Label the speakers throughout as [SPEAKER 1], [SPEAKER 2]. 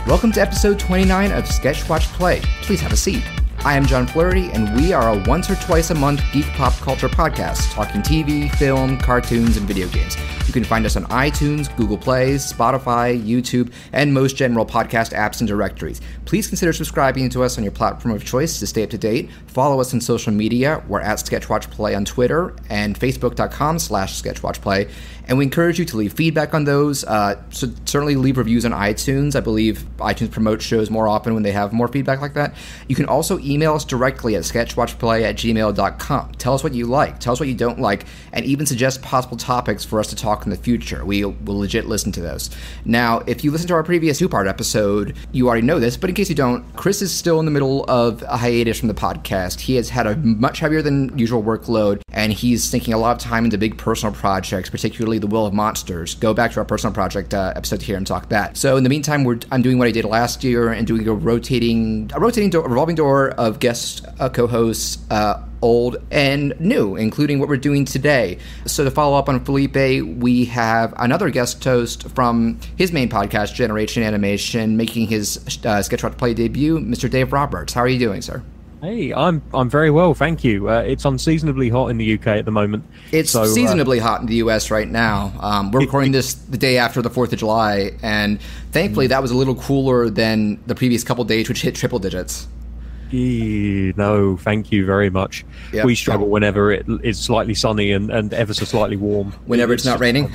[SPEAKER 1] Welcome to episode 29 of Sketch Watch Play. Please have a seat. I am John Flaherty, and we are a once or twice a month geek pop culture podcast talking TV, film, cartoons, and video games. You can find us on iTunes, Google Play, Spotify, YouTube, and most general podcast apps and directories. Please consider subscribing to us on your platform of choice to stay up to date. Follow us on social media. We're at SketchWatchPlay on Twitter and Facebook.com/SketchWatchPlay. And we encourage you to leave feedback on those. So certainly leave reviews on iTunes. I believe iTunes promotes shows more often when they have more feedback like that. You can also email us directly at sketchwatchplay@gmail.com. Tell us what you like, tell us what you don't like, and even suggest possible topics for us to talk in the future. We will legit listen to those. Now, if you listened to our previous two-part episode, you already know this, but in case you don't, Chris is still in the middle of a hiatus from the podcast. He has had a much heavier than usual workload, and he's sinking a lot of time into big personal projects, particularly The Will of Monsters. Go back to our personal project episode here and talk that. So in the meantime, I'm doing what I did last year and doing a revolving door of guest co-hosts, old and new, including what we're doing today. So to follow up on Felipe, we have another guest host from his main podcast, Generation Animation, making his Sketch Watch Play debut, Mr. Dave Roberts. How are you doing, sir?
[SPEAKER 2] Hey, I'm very well, thank you. It's unseasonably hot in the UK at the moment.
[SPEAKER 1] It's seasonably hot in the US right now. We're recording this the day after the 4th of July, and thankfully that was a little cooler than the previous couple days, which hit triple digits.
[SPEAKER 2] No, thank you very much.
[SPEAKER 1] Yep.
[SPEAKER 2] We struggle whenever it is slightly sunny and ever so slightly warm.
[SPEAKER 1] Whenever it's not raining?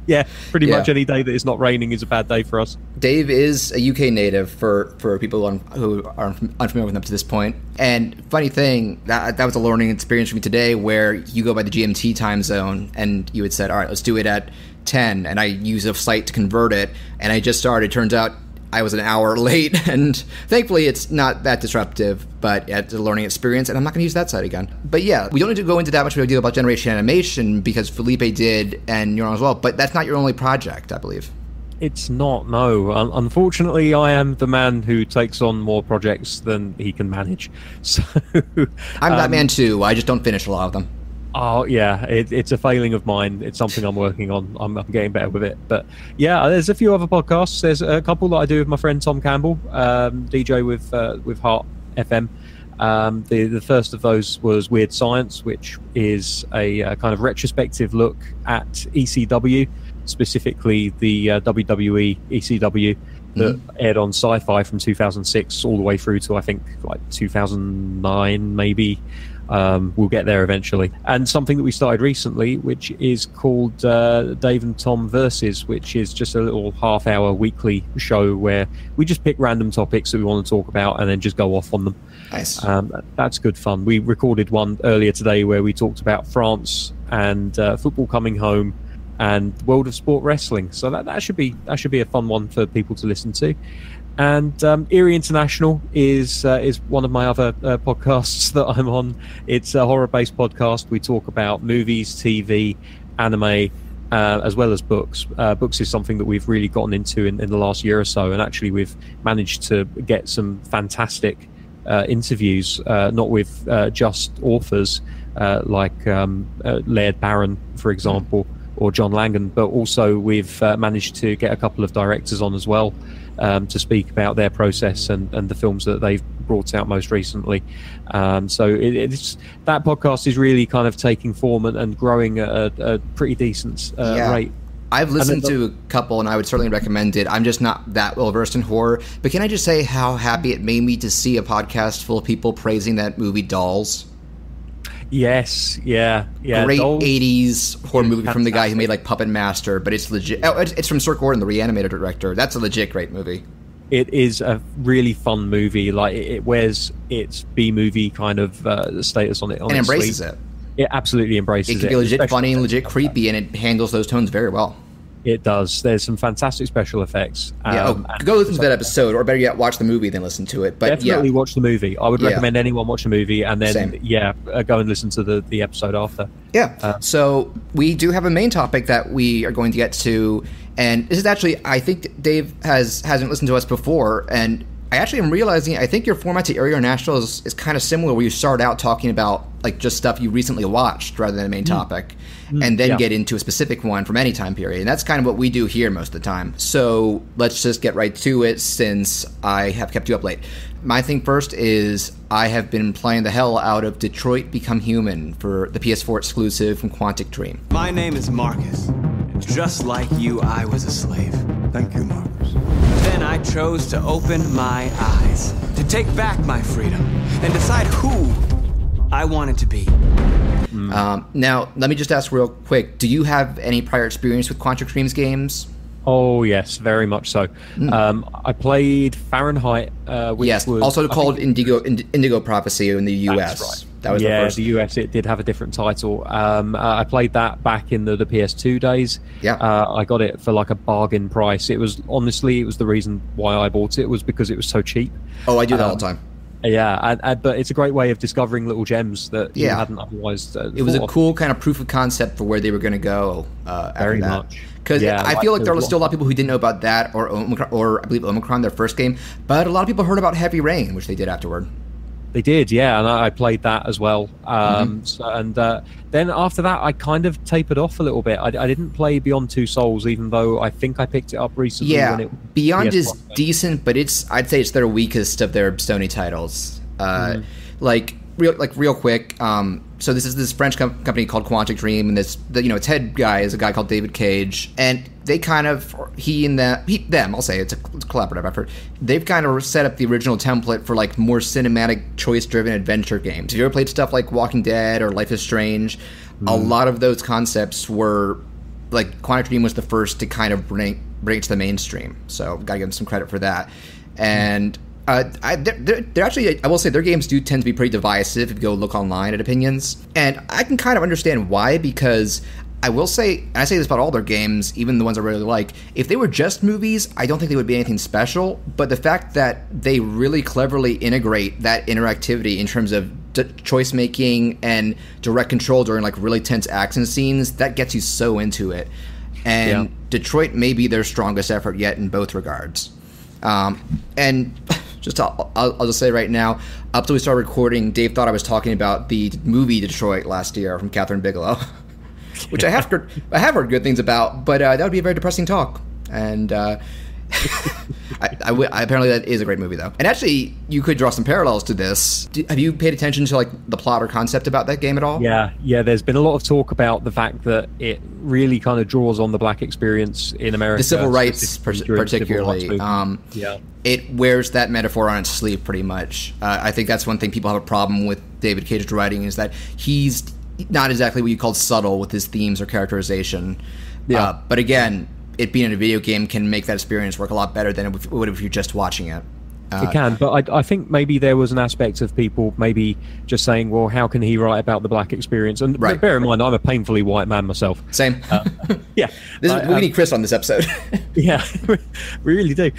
[SPEAKER 2] Yeah, pretty much any day that it's not raining is a bad day for us.
[SPEAKER 1] Dave is a UK native for people who are unfamiliar with him up to this point. And funny thing, that was a learning experience for me today, where you go by the GMT time zone, and you had said, all right, let's do it at 10, and I use a site to convert it, and I just started. Turns out I was an hour late, and thankfully it's not that disruptive, but it's a learning experience, and I'm not going to use that site again. But yeah, we don't need to go into that much of a deal about Generation Animation, because Felipe did, and you're on as well, but that's not your only project, I believe.
[SPEAKER 2] It's not, no. Unfortunately, I am the man who takes on more projects than he can manage. So
[SPEAKER 1] I'm that man too, I just don't finish a lot of them.
[SPEAKER 2] Oh, yeah, it's a failing of mine. It's something I'm working on. I'm getting better with it. But yeah, there's a few other podcasts. There's a couple that I do with my friend Tom Campbell, DJ with Heart FM. The first of those was Weird Science, which is a kind of retrospective look at ECW, specifically the WWE ECW that aired on Sci-Fi from 2006 all the way through to, I think, like 2009 maybe. We'll get there eventually. And something that we started recently, which is called Dave and Tom Versus, which is just a little half-hour weekly show where we just pick random topics that we want to talk about and then just go off on them.
[SPEAKER 1] Nice.
[SPEAKER 2] That's good fun. We recorded one earlier today where we talked about France and football coming home and World of Sport Wrestling. So that should be a fun one for people to listen to. And Eerie International is one of my other podcasts that I'm on. It's a horror-based podcast. We talk about movies, TV, anime, as well as books. Books is something that we've really gotten into in the last year or so, and actually we've managed to get some fantastic interviews, not with just authors like Laird Barron, for example, or John Langan, but also we've managed to get a couple of directors on as well, to speak about their process and the films that they've brought out most recently. So it's that podcast is really kind of taking form and growing at a pretty decent rate.
[SPEAKER 1] I've listened to a couple, and I would certainly recommend it. I'm just not that well versed in horror. But can I just say how happy it made me to see a podcast full of people praising that movie Dolls?
[SPEAKER 2] Yes, yeah.
[SPEAKER 1] Great
[SPEAKER 2] Dolls
[SPEAKER 1] 80s horror movie from the guy who made like Puppet Master, but it's legit. Oh, it's from Sir Gordon, the Reanimator director. That's a legit great movie.
[SPEAKER 2] It is a really fun movie. Like it wears its B-movie kind of status on it, honestly.
[SPEAKER 1] And embraces it.
[SPEAKER 2] It absolutely embraces it.
[SPEAKER 1] It can be legit funny and legit creepy, and it handles those tones very well.
[SPEAKER 2] It does. There's some fantastic special effects.
[SPEAKER 1] Go listen to that episode, or better yet, watch the movie then listen to it. But
[SPEAKER 2] definitely watch the movie. I would recommend anyone watch the movie and then
[SPEAKER 1] Same.
[SPEAKER 2] Go and listen to the episode after.
[SPEAKER 1] So we do have a main topic that we are going to get to, and this is actually, I think Dave hasn't listened to us before, and I actually am realizing I think your format to Area National is kind of similar, where you start out talking about like just stuff you recently watched rather than a main topic, and then get into a specific one from any time period. And that's kind of what we do here most of the time. So let's just get right to it, since I have kept you up late. My thing first is I have been playing the hell out of Detroit Become Human for the PS4 exclusive from Quantic Dream.
[SPEAKER 3] My name is Marcus. Just like you, I was a slave.
[SPEAKER 4] Thank you, Marcus.
[SPEAKER 3] Then I chose to open my eyes, to take back my freedom, and decide who I wanted to be.
[SPEAKER 1] Now, let me just ask real quick, do you have any prior experience with Quantic Dream's games?
[SPEAKER 2] Oh, yes, very much so. I played Fahrenheit, which was...
[SPEAKER 1] also called Indigo Prophecy in the US.
[SPEAKER 2] That's right.
[SPEAKER 1] That was the first.
[SPEAKER 2] The US, it did have a different title. I played that back in the PS2 days.
[SPEAKER 1] Yeah.
[SPEAKER 2] I got it for like a bargain price. It was the reason why I bought it, was because it was so cheap.
[SPEAKER 1] Oh, I do that all the time.
[SPEAKER 2] Yeah, but it's a great way of discovering little gems that you hadn't otherwise
[SPEAKER 1] It was a cool kind of proof of concept for where they were going to go
[SPEAKER 2] very
[SPEAKER 1] after that.
[SPEAKER 2] much.
[SPEAKER 1] Because I feel like there were still a lot of people who didn't know about that, or I believe Omicron, their first game, but a lot of people heard about Heavy Rain, which they did afterward.
[SPEAKER 2] They did, yeah, and I played that as well. Then after that, I kind of tapered off a little bit. I didn't play Beyond Two Souls, even though I think I picked it up recently.
[SPEAKER 1] Yeah,
[SPEAKER 2] when it
[SPEAKER 1] Beyond is decent, but I'd say it's their weakest of their Sony titles. Real quick. So this is this French company called Quantic Dream, and its head guy is a guy called David Cage, and they kind of I'll say it's a collaborative effort. They've kind of set up the original template for like more cinematic, choice-driven adventure games. Have you ever played stuff like Walking Dead or Life is Strange? A lot of those concepts were like Quantic Dream was the first to kind of bring it to the mainstream. So gotta give them some credit for that. And they're actually, I will say, their games do tend to be pretty divisive if you go look online at opinions. And I can kind of understand why, because I will say, and I say this about all their games, even the ones I really like, if they were just movies, I don't think they would be anything special. But the fact that they really cleverly integrate that interactivity in terms of choice making and direct control during like really tense action scenes, that gets you so into it. And Detroit may be their strongest effort yet in both regards. And I'll just say right now, up till we started recording, Dave thought I was talking about the movie Detroit last year from Catherine Bigelow, which I have heard good things about, but that would be a very depressing talk. And apparently that is a great movie, though. And actually, you could draw some parallels to this. Have you paid attention to like the plot or concept about that game at all? Yeah.
[SPEAKER 2] There's been a lot of talk about the fact that it really kind of draws on the black experience in America,
[SPEAKER 1] the civil rights, particularly. It wears that metaphor on its sleeve pretty much. I think that's one thing people have a problem with David Cage's writing, is that he's not exactly what you call subtle with his themes or characterization. But again, it being in a video game can make that experience work a lot better than it would if you're just watching it.
[SPEAKER 2] It can, but I think maybe there was an aspect of people maybe just saying, well, how can he write about the black experience? And bear in mind, I'm a painfully white man myself.
[SPEAKER 1] Same.
[SPEAKER 2] Yeah.
[SPEAKER 1] We need Chris on this episode.
[SPEAKER 2] Yeah, we really do.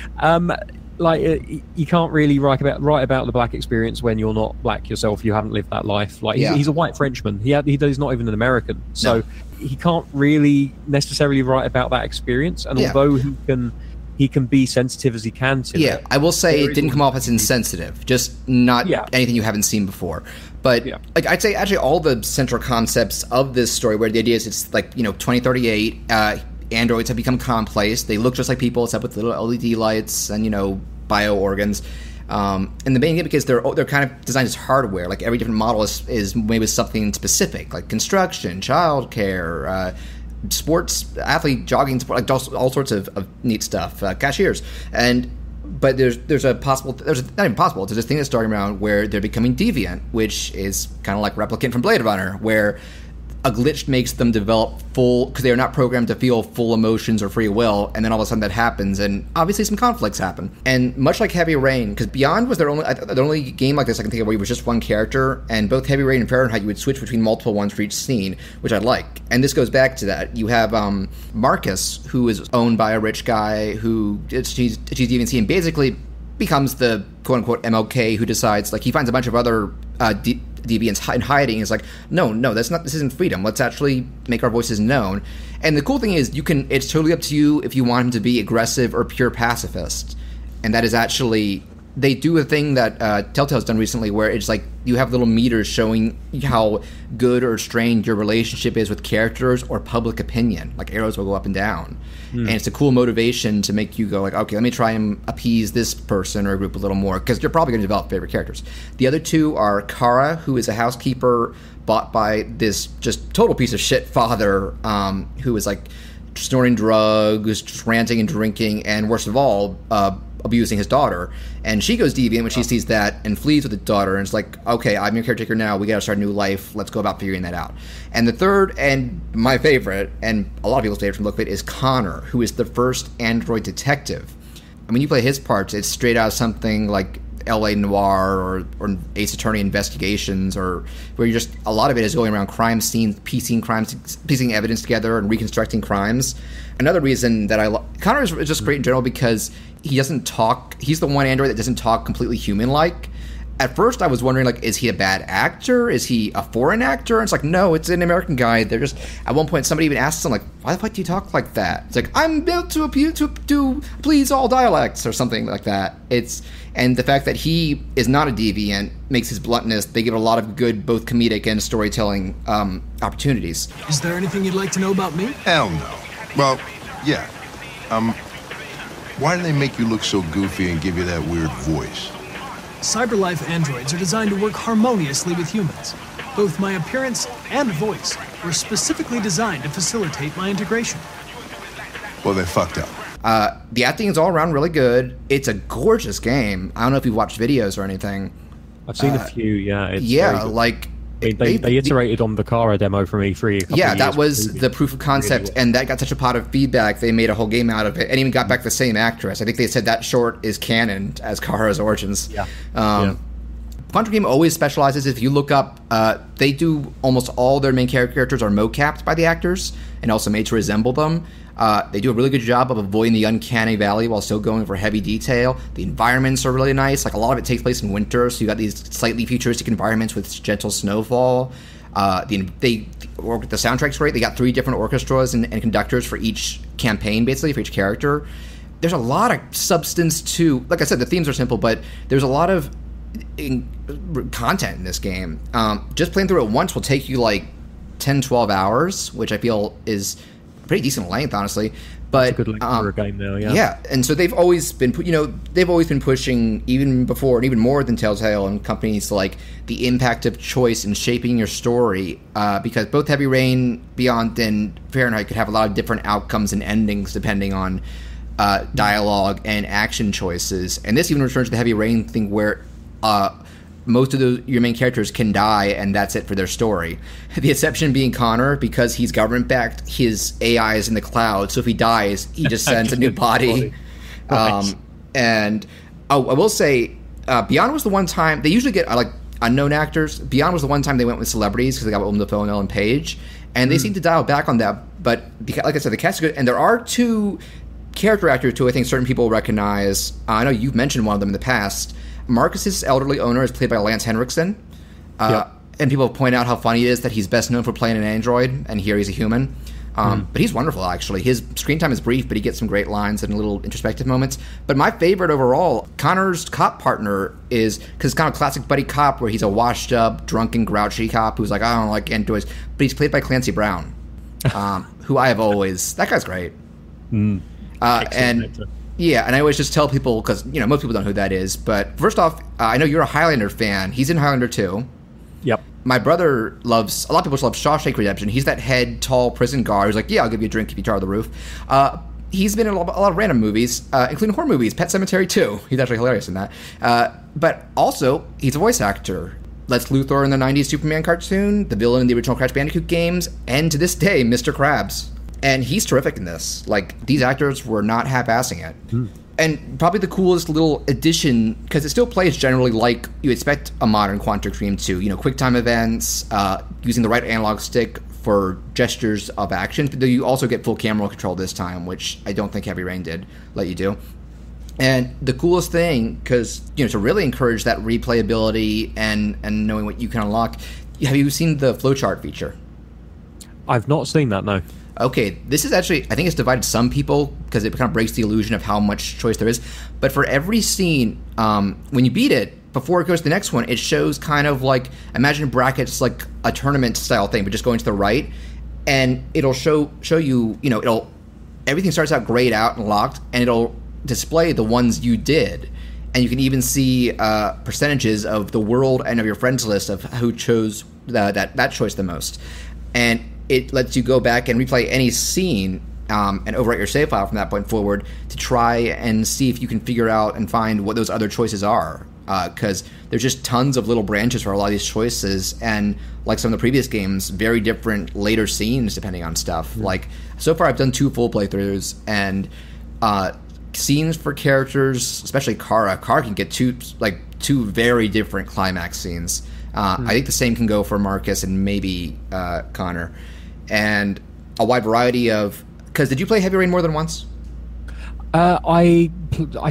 [SPEAKER 2] You can't really write about the black experience when you're not black yourself. You haven't lived that life. He's a white Frenchman. He's not even an American. So he can't really necessarily write about that experience. And although he can be sensitive as he can to it.
[SPEAKER 1] I will say it didn't come off as insensitive. Just not anything you haven't seen before. But I'd say actually all the central concepts of this story, where the idea is it's 2038. Androids have become commonplace. They look just like people, except with little LED lights and bio organs. And the main thing, because they're kind of designed as hardware. Like every different model is made with something specific, like construction, childcare, sports, athlete, jogging, like all sorts of neat stuff. Cashiers, but there's not even possible. There's this thing that's starting around where they're becoming deviant, which is kind of like Replicant from Blade Runner, where a glitch makes them develop because they are not programmed to feel full emotions or free will, and then all of a sudden that happens, and obviously some conflicts happen. And much like Heavy Rain, because Beyond was the only game like this I can think of where it was just one character, and both Heavy Rain and Fahrenheit you would switch between multiple ones for each scene, which I like. And this goes back to that. You have Marcus, who is owned by a rich guy who achieves deviancy and basically becomes the quote-unquote MLK, who decides, he finds a bunch of other deviants in hiding. Is like, no, this isn't freedom. Let's actually make our voices known. And the cool thing is, it's totally up to you if you want him to be aggressive or pure pacifist. And that is actually they do a thing that Telltale's done recently where it's like you have little meters showing how good or strained your relationship is with characters or public opinion. Like arrows will go up and down. And it's a cool motivation to make you go like, okay, let me try and appease this person or group a little more, because you're probably going to develop favorite characters. The other two are Kara, who is a housekeeper bought by this just total piece of shit father, who is like snorting drugs, just ranting and drinking, and worst of all, abusing his daughter. And she goes deviant when she sees that and flees with the daughter, and it's like, okay, I'm your caretaker now, we gotta start a new life, let's go about figuring that out. And the third, and my favorite, and a lot of people's favorite from the look of it, is Connor, who is the first android detective. And when you play his parts, it's straight out of something like L.A. Noire or Ace Attorney Investigations, or where you're just, a lot of it is going around crime scenes, piecing evidence together and reconstructing crimes. Another reason that Connor is just great in general because he doesn't talk. He's the one android that doesn't talk completely human-like. At first, I was wondering, like, is he a bad actor? Is he a foreign actor? And it's like, no, it's an American guy. They're just, at one point, somebody even asks him, like, why the fuck do you talk like that? It's like, I'm built to please all dialects, or something like that. And the fact that he is not a deviant makes his bluntness, they give it a lot of good, both comedic and storytelling opportunities.
[SPEAKER 4] Is there anything you'd like to know about me?
[SPEAKER 5] Hell no. Well, yeah. Why do they make you look so goofy and give you that weird voice?
[SPEAKER 4] CyberLife androids are designed to work harmoniously with humans. Both my appearance and voice were specifically designed to facilitate my integration.
[SPEAKER 5] Well, they fucked up.
[SPEAKER 1] The acting is all around really good. It's a gorgeous game. I don't know if you've watched videos or anything.
[SPEAKER 2] I've seen a few, yeah.
[SPEAKER 1] Yeah, like...
[SPEAKER 2] They iterated on the Kara demo from E3 a couple
[SPEAKER 1] yeah,
[SPEAKER 2] of
[SPEAKER 1] that was
[SPEAKER 2] previous.
[SPEAKER 1] the proof of concept,
[SPEAKER 2] Really
[SPEAKER 1] and that got such a pot of feedback, they made a whole game out of it, and even got back the same actress. I think they said that short is canon as Kara's origins.
[SPEAKER 2] Yeah.
[SPEAKER 1] Quantum Game always specializes, if you look up, they do almost all their main characters are mo-capped by the actors, and also made to resemble them. They do a really good job of avoiding the uncanny valley while still going for heavy detail. The environments are really nice. Like, a lot of it takes place in winter, so you got these slightly futuristic environments with gentle snowfall. The soundtrack's great. They got 3 different orchestras and conductors for each campaign, basically, for each character. There's a lot of substance to... Like I said, the themes are simple, but there's a lot of content in this game. Just playing through it once will take you, like, 10, 12 hours, which I feel is... pretty decent length, honestly, but
[SPEAKER 2] it's a good length for a game now.
[SPEAKER 1] Yeah, and so they've always been, pushing even before and even more than Telltale and companies like the impact of choice in shaping your story, because both Heavy Rain, Beyond, and Fahrenheit could have a lot of different outcomes and endings depending on dialogue and action choices. And this even returns to the Heavy Rain thing where most of your main characters can die, and that's it for their story. The exception being Connor, because he's government-backed, his AI is in the cloud, so if he dies, he just sends a new body.
[SPEAKER 2] Right.
[SPEAKER 1] And I will say, Beyond was the one time... They usually get, like, unknown actors. Beyond was the one time they went with celebrities, because they got Willem Dafoe and Ellen Page, and they seem to dial back on that. But, like I said, the cast is good, and there are 2 character actors who I think certain people recognize. I know you've mentioned one of them in the past. Marcus's elderly owner is played by Lance Henriksen. And people point out how funny it is that he's best known for playing an android, and here he's a human. But he's wonderful, actually. His screen time is brief, but he gets some great lines and little introspective moments. But my favorite overall, Connor's cop partner is, because it's kind of classic buddy cop, where he's a washed-up, drunken, grouchy cop who's like, I don't like androids. But he's played by Clancy Brown, who I have always... That guy's great. And...
[SPEAKER 2] Actor.
[SPEAKER 1] Yeah, and I always just tell people, because, most people don't know who that is, but first off, I know you're a Highlander fan. He's in Highlander 2.
[SPEAKER 2] Yep.
[SPEAKER 1] My brother loves... A lot of people love Shawshank Redemption. He's that head, tall prison guard who's like, yeah, I'll give you a drink if you tar the roof. He's been in a lot of random movies, including horror movies. Pet Sematary 2. He's actually hilarious in that. But also, he's a voice actor. Lex Luthor in the 90s Superman cartoon, the villain in the original Crash Bandicoot games, and to this day, Mr. Krabs. And he's terrific in this. Like, these actors were not half-assing it. And probably the coolest little addition, because it still plays generally like you expect a modern Quantum Dream to, quick-time events, using the right analog stick for gestures of action. But you also get full camera control this time, which I don't think Heavy Rain did let you do. And the coolest thing, because, to really encourage that replayability and knowing what you can unlock, have you seen the flowchart feature?
[SPEAKER 2] I've not seen that, no.
[SPEAKER 1] okay, this is actually, I think it's divided some people because it kind of breaks the illusion of how much choice there is. But for every scene, when you beat it, before it goes to the next one, it shows kind of like, imagine brackets like a tournament style thing, but just going to the right, and it'll show you, everything starts out grayed out and locked, and it'll display the ones you did. And you can even see percentages of the world and of your friends list of who chose that choice the most. And it lets you go back and replay any scene and overwrite your save file from that point forward to try and see if you can figure out and find what those other choices are. Because there's just tons of little branches for a lot of these choices, and like some of the previous games, very different later scenes depending on stuff. Mm-hmm. Like, so far I've done 2 full playthroughs, and scenes for characters, especially Kara can get two very different climax scenes. I think the same can go for Marcus and maybe Connor. And a wide variety of... Because did you play Heavy Rain more than once?
[SPEAKER 2] I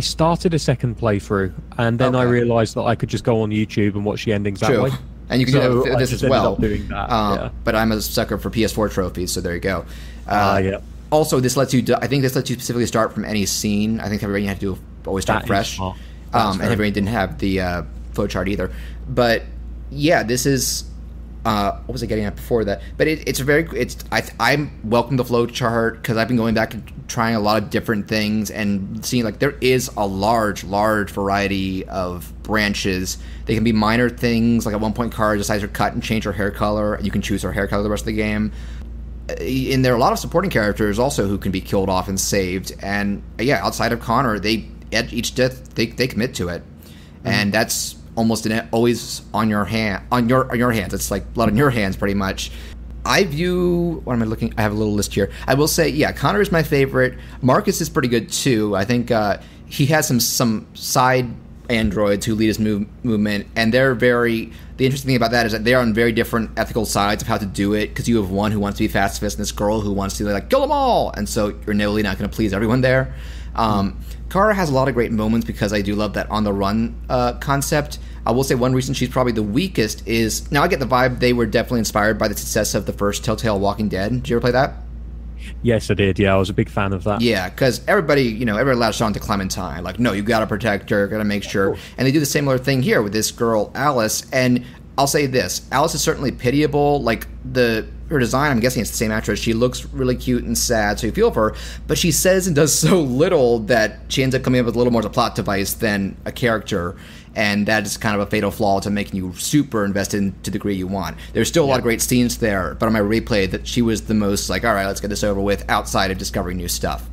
[SPEAKER 2] started a second playthrough, and then I realised that I could just go on YouTube and watch the endings that way.
[SPEAKER 1] And you can do that with this as well.
[SPEAKER 2] Doing that,
[SPEAKER 1] But I'm a sucker for PS4 trophies, so there you go.
[SPEAKER 2] Yeah.
[SPEAKER 1] Also, this lets you... I think this lets you specifically start from any scene. I think Heavy Rain you had to always start fresh. And Heavy Rain didn't have the flowchart either. But yeah, this is... what was I getting at before that? But I welcome the flowchart because I've been going back and trying a lot of different things and seeing like there is a large variety of branches. They can be minor things, like at one point Kara decides to cut and change her hair color, and you can choose her hair color the rest of the game. And there are a lot of supporting characters also who can be killed off and saved. And yeah, outside of Connor, at each death they commit to it, and that's almost always on your hands. It's like blood on your hands, pretty much. I view... What am I looking... I have a little list here. I will say, yeah, Connor is my favorite. Marcus is pretty good, too. I think he has some side androids who lead his movement, and they're very... The interesting thing about that is that they're on very different ethical sides of how to do it, because you have one who wants to be pacifist and this girl who wants to, like, kill them all! And so you're really not going to please everyone there. Kara has a lot of great moments because I do love that on-the-run concept. I will say one reason she's probably the weakest is... Now, I get the vibe they were definitely inspired by the success of the first Telltale Walking Dead. Did you ever play that?
[SPEAKER 2] Yes, I did. Yeah, I was a big fan of that.
[SPEAKER 1] Yeah, because everybody latched on to Clementine. Like, no, you got to protect her, got to make sure. And they do the similar thing here with this girl, Alice. And I'll say this. Alice is certainly pitiable. Like, her design, I'm guessing it's the same actress. She looks really cute and sad, so you feel for her. But she says and does so little that she ends up coming up with a little more as a plot device than a character. And that is kind of a fatal flaw to making you super invested to the degree you want. There's still a lot of great scenes there, but on my replay, that she was the most like, all right, let's get this over with, outside of discovering new stuff.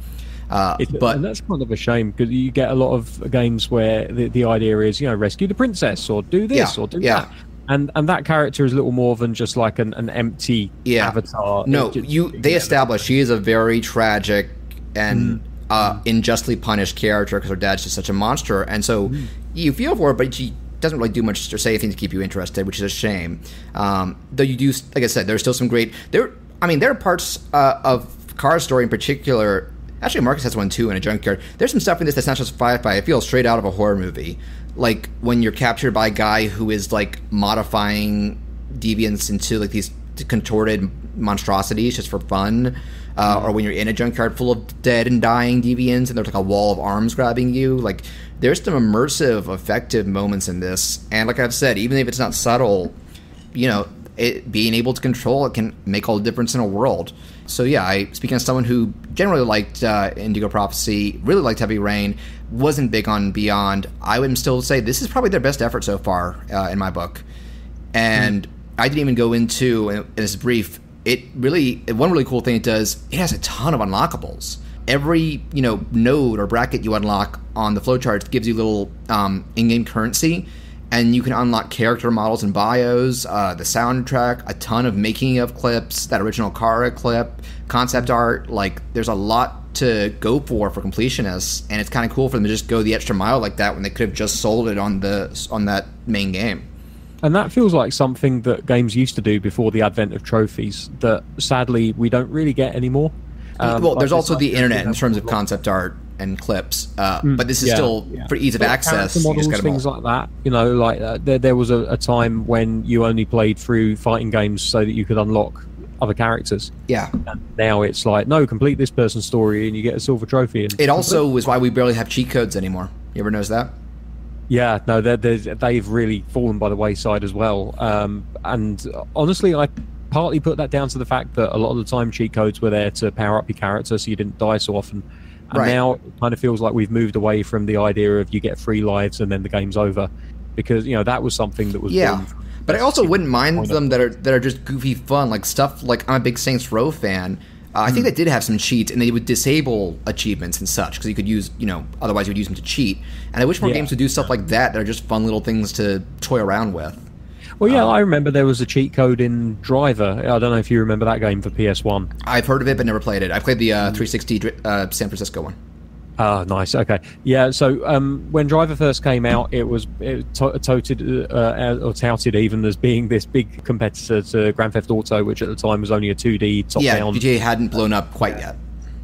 [SPEAKER 2] And that's kind of a shame, because you get a lot of games where the idea is, rescue the princess, or do this, or do that. And that character is little more than just like an empty avatar.
[SPEAKER 1] No, they establish she is a very tragic and unjustly punished character because her dad's just such a monster, and so you feel for her, but she doesn't really do much or say anything to keep you interested, which is a shame. Though you do, like I said, there's still some great... There are parts of Kara's story in particular... Actually, Marcus has one too in a junkyard. There's some stuff in this that's not just sci-fi. It feels straight out of a horror movie. Like when you're captured by a guy who is like modifying deviants into like these contorted monstrosities just for fun. Or when you're in a junkyard full of dead and dying deviants and there's like a wall of arms grabbing you. Like, there's some immersive, effective moments in this. And like I've said, even if it's not subtle, being able to control it can make all the difference in a world. So yeah, speaking as someone who generally liked Indigo Prophecy, really liked Heavy Rain, wasn't big on Beyond, I would still say this is probably their best effort so far in my book. And I didn't even go into, and this is brief, one really cool thing it does, it has a ton of unlockables. Every node or bracket you unlock on the flowchart gives you little in-game currency, and you can unlock character models and bios, the soundtrack, a ton of making of clips, that original Kara clip, concept art. Like, there's a lot to go for completionists, and it's kind of cool for them to just go the extra mile like that when they could have just sold it on that main game.
[SPEAKER 2] And that feels like something that games used to do before the advent of trophies that sadly we don't really get anymore.
[SPEAKER 1] Well, there's also the internet in terms of concept art and clips, but this is still for ease of access.
[SPEAKER 2] Models, things like that. There was a time when you only played through fighting games so that you could unlock other characters.
[SPEAKER 1] Yeah.
[SPEAKER 2] And now it's like, no, complete this person's story and you get a silver trophy. And
[SPEAKER 1] it also is why we barely have cheat codes anymore. You ever notice that?
[SPEAKER 2] Yeah, no, they've really fallen by the wayside as well. And honestly, I partly put that down to the fact that a lot of the time cheat codes were there to power up your character so you didn't die so often. And now it kind of feels like we've moved away from the idea of you get 3 lives and then the game's over. Because, that was something that was...
[SPEAKER 1] Yeah. But I also wouldn't mind them that are just goofy fun, like stuff like I'm a big Saints Row fan. I think they did have some cheats, and they would disable achievements and such because you could use, otherwise you would use them to cheat. And I wish more games would do stuff like that are just fun little things to toy around with.
[SPEAKER 2] Well, yeah, I remember there was a cheat code in Driver. I don't know if you remember that game for PS1.
[SPEAKER 1] I've heard of it, but never played it. I played the 360 San Francisco one.
[SPEAKER 2] Ah, nice. Okay, yeah. So when Driver first came out, it touted or touted even as being this big competitor to Grand Theft Auto, which at the time was only a 2D top-down.
[SPEAKER 1] Yeah, GTA hadn't blown up quite yet.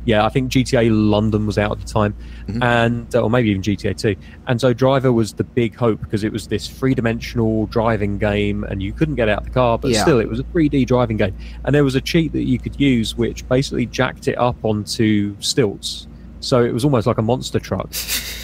[SPEAKER 2] Yeah, I think GTA London was out at the time, and or maybe even GTA 2. And so Driver was the big hope because it was this 3-dimensional driving game, and you couldn't get out of the car, but still, it was a 3D driving game. And there was a cheat that you could use, which basically jacked it up onto stilts. So it was almost like a monster truck.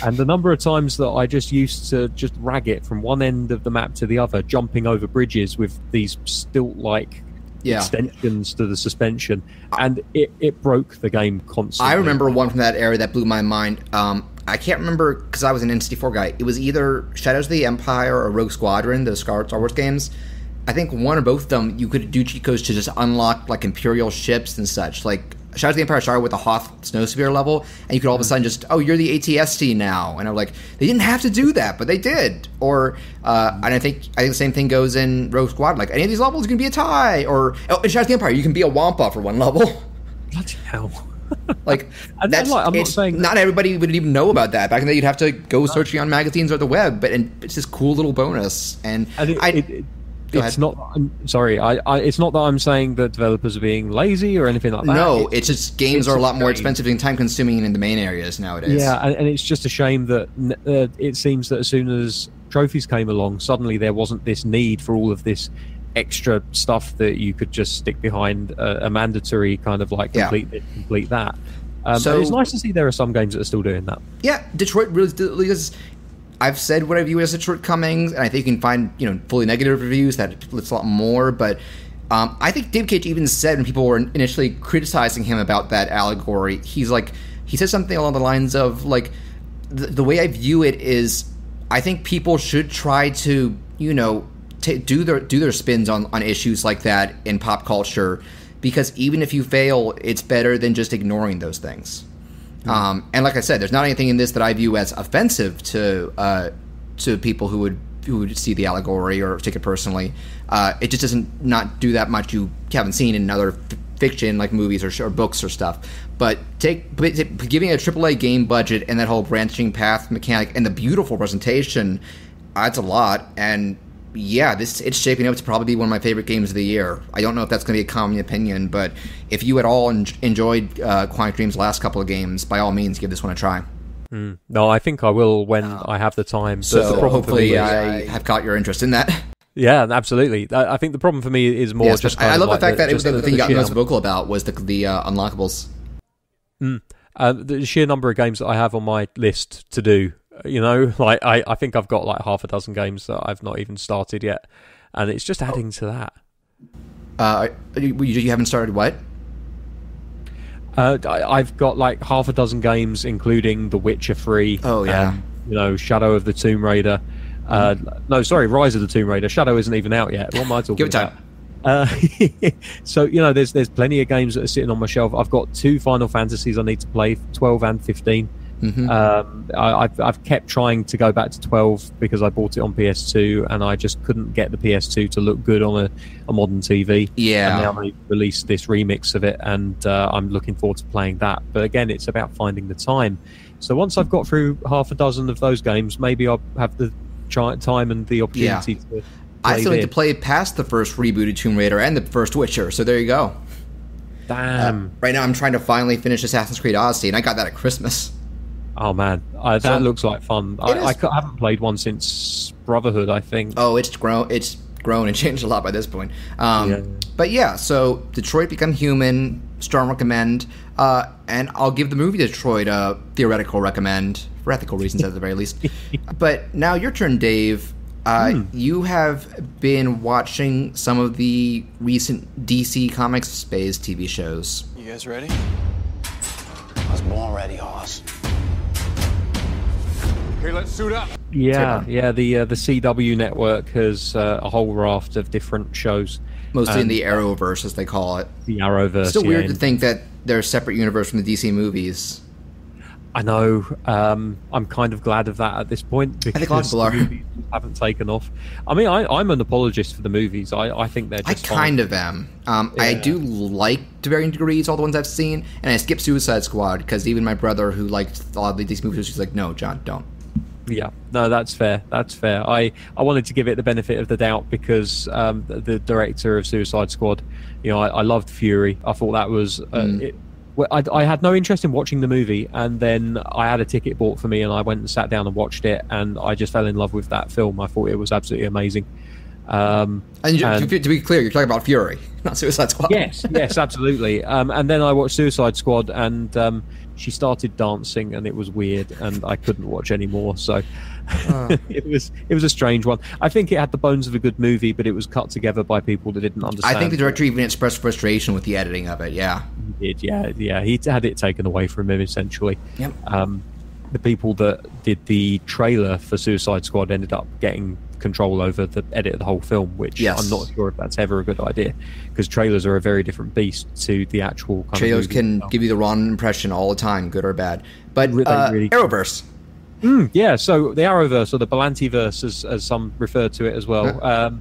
[SPEAKER 2] And the number of times that I just used to just rag it from one end of the map to the other, jumping over bridges with these stilt-like extensions to the suspension. And it broke the game constantly.
[SPEAKER 1] I remember one from that era that blew my mind. I can't remember because I was an N64 guy. It was either Shadows of the Empire or Rogue Squadron, those Star Wars games. I think one or both of them, you could do cheat codes to just unlock like Imperial ships and such. Like Shadows of the Empire started with a Hoth Snowsphere level, and you could all of a sudden just, you're the ATST now. And I'm like, they didn't have to do that, but they did. Or, and I think the same thing goes in Rogue Squad. Like, any of these levels, you can be a TIE. Or, in Shadows of the Empire, you can be a Wampa for one level.
[SPEAKER 2] Bloody hell.
[SPEAKER 1] Like,
[SPEAKER 2] I'm not saying
[SPEAKER 1] not everybody would even know about that. Back in the day, you'd have to go searching on magazines or the web, and it's this cool little bonus. And
[SPEAKER 2] it's not. I'm sorry. It's not that I'm saying that developers are being lazy or anything like that.
[SPEAKER 1] No, it's just games are a lot more expensive and time-consuming in the main areas nowadays.
[SPEAKER 2] Yeah, and it's just a shame that it seems that as soon as trophies came along, suddenly there wasn't this need for all of this extra stuff that you could just stick behind a mandatory kind of like complete this, complete that. So it's nice to see there are some games that are still doing that. Yeah,
[SPEAKER 1] Detroit really is. I've said what I view as a shortcomings, and I think you can find fully negative reviews that it's a lot more. But I think David Cage even said when people were initially criticizing him about that allegory, he said something along the lines of like, the way I view it is, I think people should try to do their spins on issues like that in pop culture, because even if you fail, it's better than just ignoring those things. And like I said, there's not anything in this that I view as offensive to people who would see the allegory or take it personally. It just doesn't not do that much you haven't seen in other fiction like movies or books or stuff. But giving a AAA game budget and that whole branching path mechanic and the beautiful presentation adds a lot. And yeah, it's shaping up to probably be one of my favorite games of the year. I don't know if that's going to be a common opinion, but if you at all enjoyed Quantic Dream's last couple of games, by all means, give this one a try.
[SPEAKER 2] No, I think I will when I have the time.
[SPEAKER 1] So hopefully I have caught your interest in that.
[SPEAKER 2] Yeah, absolutely. I think the problem for me is more just kind
[SPEAKER 1] I
[SPEAKER 2] of
[SPEAKER 1] love
[SPEAKER 2] like
[SPEAKER 1] the fact that it was the thing you got most
[SPEAKER 2] number.
[SPEAKER 1] vocal about was the unlockables.
[SPEAKER 2] The sheer number of games that I have on my list to do. Like I think I've got like half a dozen games that I've not even started yet, and it's just adding to that.
[SPEAKER 1] You haven't started what?
[SPEAKER 2] I've got like half a dozen games, including The Witcher 3.
[SPEAKER 1] Oh yeah.
[SPEAKER 2] Shadow of the Tomb Raider. No, sorry, Rise of the Tomb Raider. Shadow isn't even out yet. What am I talking
[SPEAKER 1] Give it
[SPEAKER 2] about?
[SPEAKER 1] time.
[SPEAKER 2] So there's plenty of games that are sitting on my shelf. I've got 2 Final Fantasies I need to play, 12 and 15. I've kept trying to go back to 12 because I bought it on PS2 and I just couldn't get the PS2 to look good on a modern TV.
[SPEAKER 1] Yeah.
[SPEAKER 2] And now they released this remix of it, and I'm looking forward to playing that. But again, it's about finding the time. So once I've got through half a dozen of those games, maybe I'll have the time and the opportunity to play.
[SPEAKER 1] I still need to play past the first rebooted Tomb Raider and the first Witcher, so there you go.
[SPEAKER 2] Damn.
[SPEAKER 1] Right now I'm trying to finally finish Assassin's Creed Odyssey, and I got that at Christmas.
[SPEAKER 2] Oh man, that looks like fun. I haven't played one since Brotherhood, I think.
[SPEAKER 1] Oh, it's grown. It's grown and changed a lot by this point. But yeah, so Detroit Become Human, strong recommend. And I'll give the movie Detroit a theoretical recommend, for ethical reasons at the very least. But now your turn, Dave. You have been watching some of the recent DC Comics based TV shows.
[SPEAKER 6] You guys ready? I was born ready, Hoss.
[SPEAKER 7] Okay, let's suit up.
[SPEAKER 2] Yeah. The CW network has a whole raft of different shows.
[SPEAKER 1] Mostly in the Arrowverse, as they call it.
[SPEAKER 2] The Arrowverse.
[SPEAKER 1] Still weird to think that they're a separate universe from the DC movies.
[SPEAKER 2] I know. I'm kind of glad of that at this point because
[SPEAKER 1] I think a lot of people are.
[SPEAKER 2] The movies haven't taken off. I mean, I'm an apologist for the movies. I think they're just fine.
[SPEAKER 1] Kind of am. I do like, to varying degrees, all the ones I've seen, and I skip Suicide Squad because even my brother, who liked a lot of these movies, was like, no, John, don't.
[SPEAKER 2] Yeah, no, that's fair. That's fair. I wanted to give it the benefit of the doubt because the director of Suicide Squad, I loved Fury. I thought that was I had no interest in watching the movie, and then I had a ticket bought for me, and I went and sat down and watched it, and I just fell in love with that film. I thought it was absolutely amazing. And
[SPEAKER 1] to be clear, you're talking about Fury, not Suicide Squad.
[SPEAKER 2] Yes, absolutely. And then I watched Suicide Squad, and she started dancing, and it was weird, and I couldn't watch anymore. So it was a strange one. I think it had the bones of a good movie, but it was cut together by people that didn't understand.
[SPEAKER 1] I think the director even expressed frustration with the editing of it. Yeah,
[SPEAKER 2] he did. Yeah. He had it taken away from him essentially.
[SPEAKER 1] Yep.
[SPEAKER 2] The people that did the trailer for Suicide Squad ended up getting control over the edit of the whole film, which I'm not sure if that's ever a good idea, because trailers are a very different beast to the actual kind
[SPEAKER 1] trailers
[SPEAKER 2] of
[SPEAKER 1] can give you the wrong impression all the time, good or bad. But really Arrowverse.
[SPEAKER 2] Yeah, so the Arrowverse, or the Belantiverse, as some refer to it as well.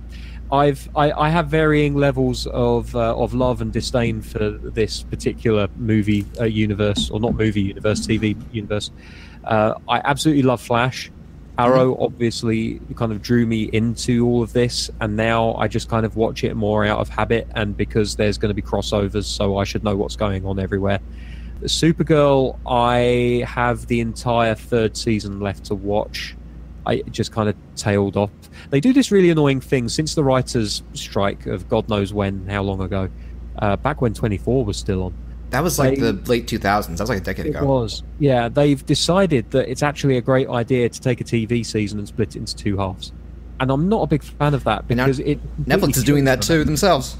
[SPEAKER 2] I have varying levels of love and disdain for this particular movie universe, or not movie universe, TV universe. I absolutely love Flash. Arrow obviously kind of drew me into all of this, and now I just kind of watch it more out of habit and because there's going to be crossovers, so I should know what's going on everywhere. Supergirl, I have the entire third season left to watch. I just kind of tailed off. They do this really annoying thing since the writers' strike of God knows when, how long ago, back when 24 was still on.
[SPEAKER 1] That was like the late 2000s. That was like a decade ago.
[SPEAKER 2] It was. Yeah, they've decided that it's actually a great idea to take a TV season and split it into two halves. And I'm not a big fan of that because
[SPEAKER 1] Netflix is doing that too themselves.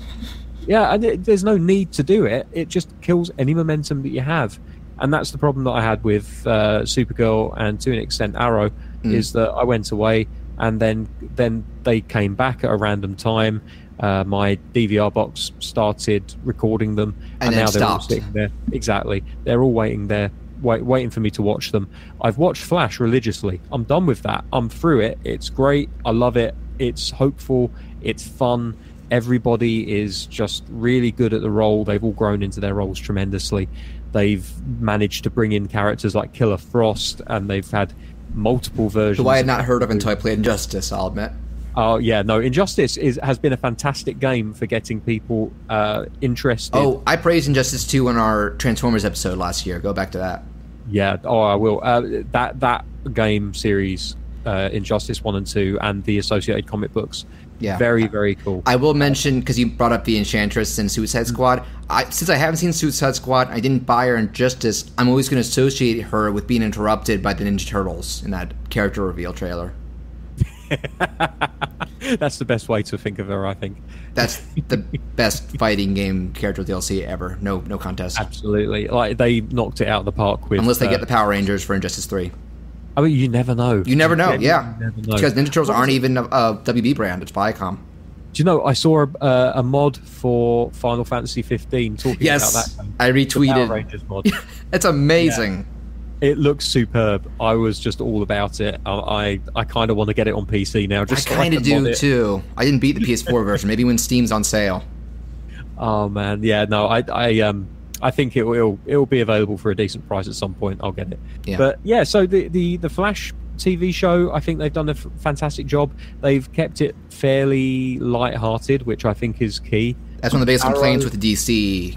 [SPEAKER 2] Yeah, and there's no need to do it. It just kills any momentum that you have. And that's the problem that I had with Supergirl and to an extent Arrow, is that I went away and then they came back at a random time. My DVR box started recording them, and now they're all sitting there. Exactly, they're all waiting there, waiting for me to watch them. I've watched Flash religiously. I'm done with that. I'm through it. It's great. I love it. It's hopeful. It's fun. Everybody is just really good at the role. They've all grown into their roles tremendously. They've managed to bring in characters like Killer Frost, and they've had multiple versions.
[SPEAKER 1] Who I had not heard of until I played Injustice, I'll admit.
[SPEAKER 2] Oh yeah, no. Injustice has been a fantastic game for getting people interested.
[SPEAKER 1] Oh, I praised Injustice 2 on our Transformers episode last year. Go back to that.
[SPEAKER 2] Yeah. Oh, I will. That game series, Injustice 1 and 2, and the associated comic books. Yeah. Very, very cool.
[SPEAKER 1] I will mention, because you brought up the Enchantress and Suicide Squad. Since I haven't seen Suicide Squad, I didn't buy her Injustice. I'm always going to associate her with being interrupted by the Ninja Turtles in that character reveal trailer.
[SPEAKER 2] That's the best way to think of her, I think.
[SPEAKER 1] That's the best fighting game character DLC ever. No contest.
[SPEAKER 2] Absolutely. Like, they knocked it out of the park with...
[SPEAKER 1] Unless they get the Power Rangers for Injustice 3.
[SPEAKER 2] I mean, you never know.
[SPEAKER 1] You never know, yeah. Because Ninja Turtles aren't even a WB brand. It's Viacom.
[SPEAKER 2] Do you know, I saw a mod for Final Fantasy 15 talking about that game.
[SPEAKER 1] I retweeted.
[SPEAKER 2] The Power Rangers mod.
[SPEAKER 1] It's amazing.
[SPEAKER 2] Yeah. It looks superb. I was just all about it. I kind of want to get it on PC now. Just
[SPEAKER 1] I kind of do too. I didn't beat the PS4 version. Maybe when Steam's on sale.
[SPEAKER 2] Oh man, yeah. No, I think it will be available for a decent price at some point. I'll get it. Yeah. But yeah, so the Flash TV show, I think they've done a fantastic job. They've kept it fairly light-hearted, which I think is key.
[SPEAKER 1] That's one of the biggest complaints with the DC.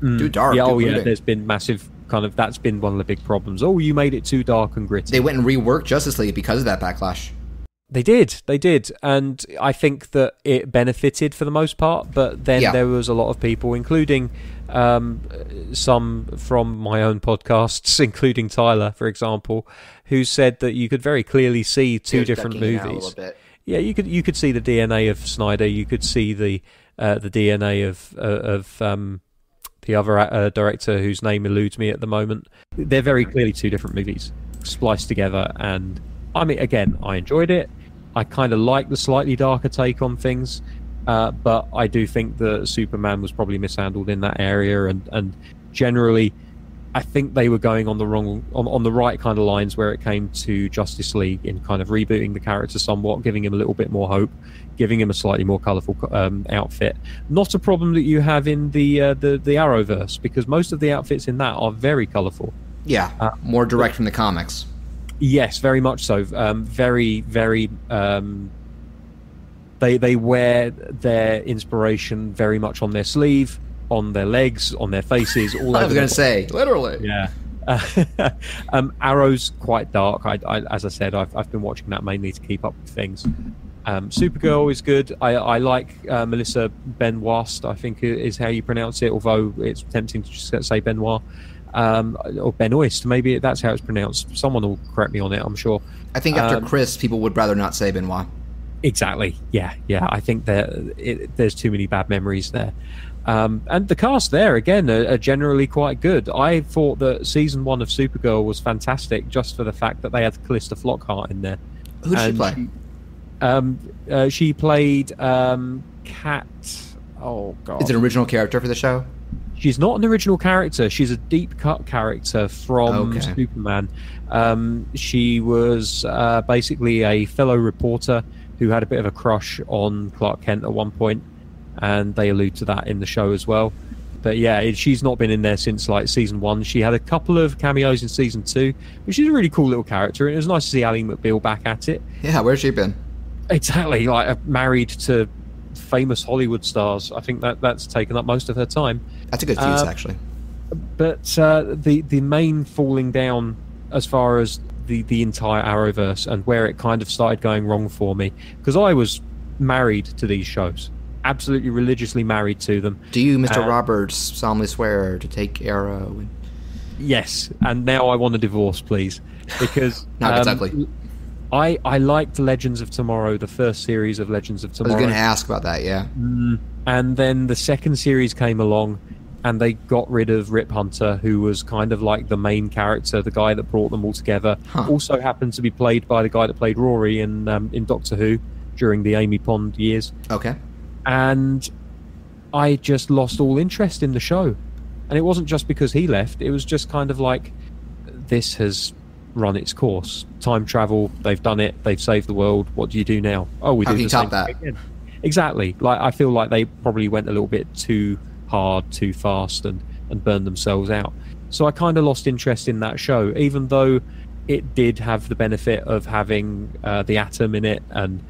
[SPEAKER 1] Too dark.
[SPEAKER 2] Yeah, yeah. There's been massive. That's been one of the big problems. Oh, you made it too dark and gritty.
[SPEAKER 1] They went and reworked Justice League because of that backlash.
[SPEAKER 2] They did, and I think that it benefited for the most part, but then there was a lot of people, including some from my own podcasts, including Tyler, for example, who said that you could very clearly see two different movies. Yeah, you could see the DNA of Snyder, you could see the DNA of the other director whose name eludes me at the moment. They're very clearly two different movies spliced together, and I mean, again, I enjoyed it. I kind of like the slightly darker take on things, but I do think that Superman was probably mishandled in that area, and generally, I think they were going on the right kind of lines where it came to Justice League in kind of rebooting the character somewhat, giving him a little bit more hope, giving him a slightly more colourful outfit. Not a problem that you have in the Arrowverse, because most of the outfits in that are very colourful.
[SPEAKER 1] Yeah, more direct from the comics.
[SPEAKER 2] Yes, very much so. Very. They wear their inspiration very much on their sleeve, on their legs, on their faces. All
[SPEAKER 1] I was going to say, literally.
[SPEAKER 2] Yeah. Arrow's quite dark. I as I said, I've been watching that mainly to keep up with things. Supergirl is good. I like Melissa Benoist, I think is how you pronounce it, although it's tempting to just say Benoit. Or Benoist, maybe that's how it's pronounced. Someone will correct me on it, I'm sure.
[SPEAKER 1] I think after Chris, people would rather not say Benoit.
[SPEAKER 2] Exactly. Yeah. I think there's too many bad memories there. And the cast there, again, are generally quite good. I thought that season 1 of Supergirl was fantastic just for the fact that they had Callista Flockhart in there.
[SPEAKER 1] Who did she play?
[SPEAKER 2] She played Kat. Oh, God.
[SPEAKER 1] Is it an original character for the show?
[SPEAKER 2] She's not an original character. She's a deep cut character from Superman. She was basically a fellow reporter who had a bit of a crush on Clark Kent at one point, and they allude to that in the show as well. But yeah, she's not been in there since like season 1. She had a couple of cameos in season 2, but she's a really cool little character, and it was nice to see Ally McBeal back at it.
[SPEAKER 1] Yeah, where's she been?
[SPEAKER 2] Exactly, like married to famous Hollywood stars. I think that's taken up most of her time.
[SPEAKER 1] That's a good fuse, actually.
[SPEAKER 2] But the main falling down as far as the entire Arrowverse and where it kind of started going wrong for me, because I was married to these shows, absolutely religiously married to them.
[SPEAKER 1] Do you, Mr. Roberts, solemnly swear to take Arrow?
[SPEAKER 2] Yes, and now I want a divorce, please, because
[SPEAKER 1] not exactly.
[SPEAKER 2] I liked Legends of Tomorrow, the first series of Legends of Tomorrow.
[SPEAKER 1] I was going to ask about that, yeah.
[SPEAKER 2] And then the second series came along, and they got rid of Rip Hunter, who was kind of like the main character, the guy that brought them all together. Also happened to be played by the guy that played Rory in Doctor Who during the Amy Pond years.
[SPEAKER 1] Okay.
[SPEAKER 2] And I just lost all interest in the show. And it wasn't just because he left. It was just kind of like, this has run its course. Time travel, they've done it, they've saved the world. What do you do now? Oh, we do the same thing again. Exactly. Like, I feel like they probably went a little bit too hard, too fast, and burned themselves out. So I kind of lost interest in that show, even though it did have the benefit of having the Atom in it, and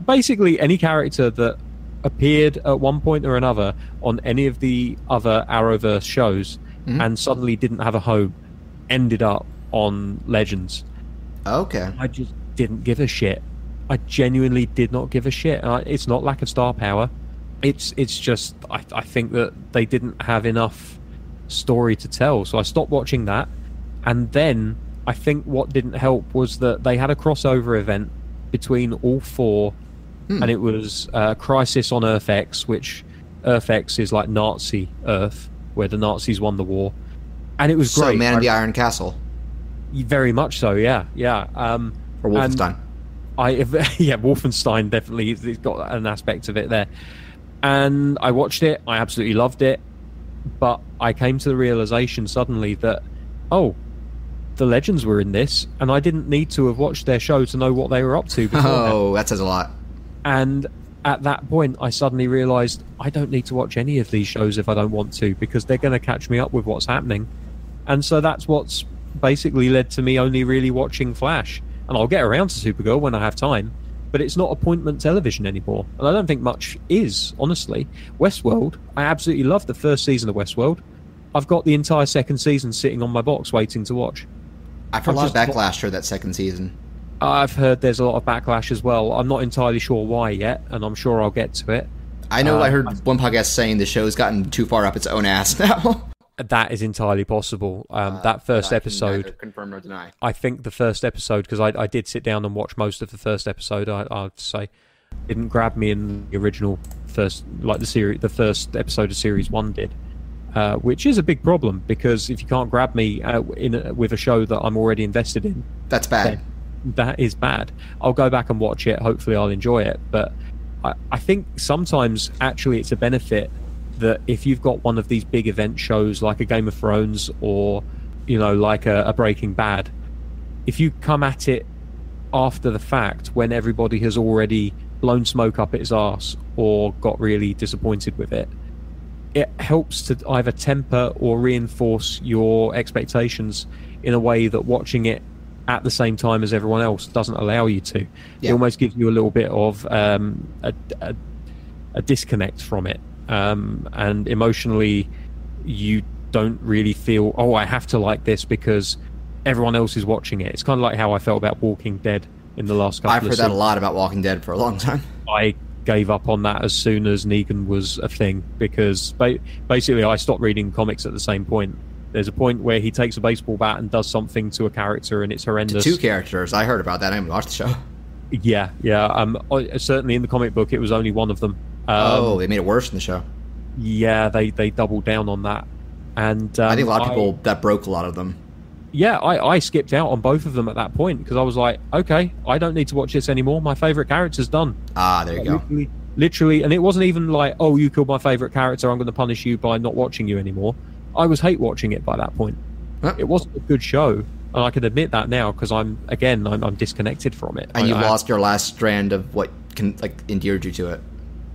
[SPEAKER 2] basically any character that appeared at one point or another on any of the other Arrowverse shows and suddenly didn't have a home ended up on Legends.
[SPEAKER 1] Okay.
[SPEAKER 2] I just didn't give a shit. I genuinely did not give a shit. It's not lack of star power. It's just I think that they didn't have enough story to tell, so I stopped watching that. And then I think what didn't help was that they had a crossover event between all four, and it was Crisis on Earth X, which Earth X is like Nazi Earth, where the Nazis won the war, and it was great.
[SPEAKER 1] So Man in the Iron Castle.
[SPEAKER 2] Very much so, yeah.
[SPEAKER 1] Or Wolfenstein.
[SPEAKER 2] Wolfenstein definitely. It's got an aspect of it there. And I watched it. I absolutely loved it. But I came to the realization suddenly that, the Legends were in this, and I didn't need to have watched their show to know what they were up to beforehand.
[SPEAKER 1] Oh, that says a lot.
[SPEAKER 2] And at that point, I suddenly realized I don't need to watch any of these shows if I don't want to, because they're going to catch me up with what's happening. And so that's what's basically led to me only really watching Flash. And I'll get around to Supergirl when I have time, but it's not appointment television anymore. And I don't think much is, honestly. Westworld, I absolutely loved the first season of Westworld. I've got the entire second season sitting on my box waiting to watch.
[SPEAKER 1] I've heard a lot of backlash for that second season.
[SPEAKER 2] I've heard there's a lot of backlash as well. I'm not entirely sure why yet, and I'm sure I'll get to it.
[SPEAKER 1] I know I heard one podcast saying the show's gotten too far up its own ass now.
[SPEAKER 2] That is entirely possible. That first episode,
[SPEAKER 1] neither confirm nor deny.
[SPEAKER 2] I think the first episode, because I did sit down and watch most of the first episode, I'd say, didn't grab me in the original first, like the first episode of Series 1 did. Which is a big problem, because if you can't grab me with a show that I'm already invested in,
[SPEAKER 1] that's bad.
[SPEAKER 2] That is bad. I'll go back and watch it. Hopefully I'll enjoy it. But I think sometimes actually it's a benefit that if you've got one of these big event shows like a Game of Thrones or, like a Breaking Bad, if you come at it after the fact when everybody has already blown smoke up its arse or got really disappointed with it, it helps to either temper or reinforce your expectations in a way that watching it at the same time as everyone else doesn't allow you to.
[SPEAKER 1] Yeah.
[SPEAKER 2] It almost gives you a little bit of a disconnect from it. And emotionally, you don't really feel, I have to like this because everyone else is watching it. It's kind of like how I felt about Walking Dead in the last couple of
[SPEAKER 1] I've heard that a lot about Walking Dead for a long time.
[SPEAKER 2] I gave up on that as soon as Negan was a thing, because basically I stopped reading comics at the same point. There's a point where he takes a baseball bat and does something to a character, and it's horrendous.
[SPEAKER 1] To two characters. I heard about that. I haven't watched the show.
[SPEAKER 2] Yeah. Certainly in the comic book, it was only one of them.
[SPEAKER 1] They made it worse in the show.
[SPEAKER 2] Yeah, they doubled down on that. And
[SPEAKER 1] I think a lot of people, that broke a lot of them.
[SPEAKER 2] Yeah, I skipped out on both of them at that point because I was like, okay, I don't need to watch this anymore. My favourite character's done.
[SPEAKER 1] There you go.
[SPEAKER 2] Literally, and it wasn't even like, oh, you killed my favourite character, I'm going to punish you by not watching you anymore. I was hate watching it by that point. It wasn't a good show, and I can admit that now because I'm disconnected from it.
[SPEAKER 1] And you lost your last strand of what endeared you to it.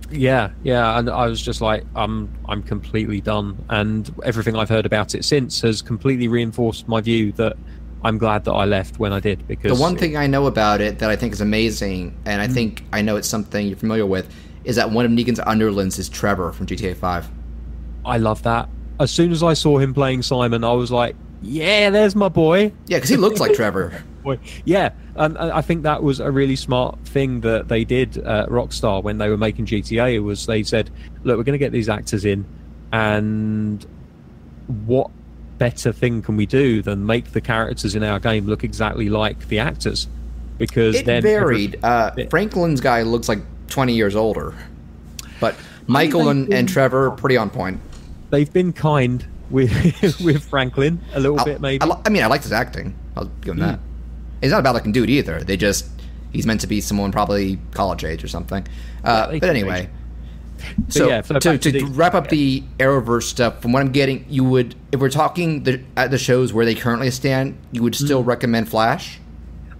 [SPEAKER 2] Yeah, and I was just like, I'm completely done, and everything I've heard about it since has completely reinforced my view that I'm glad that I left when I did. Because
[SPEAKER 1] the one thing I know about it that I think is amazing, and I think I know it's something you're familiar with, is that one of Negan's underlings is Trevor from GTA 5.
[SPEAKER 2] I love that. As soon as I saw him playing Simon, I was like, yeah, there's my boy.
[SPEAKER 1] Yeah, because he looks like Trevor.
[SPEAKER 2] Yeah, and I think that was a really smart thing that they did at Rockstar when they were making GTA. Was they said, look, we're going to get these actors in, and what better thing can we do than make the characters in our game look exactly like the actors? Because
[SPEAKER 1] it varied. Franklin's guy looks like 20 years older, but Michael and Trevor are pretty on point.
[SPEAKER 2] They've been kind with Franklin a little bit, maybe.
[SPEAKER 1] I liked his acting. I'll give him that. He's not a bad looking dude either. He's meant to be someone probably college age or something. But anyway, to wrap up the Arrowverse stuff, from what I'm getting, you would, if we're talking at the shows where they currently stand, you would still recommend Flash?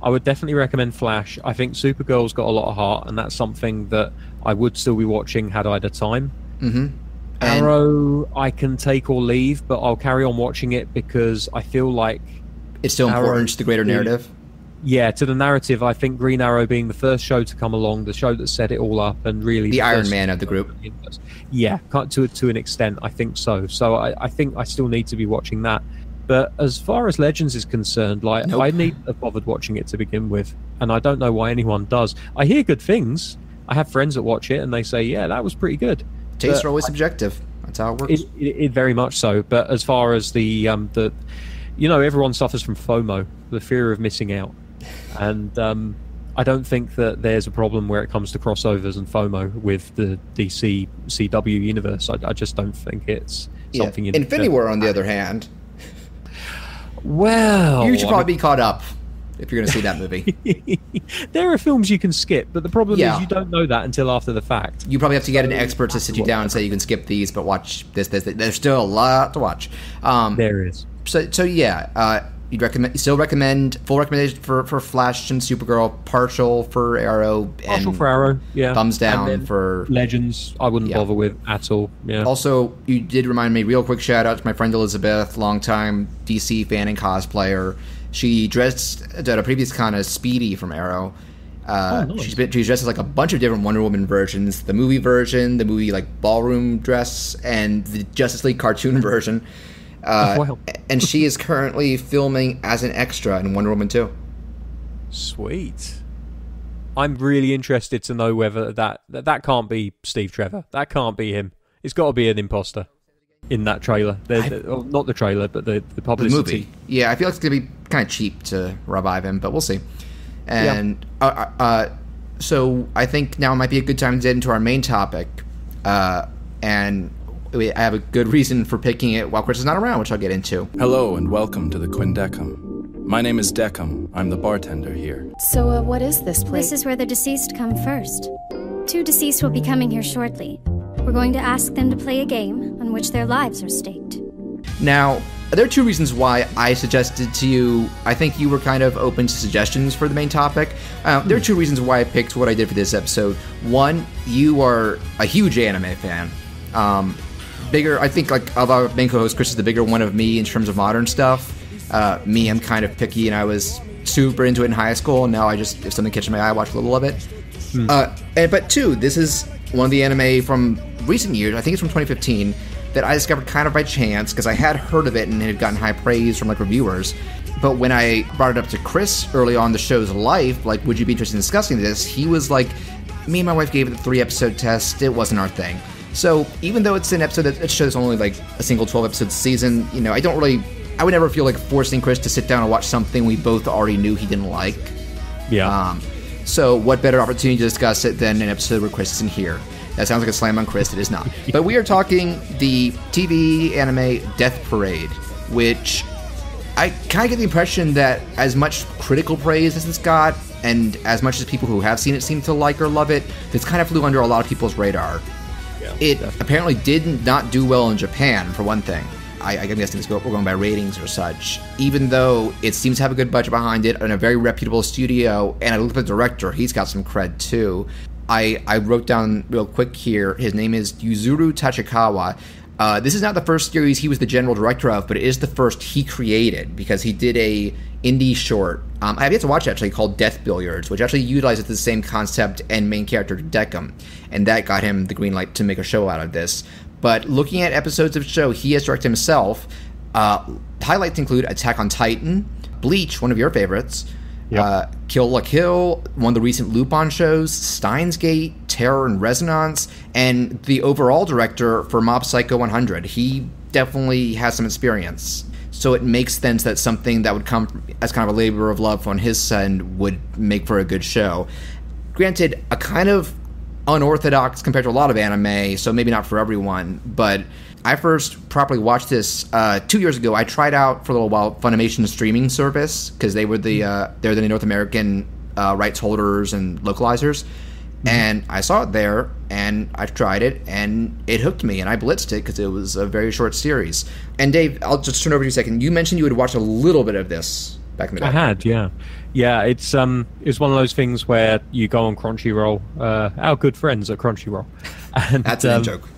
[SPEAKER 2] I would definitely recommend Flash. I think Supergirl's got a lot of heart, and that's something that I would still be watching had I the time.
[SPEAKER 1] Mm-hmm.
[SPEAKER 2] Arrow, I can take or leave, but I'll carry on watching it because I feel like
[SPEAKER 1] it's still important to the greater narrative.
[SPEAKER 2] Yeah, to the narrative. I think Green Arrow being the first show to come along, the show that set it all up, and really
[SPEAKER 1] the Iron Man of the group.
[SPEAKER 2] Yeah, to an extent, I think so. So I think I still need to be watching that. But as far as Legends is concerned, I needn't have bothered watching it to begin with, and I don't know why anyone does. I hear good things. I have friends that watch it, and they say, yeah, that was pretty good.
[SPEAKER 1] Tastes are always subjective. That's how it works.
[SPEAKER 2] It very much so. But as far as the everyone suffers from FOMO, the fear of missing out, and I don't think that there's a problem where it comes to crossovers and FOMO with the DC CW universe. I just don't think it's something.
[SPEAKER 1] Infinity War, on the other hand,
[SPEAKER 2] well,
[SPEAKER 1] you should probably be caught up if you're going to see that movie.
[SPEAKER 2] There are films you can skip, but the problem is you don't know that until after the fact.
[SPEAKER 1] You probably have to get an expert to sit you down and say you can skip these, but watch this. There's still a lot to watch.
[SPEAKER 2] There is.
[SPEAKER 1] So yeah, you still recommend full recommendation for Flash and Supergirl, partial for Arrow,
[SPEAKER 2] partial for Arrow, yeah.
[SPEAKER 1] Thumbs down for
[SPEAKER 2] Legends. I wouldn't bother with at all. Yeah.
[SPEAKER 1] Also, you did remind me. Real quick shout out to my friend Elizabeth, longtime DC fan and cosplayer. She dressed at a previous con as Speedy from Arrow. Nice. She's dressed as like a bunch of different Wonder Woman versions: the movie version, the movie like ballroom dress, and the Justice League cartoon version.
[SPEAKER 2] Wow.
[SPEAKER 1] And she is currently filming as an extra in Wonder Woman 2.
[SPEAKER 2] Sweet. I'm really interested to know whether that can't be Steve Trevor. That can't be him. It's got to be an imposter in that trailer. Not the trailer, but the publicity.
[SPEAKER 1] The movie. Yeah, I feel like it's going to be kind of cheap to revive him, but we'll see. And so I think now might be a good time to get into our main topic. And I have a good reason for picking it while Chris is not around, which I'll get into.
[SPEAKER 7] Hello and welcome to the Quindecum. My name is Decum. I'm the bartender here.
[SPEAKER 8] So, what is this place?
[SPEAKER 9] This is where the deceased come first. 2 deceased will be coming here shortly. We're going to ask them to play a game on which their lives are staked.
[SPEAKER 1] Now, there are 2 reasons why I suggested to you, I think you were kind of open to suggestions for the main topic. There are 2 reasons why I picked what I did for this episode. One, you are a huge anime fan. Bigger, I think, like, of our main co-host, Chris is the bigger one of me in terms of modern stuff. Me, I'm kind of picky, and I was super into it in high school, and now I just, if something catches my eye, I watch a little of it. But 2, this is one of the anime from recent years, I think it's from 2015, that I discovered kind of by chance, because I had heard of it and it had gotten high praise from, like, reviewers. But when I brought it up to Chris early on in the show's life, like, would you be interested in discussing this? He was like, me and my wife gave it a 3-episode test, it wasn't our thing. So even though it's an episode that shows only, like, a single 12-episode season, you know, I would never feel like forcing Chris to sit down and watch something we both already knew he didn't like.
[SPEAKER 2] Yeah.
[SPEAKER 1] So what better opportunity to discuss it than an episode where Chris isn't here? That sounds like a slam on Chris. It is not. But we are talking the TV anime Death Parade, which I kind of get the impression that as much critical praise as it's got, and as much as people who have seen it seem to like or love it, this kind of flew under a lot of people's radar. Yeah, it definitely. Apparently did not do well in Japan, for one thing. I'm guessing we're going by ratings or such, even though it seems to have a good budget behind it and a very reputable studio, and I looked at the director, he's got some cred too. I wrote down real quick here, his name is Yuzuru Tachikawa. This is not the first series he was the general director of, but it is the first he created, because he did a indie short, I have yet to watch it actually, called Death Billiards, which actually utilizes the same concept and main character Decum, and that got him the green light to make a show out of this. But looking at episodes of the show he has directed himself, highlights include Attack on Titan, Bleach, one of your favorites, Kill la Kill, one of the recent Lupin shows, Steins Gate, Terror and Resonance, and the overall director for Mob Psycho 100. He definitely has some experience. So it makes sense that something that would come as kind of a labor of love on his end would make for a good show. Granted, a kind of unorthodox compared to a lot of anime, so maybe not for everyone, but I first properly watched this 2 years ago. I tried out for a little while Funimation's streaming service, because they were they're the North American rights holders and localizers, and I saw it there, and I tried it, and it hooked me, and I blitzed it because it was a very short series. And Dave, I'll just turn over to you a second. You mentioned you had watched a little bit of this back in the day.
[SPEAKER 2] I had, yeah. Yeah, it's one of those things where you go on Crunchyroll, our good friends at Crunchyroll. And,
[SPEAKER 1] that's a joke.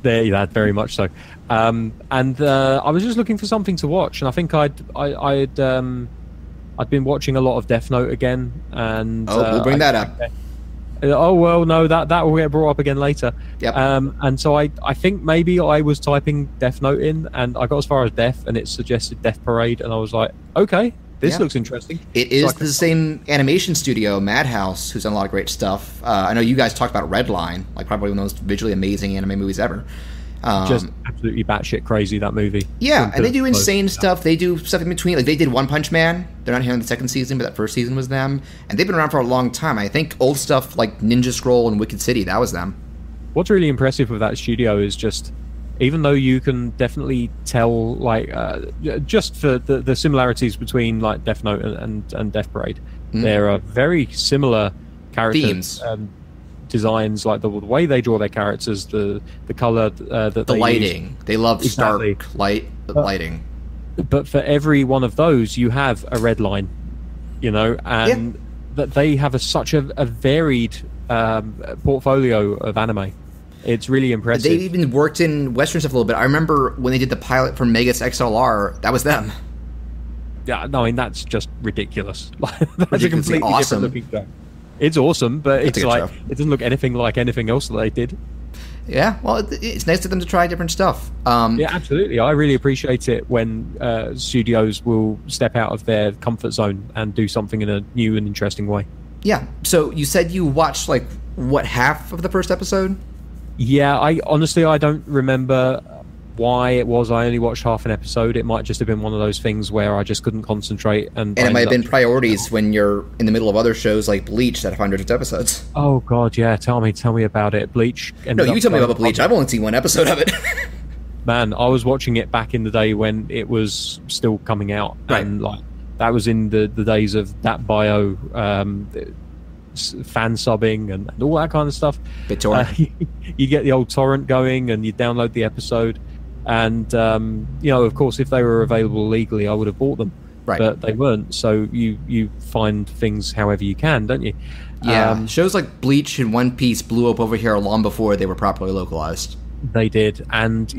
[SPEAKER 2] Yeah, very much so. And I was just looking for something to watch, and I think I'd been watching a lot of Death Note again. And
[SPEAKER 1] we'll bring that up.
[SPEAKER 2] No, that will get brought up again later.
[SPEAKER 1] Yep.
[SPEAKER 2] And so I think maybe I was typing Death Note in, and I got as far as Death, and it suggested Death Parade, and I was like, okay. This looks interesting.
[SPEAKER 1] It is the same animation studio, Madhouse, who's done a lot of great stuff. I know you guys talked about Redline, like probably one of the most visually amazing anime movies ever.
[SPEAKER 2] Just absolutely batshit crazy, that movie.
[SPEAKER 1] Yeah, and they do insane stuff. They do stuff in between. Like, they did One Punch Man. They're not here in the second season, but that first season was them. And they've been around for a long time. I think old stuff like Ninja Scroll and Wicked City, that was them. What's
[SPEAKER 2] really impressive with that studio is just, even though you can definitely tell, like, just for the similarities between, like, Death Note and Death Parade, there are very similar character
[SPEAKER 1] themes,
[SPEAKER 2] designs, like the way they draw their characters, the color that
[SPEAKER 1] the
[SPEAKER 2] they
[SPEAKER 1] lighting.
[SPEAKER 2] use.
[SPEAKER 1] They love stark lighting.
[SPEAKER 2] But for every one of those, you have a red line, you know, and that they have such a varied portfolio of anime. It's really impressive.
[SPEAKER 1] They've even worked in Western stuff a little bit. I remember when they did the pilot for Megas XLR, that was them.
[SPEAKER 2] Yeah, no, I mean, that's just ridiculous.
[SPEAKER 1] That's a completely
[SPEAKER 2] awesome. Different looking show. It's awesome, but it's like,
[SPEAKER 1] show.
[SPEAKER 2] it doesn't look anything like anything else that they did.
[SPEAKER 1] Yeah, well, it's nice of them to try different stuff.
[SPEAKER 2] Yeah, absolutely. I really appreciate it when studios will step out of their comfort zone and do something in a new and interesting way.
[SPEAKER 1] Yeah. So you said you watched, like, what, half of the first episode?
[SPEAKER 2] Yeah, I don't remember why it was I only watched half an episode. It might just have been one of those things where I just couldn't concentrate. And
[SPEAKER 1] it might have been priorities when you're in the middle of other shows like Bleach that have hundreds of episodes.
[SPEAKER 2] Oh, God, yeah. Tell me about it. Bleach.
[SPEAKER 1] No, you tell me about Bleach. I've only seen one episode of it.
[SPEAKER 2] Man, I was watching it back in the day when it was still coming out.
[SPEAKER 1] Right.
[SPEAKER 2] And, like, that was in the days of that bio, fan subbing and all that kind of stuff.
[SPEAKER 1] BitTorrent.
[SPEAKER 2] You get the old torrent going and you download the episode. And, of course, if they were available legally, I would have bought them.
[SPEAKER 1] Right.
[SPEAKER 2] But they weren't. So you find things however you can, don't you?
[SPEAKER 1] Yeah. Shows like Bleach and One Piece blew up over here long before they were properly localized.
[SPEAKER 2] They did. And,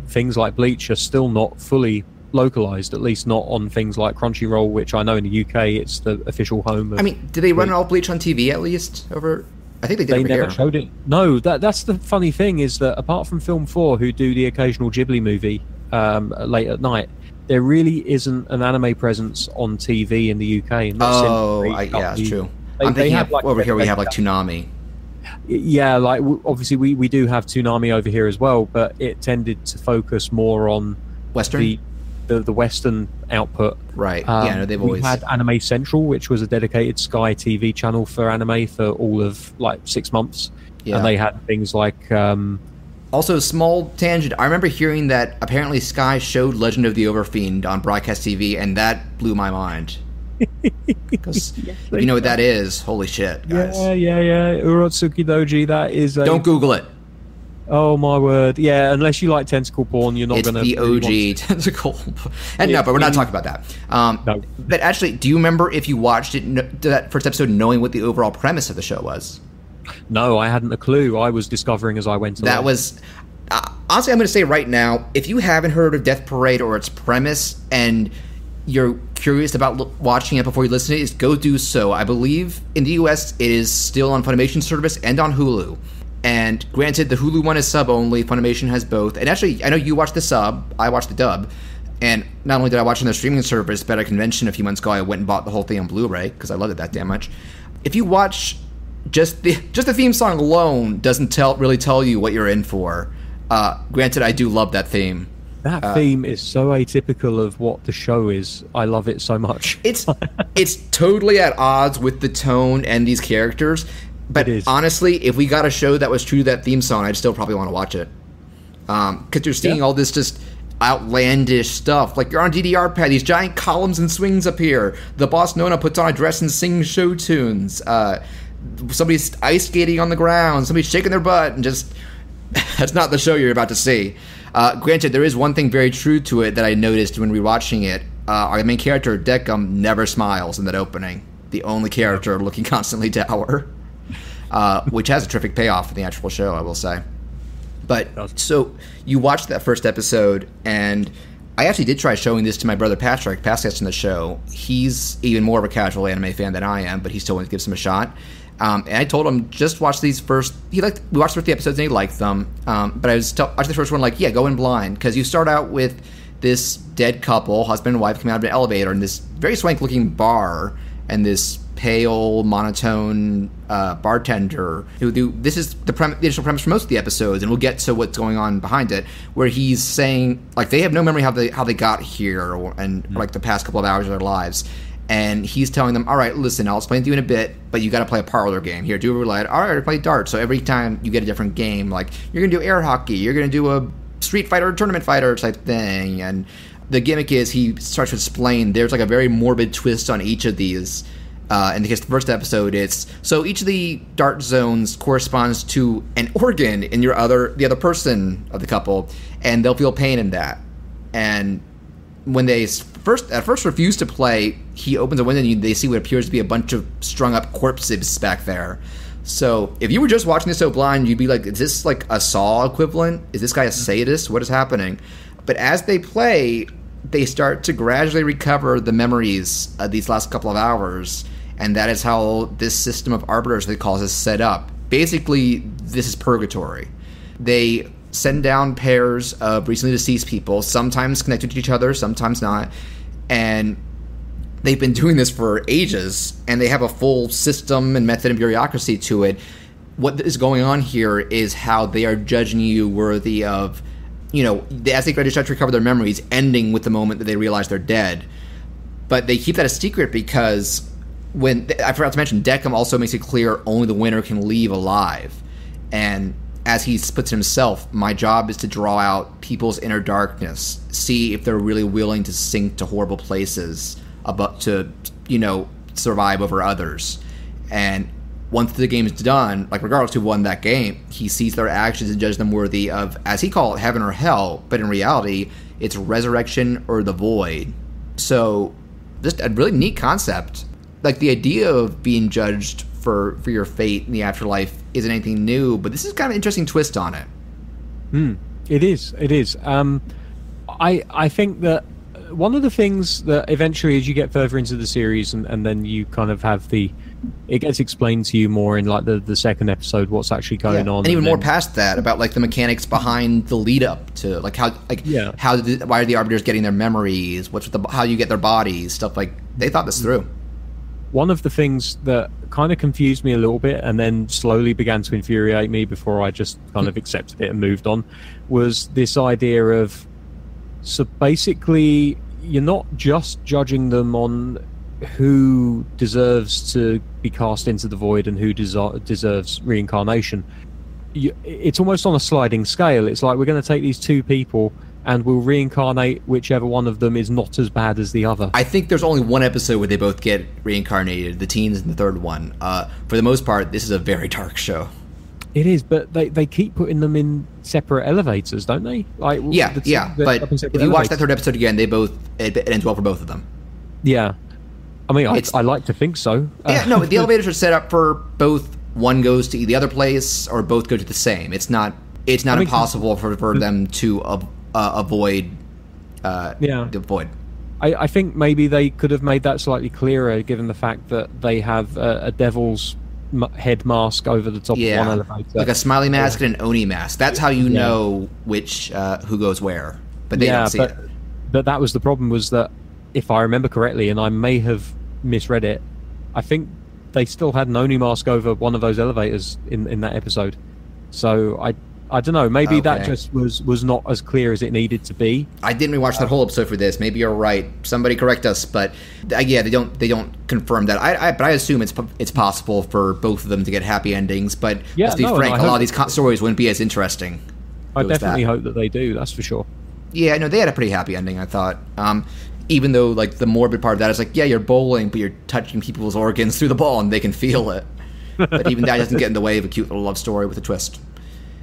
[SPEAKER 2] things like Bleach are still not fully localized, at least not on things like Crunchyroll, which I know in the UK it's the official home of...
[SPEAKER 1] I mean, did they run all Bleach on TV at least? I think they did.
[SPEAKER 2] They never showed it. No, that's the funny thing, is that apart from Film 4, who do the occasional Ghibli movie late at night, there really isn't an anime presence on TV in the UK.
[SPEAKER 1] That's true. I'm thinking over here we have like Toonami.
[SPEAKER 2] Yeah, like obviously we do have Toonami over here as well, but it tended to focus more on
[SPEAKER 1] Western?
[SPEAKER 2] The Western output.
[SPEAKER 1] Right. They've always
[SPEAKER 2] had Anime Central, which was a dedicated Sky TV channel for anime for all of like 6 months. Yeah. And they had things like
[SPEAKER 1] also, small tangent, I remember hearing that apparently Sky showed Legend of the Overfiend on broadcast TV, and that blew my mind. Because if you know what that is, holy shit, guys.
[SPEAKER 2] Yeah. Urotsuki Doji, that is
[SPEAKER 1] Don't Google it.
[SPEAKER 2] Oh my word! Yeah, unless you like tentacle porn, you're not going to.
[SPEAKER 1] It's the OG tentacle, but we're not talking about that.
[SPEAKER 2] No.
[SPEAKER 1] But actually, do you remember if you watched it that first episode, knowing what the overall premise of the show was?
[SPEAKER 2] No, I hadn't a clue. I was discovering as I went along.
[SPEAKER 1] That was honestly, I'm going to say right now, if you haven't heard of Death Parade or its premise, and you're curious about watching it before you listen to it, is go do so. I believe in the US it is still on Funimation service and on Hulu. And granted, the Hulu one is sub only. Funimation has both. And actually, I know you watched the sub. I watched the dub. And not only did I watch it on their streaming service, but at a convention a few months ago, I went and bought the whole thing on Blu-ray because I loved it that damn much. If you watch just the theme song alone, doesn't really tell you what you're in for. Granted, I do love that theme.
[SPEAKER 2] That theme is so atypical of what the show is. I love it so much.
[SPEAKER 1] It's totally at odds with the tone and these characters. But honestly, if we got a show that was true to that theme song, I'd still probably want to watch it. Because you're seeing all this just outlandish stuff. Like, you're on DDR pad, these giant columns and swings appear. The boss Nona puts on a dress and sings show tunes. Somebody's ice skating on the ground. Somebody's shaking their butt, and just... that's not the show you're about to see. Granted, there is one thing very true to it that I noticed when rewatching it. Our main character, Deckham, never smiles in that opening. The only character looking constantly dour. Which has a terrific payoff in the actual show, I will say. But, so, you watched that first episode, and I actually did try showing this to my brother Patrick, past guest on the show. He's even more of a casual anime fan than I am, but he still wants to give them a shot. And I told him, just watch these first... we watched the first 3 episodes, and he liked them. But I was watching the first one, go in blind. Because you start out with this dead couple, husband and wife, coming out of an elevator in this very swank-looking bar, and this pale, monotone bartender this is the initial premise for most of the episodes, and we'll get to what's going on behind it, where he's saying, like, they have no memory how they got here, like the past couple of hours of their lives, and he's telling them, all right, listen, I'll explain to you in a bit, but you got to play a parlor game. Here, do a roulette. All right, play darts. So every time you get a different game, like, you're gonna do air hockey, you're gonna do a Street Fighter tournament fighter type thing, and the gimmick is he starts to explain there's like a very morbid twist on each of these. In the case of the first episode, it's so each of the dart zones corresponds to an organ in the other person of the couple, and they'll feel pain in that. And when they at first refuse to play, he opens a window and they see what appears to be a bunch of strung up corpses back there. So if you were just watching this so blind, you'd be like, is this like a Saw equivalent? Is this guy a sadist? What is happening? But as they play, they start to gradually recover the memories of these last couple of hours. And that is how this system of arbiters, they call it, is set up. Basically, this is purgatory. they send down pairs of recently deceased people, sometimes connected to each other, sometimes not, and they've been doing this for ages, and they have a full system and method and bureaucracy to it. What is going on here is how they are judging you worthy of, as they try to recover their memories, ending with the moment that they realize they're dead. But they keep that a secret because I forgot to mention, Deckham also makes it clear only the winner can leave alive. And as he puts it himself, my job is to draw out people's inner darkness, see if they're really willing to sink to horrible places to survive over others. And once the game is done, like regardless of who won that game, he sees their actions and judges them worthy of, as he calls it, heaven or hell, but in reality, it's resurrection or the void. So, just a really neat concept. Like, the idea of being judged for your fate in the afterlife isn't anything new, but this is kind of an interesting twist on it.
[SPEAKER 2] It is. I think that one of the things that eventually, as you get further into the series, and then you kind of have it gets explained to you more in like the second episode what's actually going on,
[SPEAKER 1] and even more past that about like the mechanics behind the lead up to like why are the arbiters getting their memories, how you get their bodies, stuff like they thought this through.
[SPEAKER 2] One of the things that kind of confused me a little bit and then slowly began to infuriate me before I just kind of accepted it and moved on was this idea of, so basically you're not just judging them on who deserves to be cast into the void and who deserves reincarnation. It's almost on a sliding scale. It's like, we're going to take these two people and we'll reincarnate whichever one of them is not as bad as the other.
[SPEAKER 1] I think there's only one episode where they both get reincarnated, the teens in the third one. For the most part, this is a very dark show.
[SPEAKER 2] It is, but they keep putting them in separate elevators, don't they? Like,
[SPEAKER 1] but if you watch that third episode again, it ends well for both of them.
[SPEAKER 2] Yeah. I mean, I like to think so.
[SPEAKER 1] The elevators are set up for both one goes to the other place or both go to the same. It's not impossible for them to avoid the void.
[SPEAKER 2] I think maybe they could have made that slightly clearer, given the fact that they have a devil's head mask over the top of one elevator,
[SPEAKER 1] like a smiley mask and an Oni mask. That's how you know which who goes where. But they don't see it.
[SPEAKER 2] But that was the problem, was that if I remember correctly, and I may have misread it, I think they still had an Oni mask over one of those elevators in that episode. So I don't know. Maybe that just was not as clear as it needed to be. I didn't rewatch
[SPEAKER 1] that whole episode for this. Maybe you're right. Somebody correct us. But they don't confirm that. But I assume it's possible for both of them to get happy endings. But let's be frank, a lot of these stories wouldn't be as interesting.
[SPEAKER 2] I definitely hope that they do. That's for sure.
[SPEAKER 1] Yeah, no, they had a pretty happy ending, I thought. Even though like the morbid part of that is like, you're bowling, but you're touching people's organs through the ball and they can feel it. But even that doesn't get in the way of a cute little love story with a twist.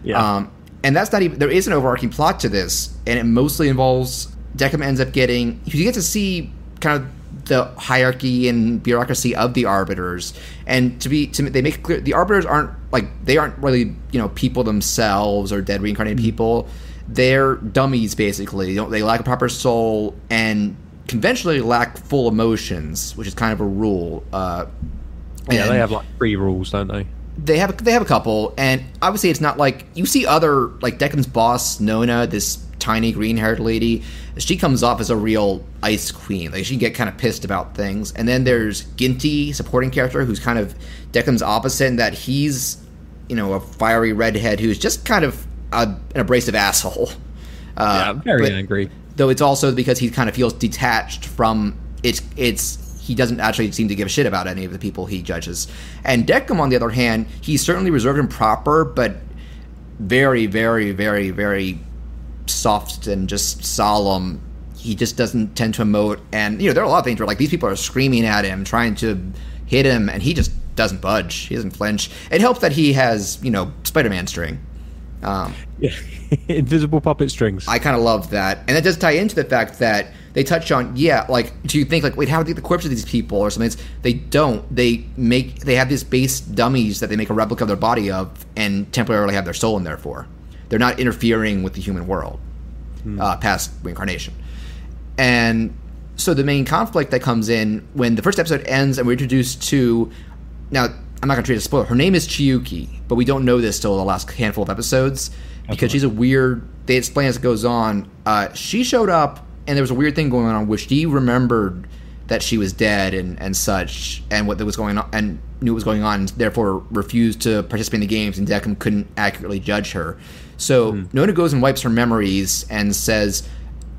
[SPEAKER 2] Yeah.
[SPEAKER 1] And that's not even, there is an overarching plot to this, and it mostly involves, Deckham ends up getting, you get to see kind of the hierarchy and bureaucracy of the arbiters, and they make it clear, the arbiters aren't really, people themselves or dead reincarnated people. They're dummies, basically. They lack a proper soul and conventionally lack full emotions, which is kind of a rule.
[SPEAKER 2] They have like 3 rules, don't they?
[SPEAKER 1] They have a couple, and obviously it's not like you see other, like Deckham's boss Nona, this tiny green-haired lady. She comes off as a real ice queen. Like, she can get kind of pissed about things. And then there's Ginty, supporting character, who's kind of Deckham's opposite in that he's, a fiery redhead who's just kind of an abrasive asshole.
[SPEAKER 2] Very angry.
[SPEAKER 1] Though it's also because he kind of feels detached from he doesn't actually seem to give a shit about any of the people he judges. And Deckham, on the other hand, he's certainly reserved and proper, but very, very, very, very soft and just solemn. He just doesn't tend to emote. And, there are a lot of things where, like, these people are screaming at him, trying to hit him, and he just doesn't budge. He doesn't flinch. It helps that he has, Spider-Man string.
[SPEAKER 2] Invisible puppet strings.
[SPEAKER 1] I kind of love that. And it does tie into the fact that they touch on, do you think, wait, how do the corpses of these people or something? They don't. They have these base dummies that they make a replica of their body of and temporarily have their soul in there for. They're not interfering with the human world past reincarnation. And so the main conflict that comes in when the first episode ends and we're introduced to, now, I'm not going to treat it as a spoiler. Her name is Chiyuki, but we don't know this till the last handful of episodes. because she's a weird. They explain as it goes on. She showed up, and there was a weird thing going on, where she remembered that she was dead and such, and what was going on, and knew what was going on, and therefore refused to participate in the games, and Deckham couldn't accurately judge her. So Nona goes and wipes her memories and says,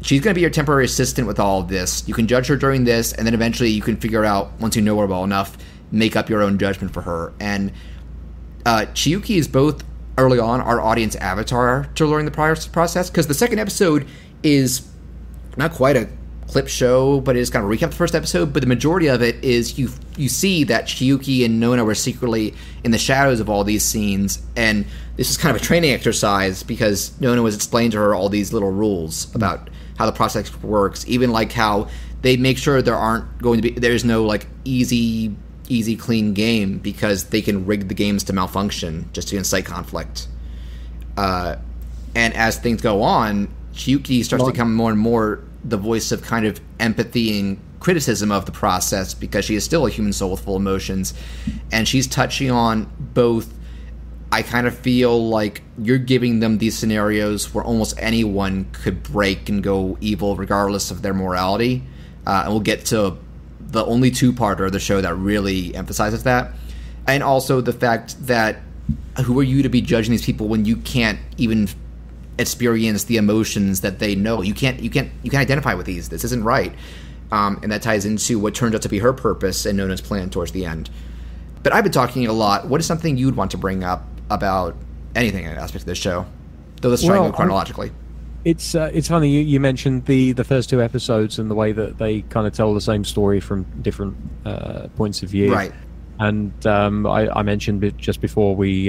[SPEAKER 1] she's going to be your temporary assistant with all of this. You can judge her during this, and then eventually you can figure out, once you know her well enough, make up your own judgment for her. And Chiyuki is both, early on, our audience avatar to learning the process, because the second episode is not quite a clip show, but it is kind of a recap of the first episode, but the majority of it is you see that Chiyuki and Nona were secretly in the shadows of all these scenes, and this is kind of a training exercise, because Nona was explaining to her all these little rules about how the process works, even like how they make sure there's no like easy clean game, because they can rig the games to malfunction just to incite conflict. And as things go on, Chiyuki starts to become more and more the voice of kind of empathy and criticism of the process, because she is still a human soul with full emotions, and she's touching on both. I kind of feel like you're giving them these scenarios where almost anyone could break and go evil regardless of their morality, and we'll get to the only two-parter of the show that really emphasizes that, and also the fact that who are you to be judging these people when you can't even experience the emotions that they know. You can't identify with these. This isn't right. And that ties into what turns out to be her purpose and Nona's plan towards the end. But I've been talking a lot. What is something you'd want to bring up about anything aspect of this show? Though let's try and go chronologically.
[SPEAKER 2] It's funny you mentioned the first two episodes and the way that they kind of tell the same story from different points of view.
[SPEAKER 1] Right.
[SPEAKER 2] And I mentioned it just before we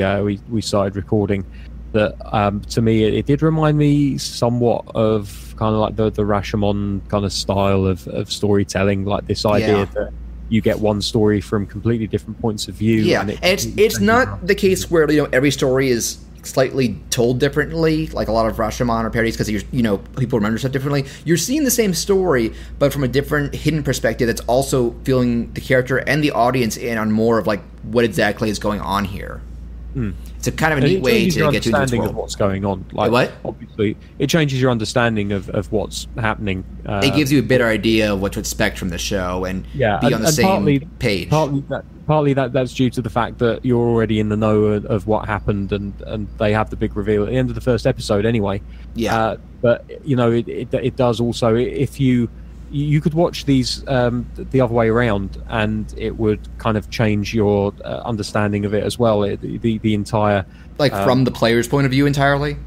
[SPEAKER 2] started recording that to me it did remind me somewhat of kind of like the Rashomon kind of style of storytelling, like this idea that you get one story from completely different points of view.
[SPEAKER 1] Yeah, and it's not the case where every story is slightly told differently, like a lot of Rashomon or parodies, because people remember stuff differently. You're seeing the same story, but from a different hidden perspective that's also feeling the character and the audience in on more of like what exactly is going on here. It's a kind of a neat way to get to this world.
[SPEAKER 2] Of what's going on. Like,
[SPEAKER 1] what?
[SPEAKER 2] Obviously, it changes your understanding of what's happening.
[SPEAKER 1] It gives you a better idea of what to expect from the show and be on the same page.
[SPEAKER 2] Partly that's due to the fact that you're already in the know of what happened, and they have the big reveal at the end of the first episode anyway. Yeah. But it does also, if you could watch these the other way around, and it would kind of change your understanding of it as well. The entire
[SPEAKER 1] from the player's point of view entirely.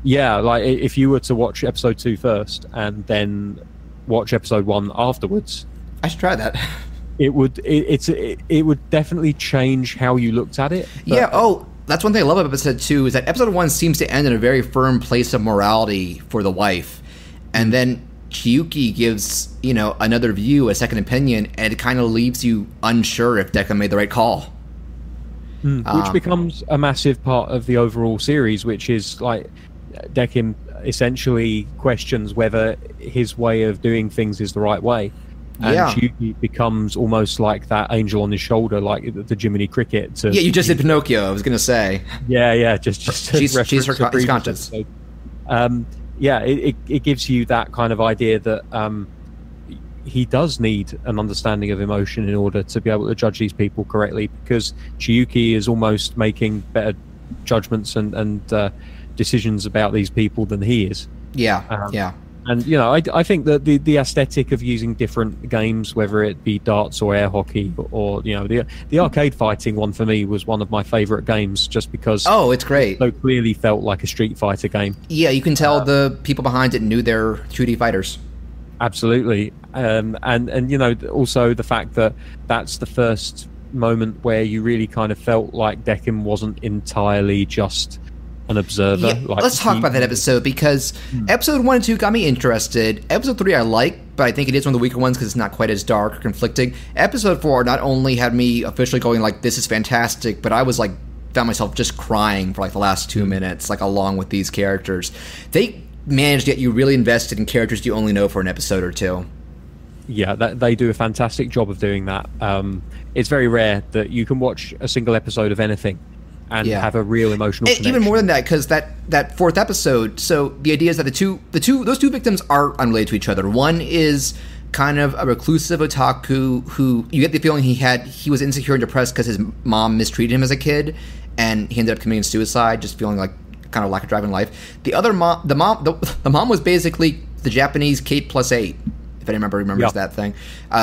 [SPEAKER 2] Yeah, like if you were to watch episode 2 first and then watch episode 1 afterwards,
[SPEAKER 1] I should try that.
[SPEAKER 2] It would definitely change how you looked at it.
[SPEAKER 1] Yeah. That's one thing I love about episode 2 is that episode 1 seems to end in a very firm place of morality for the wife, and then Chiyuki gives, another view, a second opinion, and it kind of leaves you unsure if Deckham made the right call.
[SPEAKER 2] Which becomes a massive part of the overall series, which is like Deckham essentially questions whether his way of doing things is the right way. And Chiyuki becomes almost like that angel on his shoulder, like the Jiminy Cricket.
[SPEAKER 1] You just did Pinocchio, I was going to say.
[SPEAKER 2] Yeah, just
[SPEAKER 1] she's her conscious.
[SPEAKER 2] It gives you that kind of idea that he does need an understanding of emotion in order to be able to judge these people correctly, because Chiyuki is almost making better judgments and decisions about these people than he is. And I think that the aesthetic of using different games, whether it be darts or air hockey or the arcade fighting one, for me was one of my favorite games, just because
[SPEAKER 1] it's great.
[SPEAKER 2] It so clearly felt like a Street Fighter game.
[SPEAKER 1] Yeah, you can tell the people behind it knew their 2D fighters.
[SPEAKER 2] Absolutely. And also the fact that that's the first moment where you really kind of felt like Deckham wasn't entirely just an observer.
[SPEAKER 1] Yeah, let's talk about that episode, because episode 1 and 2 got me interested. Episode 3 I like, but I think it is one of the weaker ones because it's not quite as dark or conflicting. Episode 4 not only had me officially going like, this is fantastic, but I was like, found myself just crying for like the last 2 minutes, like along with these characters. They managed to get you really invested in characters you only know for an episode or two.
[SPEAKER 2] Yeah, they do a fantastic job of doing that. It's very rare that you can watch a single episode of anything and have a real emotional connection.
[SPEAKER 1] Even more than that, because that fourth episode, so the idea is that those two victims are unrelated to each other. One is kind of a reclusive otaku who you get the feeling he was insecure and depressed because his mom mistreated him as a kid, and he ended up committing suicide, just feeling like kind of lack of drive in life. The other mom, the mom was basically the Japanese Kate plus 8. If anyone remembers that thing.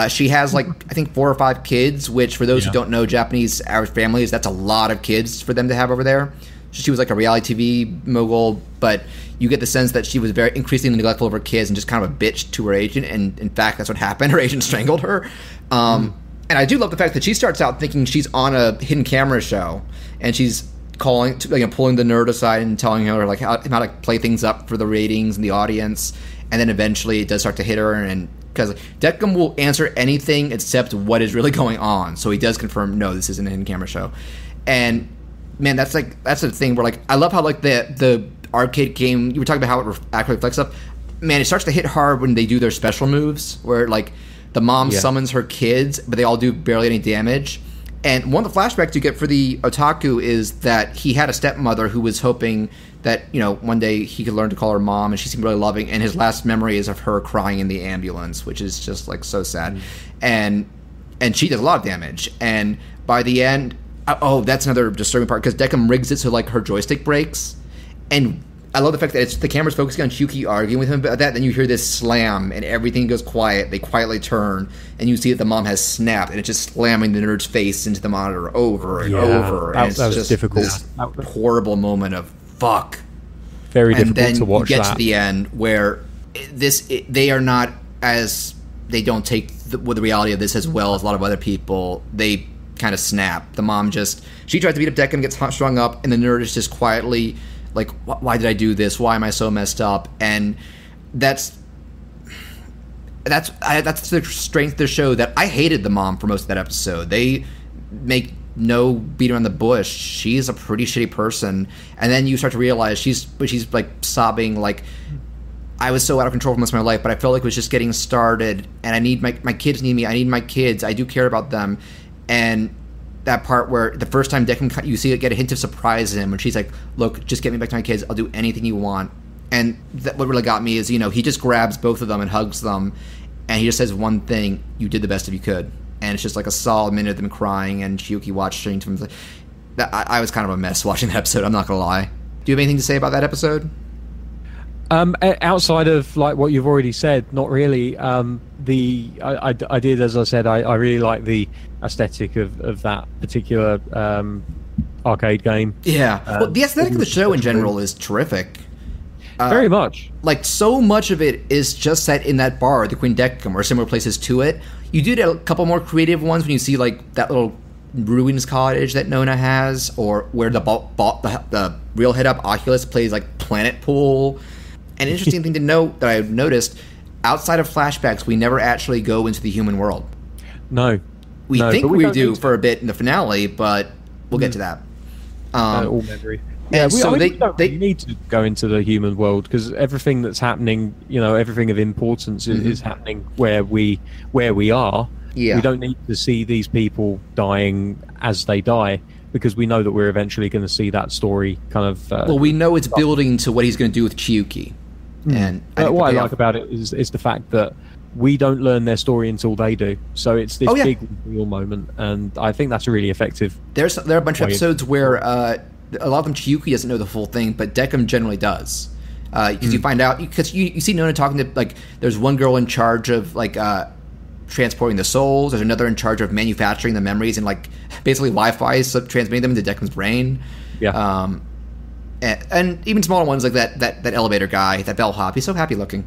[SPEAKER 1] She has I think 4 or 5 kids, which for those who don't know Japanese average families, that's a lot of kids for them to have over there. She was like a reality TV mogul, but you get the sense that she was very increasingly neglectful of her kids and just kind of a bitch to her agent. And in fact, that's what happened. Her agent strangled her. And I do love the fact that she starts out thinking she's on a hidden camera show, and she's pulling the nerd aside and telling her how to play things up for the ratings and the audience. And then eventually it does start to hit her, and because Deckham will answer anything except what is really going on. So he does confirm, no, this isn't a hidden camera show. And man, that's the thing where I love how the arcade game, you were talking about how it actually reflects up. Man, it starts to hit hard when they do their special moves where the mom summons her kids, but they all do barely any damage. And one of the flashbacks you get for the otaku is that he had a stepmother who was hoping that, one day he could learn to call her mom, and she seemed really loving. And his last memory is of her crying in the ambulance, which is just so sad. And she does a lot of damage. And by the end, that's another disturbing part, because Deckham rigs it so her joystick breaks. And I love the fact that the camera's focusing on Hyuki arguing with him about that. Then you hear this slam, and everything goes quiet. They quietly turn, and you see that the mom has snapped, and it's just slamming the nerd's face into the monitor over and over. And
[SPEAKER 2] that was difficult.
[SPEAKER 1] This horrible moment of fuck.
[SPEAKER 2] Very difficult to watch.
[SPEAKER 1] And then you get to the end where they are not as they don't take the reality of this as well as a lot of other people. They kind of snap. The mom she tries to beat up Deckham, gets strung up, and the nerd is just quietly why did I do this? Why am I so messed up? And that's the strength of the show, that I hated the mom for most of that episode. They make no beat around the bush. She's a pretty shitty person, and then you start to realize she's sobbing I was so out of control for most of my life, but I felt like it was just getting started, and I need my kids need me. I need my kids. I do care about them. And that part where the first time Deckham, you see it get a hint of surprise in him, and she's like, look, just get me back to my kids. I'll do anything you want. And what really got me is, he just grabs both of them and hugs them, and he just says one thing: you did the best of you could. And it's just a solid minute of them crying, and Hyuki watching to him. I was kind of a mess watching that episode, I'm not gonna lie. Do you have anything to say about that episode?
[SPEAKER 2] Outside of what you've already said, not really. I did, as I said, I really like the aesthetic of that particular arcade game.
[SPEAKER 1] Yeah, well, the aesthetic of the show in general is terrific.
[SPEAKER 2] Very much.
[SPEAKER 1] So much of it is just set in that bar, the Queen Deckham, or similar places to it. You did a couple more creative ones when you see that little ruins cottage that Nona has, or where the real head up Oculus plays Planet Pool. An interesting thing to note that I've noticed, outside of flashbacks, we never actually go into the human world.
[SPEAKER 2] No.
[SPEAKER 1] We think we do for a bit in the finale, but we'll get to that.
[SPEAKER 2] All memory. Yeah, we don't really need to go into the human world, because everything that's happening, everything of importance is happening where we are. Yeah. We don't need to see these people dying as they die, because we know that we're eventually going to see that story kind of...
[SPEAKER 1] we know it's building to what he's going to do with Hyuki. And
[SPEAKER 2] what I like about it is the fact that we don't learn their story until they do. So it's this big reveal moment, and I think that's really effective. There
[SPEAKER 1] are a bunch of episodes where a lot of them Hyuki doesn't know the full thing, but Deckham generally does. Because you find out, because you see Nona talking to, there's one girl in charge of transporting the souls. There's another in charge of manufacturing the memories and basically Wi-Fi, so transmitting them into Deckham's brain.
[SPEAKER 2] Yeah.
[SPEAKER 1] And even smaller ones like that elevator guy, that bellhop. He's so happy looking.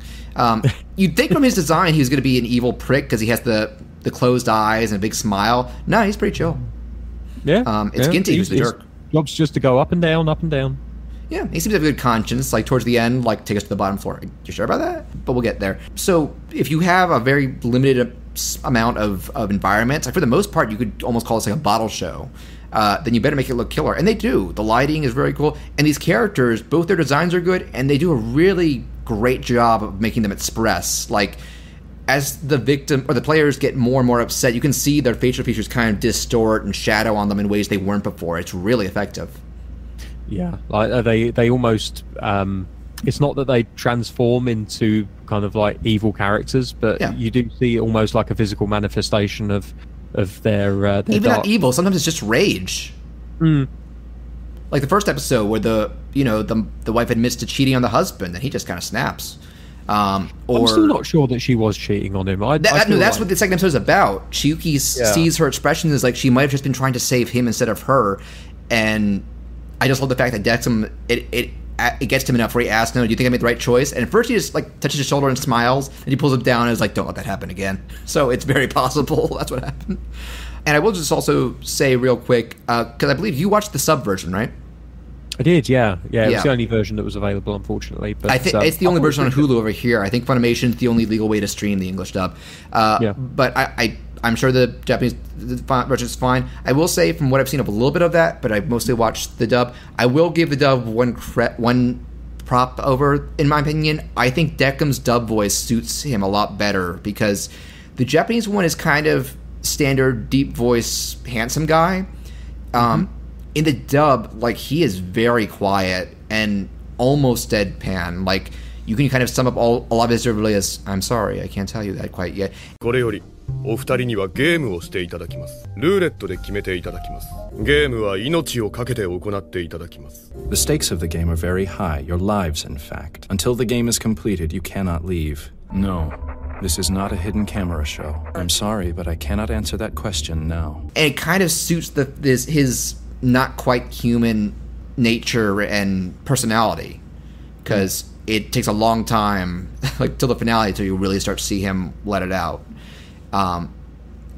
[SPEAKER 1] You'd think from his design he was going to be an evil prick because he has the closed eyes and a big smile. No, he's pretty chill.
[SPEAKER 2] Yeah.
[SPEAKER 1] It's Ginty who's the jerk.
[SPEAKER 2] Job's just to go up and down, up and down.
[SPEAKER 1] Yeah, he seems to have a good conscience. Towards the end, take us to the bottom floor. You sure about that? But we'll get there. So if you have a very limited amount of environments, for the most part, you could almost call this a bottle show. Then you better make it look killer. And they do. The lighting is very cool. And these characters, both their designs are good, and they do a really great job of making them express. As the victim or the players get more and more upset, you can see their facial features kind of distort and shadow on them in ways they weren't before. It's really effective.
[SPEAKER 2] Yeah, like they almost. It's not that they transform into kind of like evil characters, but you do see almost like a physical manifestation of their
[SPEAKER 1] even
[SPEAKER 2] dark...
[SPEAKER 1] not evil. Sometimes it's just rage. Like the first episode where the wife admits to cheating on the husband, and he just kind of snaps. I'm
[SPEAKER 2] still not sure that she was cheating on him.
[SPEAKER 1] That's what the second episode is about. Chiyuki sees her expression as like she might have just been trying to save him instead of her, and I just love the fact that Dexum it gets to him enough where he asks, "No, do you think I made the right choice?" And at first he just like touches his shoulder and smiles, and he pulls him down and is like, "Don't let that happen again." So it's very possible that's what happened. And I will just also say real quick, because I believe you watched the sub version, right?
[SPEAKER 2] I did, yeah. It was the only version that was available, unfortunately. But
[SPEAKER 1] I think it's the only version on Hulu over here. I think Funimation's the only legal way to stream the English dub. But I'm sure the Japanese version is fine. I will say, from what I've seen of a little bit of that, but I've mostly watched the dub, I will give the dub one prop over, in my opinion. I think Decum's dub voice suits him a lot better, because the Japanese one is kind of standard deep voice handsome guy. In the dub, like, he is very quiet and almost deadpan. Like, you can kind of sum up a lot of his really as, "I'm sorry, I can't tell you that quite yet."
[SPEAKER 8] これよりお二人にはゲームをしていただきます。ルーレットで決めていただきます。ゲームは命をかけて行っていただきます。
[SPEAKER 7] The stakes of the game are very high, your lives, in fact. Until the game is completed, you cannot leave. No, this is not a hidden camera show. I'm sorry, but I cannot answer that question now.
[SPEAKER 1] And it kind of suits his not quite human nature and personality, because it takes a long time, like till the finale, till you really start to see him let it out. And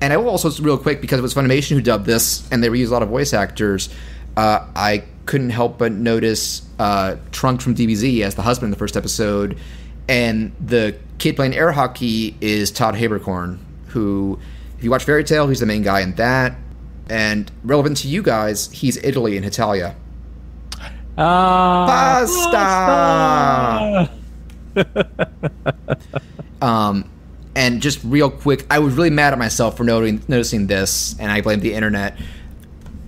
[SPEAKER 1] I will also, real quick, because it was Funimation who dubbed this, and they reused a lot of voice actors, I couldn't help but notice Trunks from DBZ as the husband in the first episode, and the kid playing air hockey is Todd Haberkorn, who, if you watch Fairy Tail, he's the main guy in that. And relevant to you guys, he's Italy in Italia. Pasta! And just real quick, I was really mad at myself for noticing this, and I blame the internet.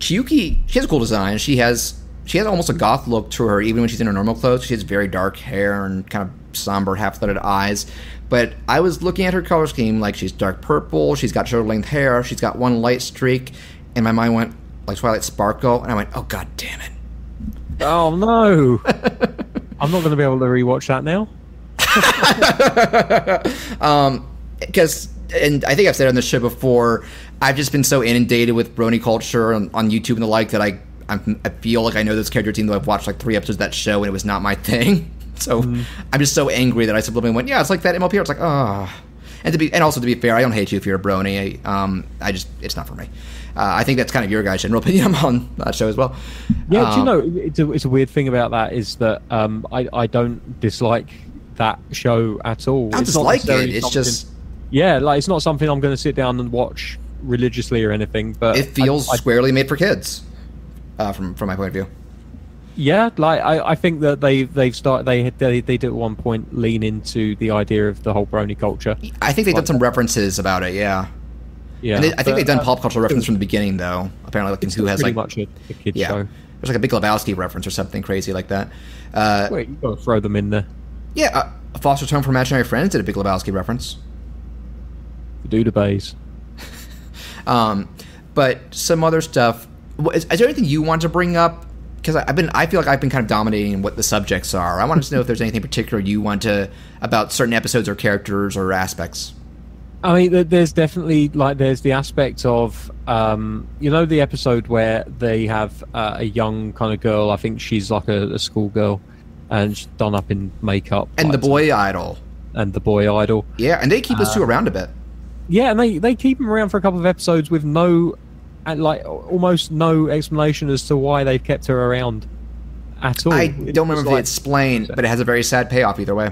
[SPEAKER 1] Chiyuki, she has a cool design. She has almost a goth look to her, even when she's in her normal clothes. She has very dark hair and kind of somber, half-threaded eyes. But I was looking at her color scheme, like she's dark purple, she's got shoulder-length hair, she's got one light streak, and my mind went like Twilight Sparkle, and I went, "Oh, god damn it."
[SPEAKER 2] Oh, no. I'm not going to be able to rewatch that now.
[SPEAKER 1] Because, and I think I've said on this show before, I've just been so inundated with brony culture on YouTube and the like that I feel like I know this character team, though I've watched like 3 episodes of that show, and it was not my thing. So I'm just so angry that I subliminally went, "Yeah, it's like that MLP." It's like, oh. And also to be fair, I don't hate you if you're a brony. It's not for me. I think that's kind of your guys' general opinion on that show as well.
[SPEAKER 2] Yeah, do you know, it's a weird thing about that is that I don't dislike that show at all.
[SPEAKER 1] I don't dislike it. It's just...
[SPEAKER 2] Yeah, like, it's not something I'm going to sit down and watch religiously or anything, but...
[SPEAKER 1] It feels squarely made for kids, from my point of view.
[SPEAKER 2] Yeah, like, I think that they did at one point lean into the idea of the whole brony culture.
[SPEAKER 1] I think they've done some references about it, yeah.
[SPEAKER 2] Yeah,
[SPEAKER 1] I think they've done pop culture reference from the beginning, though. Apparently, like who has
[SPEAKER 2] pretty
[SPEAKER 1] like
[SPEAKER 2] much a kid's show.
[SPEAKER 1] There's like a Big Lebowski reference or something crazy like that.
[SPEAKER 2] Wait, you gotta throw them in there.
[SPEAKER 1] Yeah, Foster's Home for Imaginary Friends did a Big Lebowski reference.
[SPEAKER 2] The Dudabays.
[SPEAKER 1] But some other stuff. Is there anything you want to bring up? Because I feel like I've been kind of dominating what the subjects are. I wanted to know if there's anything particular you want to about certain episodes or characters or aspects.
[SPEAKER 2] I mean, there's definitely, like, there's the aspect of, the episode where they have a young kind of girl, I think she's like a schoolgirl, and she's done up in makeup.
[SPEAKER 1] And
[SPEAKER 2] like,
[SPEAKER 1] the boy idol.
[SPEAKER 2] Yeah,
[SPEAKER 1] and they keep us two around a bit.
[SPEAKER 2] Yeah, and they keep them around for a couple of episodes with almost no explanation as to why they've kept her around at all.
[SPEAKER 1] I don't remember if they explained, but it has a very sad payoff either way.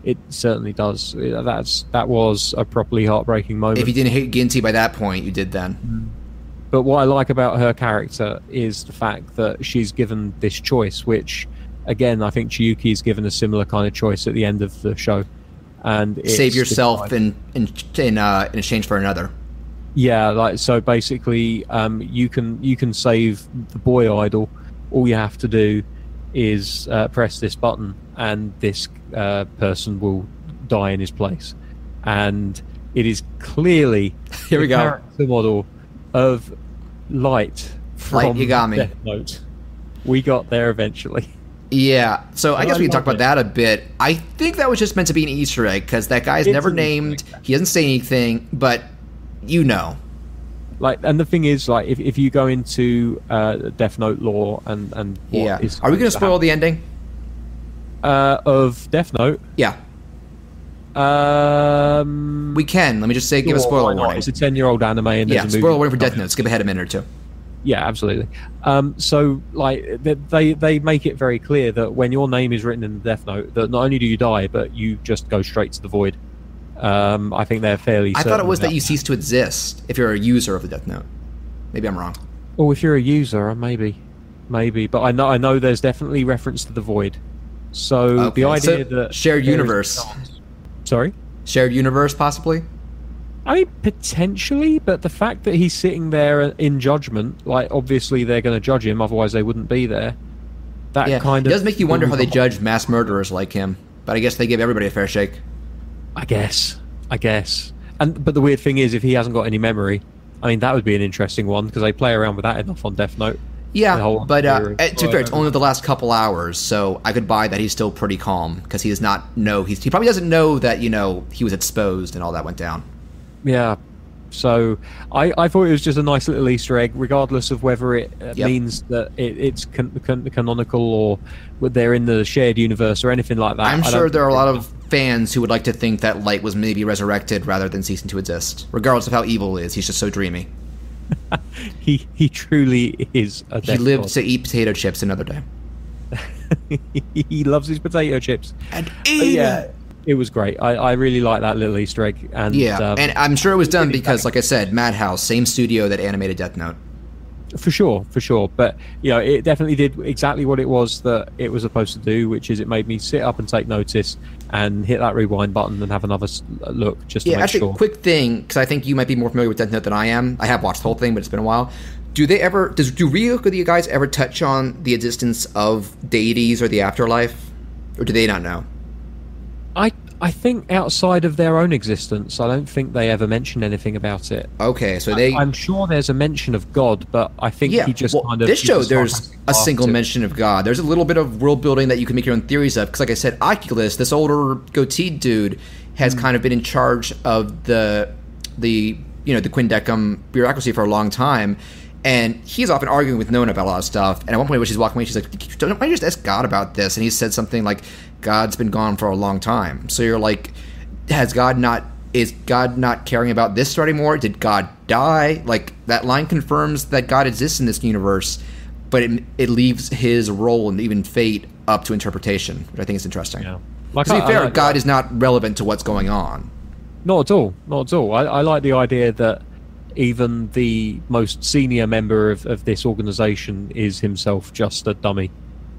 [SPEAKER 2] It certainly does. That was a properly heartbreaking moment.
[SPEAKER 1] If you didn't hate Ginty by that point, you did then.
[SPEAKER 2] But what I like about her character is the fact that she's given this choice, which, again, I think Chiyuki is given a similar kind of choice at the end of the show. And
[SPEAKER 1] save yourself in exchange for another.
[SPEAKER 2] Yeah, like, so basically, you can save the boy idol, all you have to do is press this button, and this person will die in his place. And it is clearly
[SPEAKER 1] Here we go.
[SPEAKER 2] Character model of Light from
[SPEAKER 1] Light, you got me.
[SPEAKER 2] Death Note. We got there eventually.
[SPEAKER 1] Yeah, so I guess we can talk about
[SPEAKER 2] it.
[SPEAKER 1] that a bit. I think that was just meant to be an Easter egg, because that guy's never named, he doesn't say anything, but you know.
[SPEAKER 2] Like, and the thing is, like, if you go into Death Note lore and what is
[SPEAKER 1] are we going to spoil the ending
[SPEAKER 2] of Death Note?
[SPEAKER 1] Yeah. We can. Let me just say, give a spoiler warning.
[SPEAKER 2] It's a 10-year-old anime, and there's a movie.
[SPEAKER 1] Spoiler warning for Death Note. Skip ahead a minute or two.
[SPEAKER 2] Yeah, absolutely. So, like, they make it very clear that when your name is written in the Death Note, that not only do you die, but you just go straight to the void. I think they're fairly.
[SPEAKER 1] I thought it was that you cease to exist if you're a user of the Death Note. Maybe I'm wrong.
[SPEAKER 2] Oh, if you're a user, maybe. But I know there's definitely reference to the void. So the idea that
[SPEAKER 1] shared universe.
[SPEAKER 2] Sorry?
[SPEAKER 1] Shared universe, possibly?
[SPEAKER 2] I mean, potentially, but the fact that he's sitting there in judgment, like, obviously they're going to judge him, otherwise they wouldn't be there. That kind of...
[SPEAKER 1] It does make you wonder how they judge mass murderers like him, but I guess they give everybody a fair shake.
[SPEAKER 2] I guess. But the weird thing is, if he hasn't got any memory, I mean, that would be an interesting one, because they play around with that enough on Death Note.
[SPEAKER 1] Yeah, but to be fair, it's only the last couple hours, so I could buy that he's still pretty calm, because he does not know, he probably doesn't know that, he was exposed and all that went down.
[SPEAKER 2] Yeah, so I thought it was just a nice little Easter egg, regardless of whether it means that it's canonical or they're in the shared universe or anything like that.
[SPEAKER 1] I'm sure there are a lot of fans who would like to think that Light was maybe resurrected rather than ceasing to exist, regardless of how evil he is. He's just so dreamy.
[SPEAKER 2] He truly is a death
[SPEAKER 1] He lived
[SPEAKER 2] god.
[SPEAKER 1] to eat potato chips another day.
[SPEAKER 2] He loves his potato chips.
[SPEAKER 1] And eat it!
[SPEAKER 2] It was great. I really like that little Easter egg. And
[SPEAKER 1] and I'm sure it was done because, like I said, Madhouse, same studio that animated Death Note.
[SPEAKER 2] For sure. But, it definitely did exactly what it was that it was supposed to do, which is it made me sit up and take notice and hit that rewind button and have another look just to make sure.
[SPEAKER 1] Quick thing, because I think you might be more familiar with Death Note than I am. I have watched the whole thing, but it's been a while. Do Ryuk or the guys ever touch on the existence of deities or the afterlife? Or do they not know?
[SPEAKER 2] I think outside of their own existence, I don't think they ever mention anything about it.
[SPEAKER 1] Okay, so
[SPEAKER 2] I'm sure there's a mention of God, but I think he just kind of...
[SPEAKER 1] This show, there's a single mention of God. There's a little bit of world building that you can make your own theories of, because like I said, Oculus, this older goateed dude, has kind of been in charge of the Quindecum bureaucracy for a long time, and he's often arguing with Nona about a lot of stuff, and at one point when she's walking away, she's like, don't I just ask God about this? And he said something like, God's been gone for a long time. So you're like, is God not caring about this story anymore? Did God die? Like, that line confirms that God exists in this universe, but it leaves his role and even fate up to interpretation, which I think is interesting.
[SPEAKER 2] Yeah.
[SPEAKER 1] To be fair, God is not relevant to what's going on.
[SPEAKER 2] Not at all. I like the idea that even the most senior member of this organization is himself just a dummy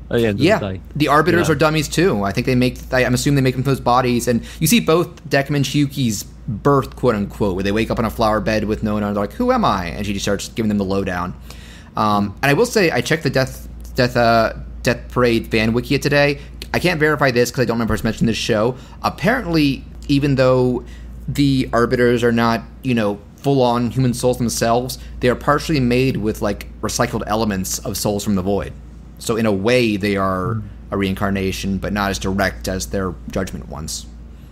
[SPEAKER 2] at the end of the day.
[SPEAKER 1] The Arbiters are dummies too. I think I'm assuming they make them those bodies, and you see both Dekum and Shuki's birth, quote unquote, where they wake up on a flower bed with Nona and they're like, who am I? And she just starts giving them the lowdown. And I will say, I checked the Death Parade fan wiki today. I can't verify this because I don't remember it's mentioned in this show. Apparently, even though the Arbiters are not, full-on human souls themselves, they are partially made with, recycled elements of souls from the void. So in a way, they are a reincarnation, but not as direct as their judgment ones.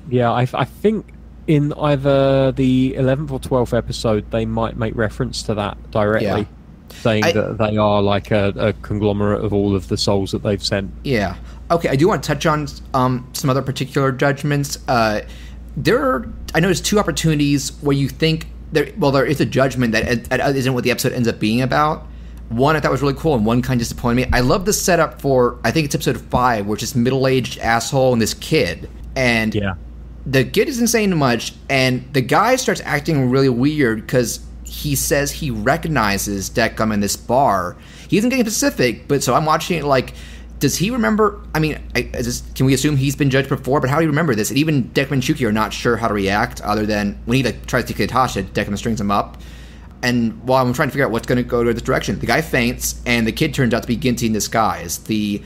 [SPEAKER 2] Yeah, I think in either the 11th or 12th episode, they might make reference to that directly, saying that they are like a conglomerate of all of the souls that they've sent. Yeah.
[SPEAKER 1] Okay, I do want to touch on some other particular judgments. I noticed two opportunities where you think there is a judgment that isn't what the episode ends up being about. One I thought was really cool, and one kind of disappointed me. I love the setup for, I think it's episode 5, where it's this middle-aged asshole and this kid. And the kid isn't saying much, and the guy starts acting really weird because he says he recognizes Dekum in this bar. He isn't getting specific, but so I'm watching it like, does he remember? I mean, can we assume he's been judged before? But how do you remember this? And even Dekum and Shuki are not sure how to react, other than when he tries to get Tasha, Dekum strings him up. And while I'm trying to figure out what's going to go to this direction, the guy faints, and the kid turns out to be Ginty in disguise. The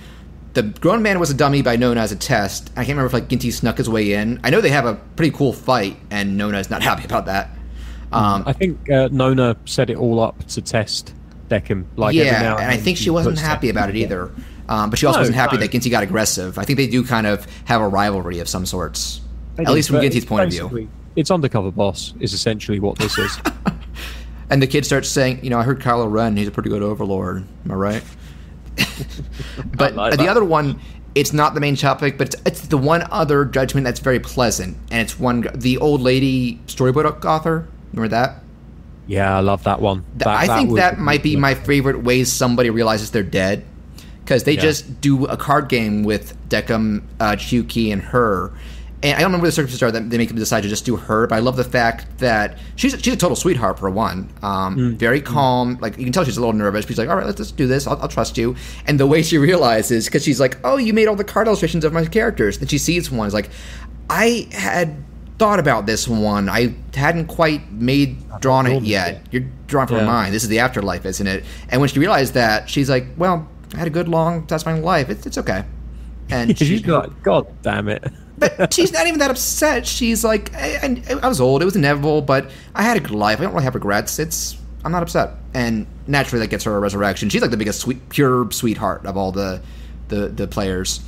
[SPEAKER 1] grown man was a dummy by Nona as a test. I can't remember if Ginty snuck his way in. I know they have a pretty cool fight, and Nona is not happy about that.
[SPEAKER 2] I think Nona set it all up to test Deckham.
[SPEAKER 1] And I think she wasn't happy about it either. But she also wasn't happy that Ginty got aggressive. I think they do kind of have a rivalry of some sorts, at least from Ginty's point of view.
[SPEAKER 2] It's undercover boss is essentially what this is.
[SPEAKER 1] And the kid starts saying, I heard Kylo Ren, he's a pretty good overlord. Am I right? But the other one, it's not the main topic, but it's the one other judgment that's very pleasant. And it's the old lady storybook author. Remember that?
[SPEAKER 2] Yeah, I love that one.
[SPEAKER 1] I think that might be my favorite ways somebody realizes they're dead. Because they just do a card game with Deckham, Chiyuki, and her. And I don't remember the circumstances are that they make them decide to just do her, but I love the fact that she's a total sweetheart for one. Very calm. Like, you can tell she's a little nervous. She's like, all right, let's do this. I'll trust you. And the way she realizes, because she's like, oh, you made all the card illustrations of my characters. Then she sees one. It's like, I had thought about this one. I hadn't quite drawn it yet. You're drawing from mine. This is the afterlife, isn't it? And when she realized that, she's like, well, I had a good, long, satisfying life. It's okay. And
[SPEAKER 2] she's like, God damn it.
[SPEAKER 1] But she's not even that upset. She's like, I was old. It was inevitable, but I had a good life. I don't really have regrets. I'm not upset. And naturally, that gets her a resurrection. She's like the biggest pure sweetheart of all the players.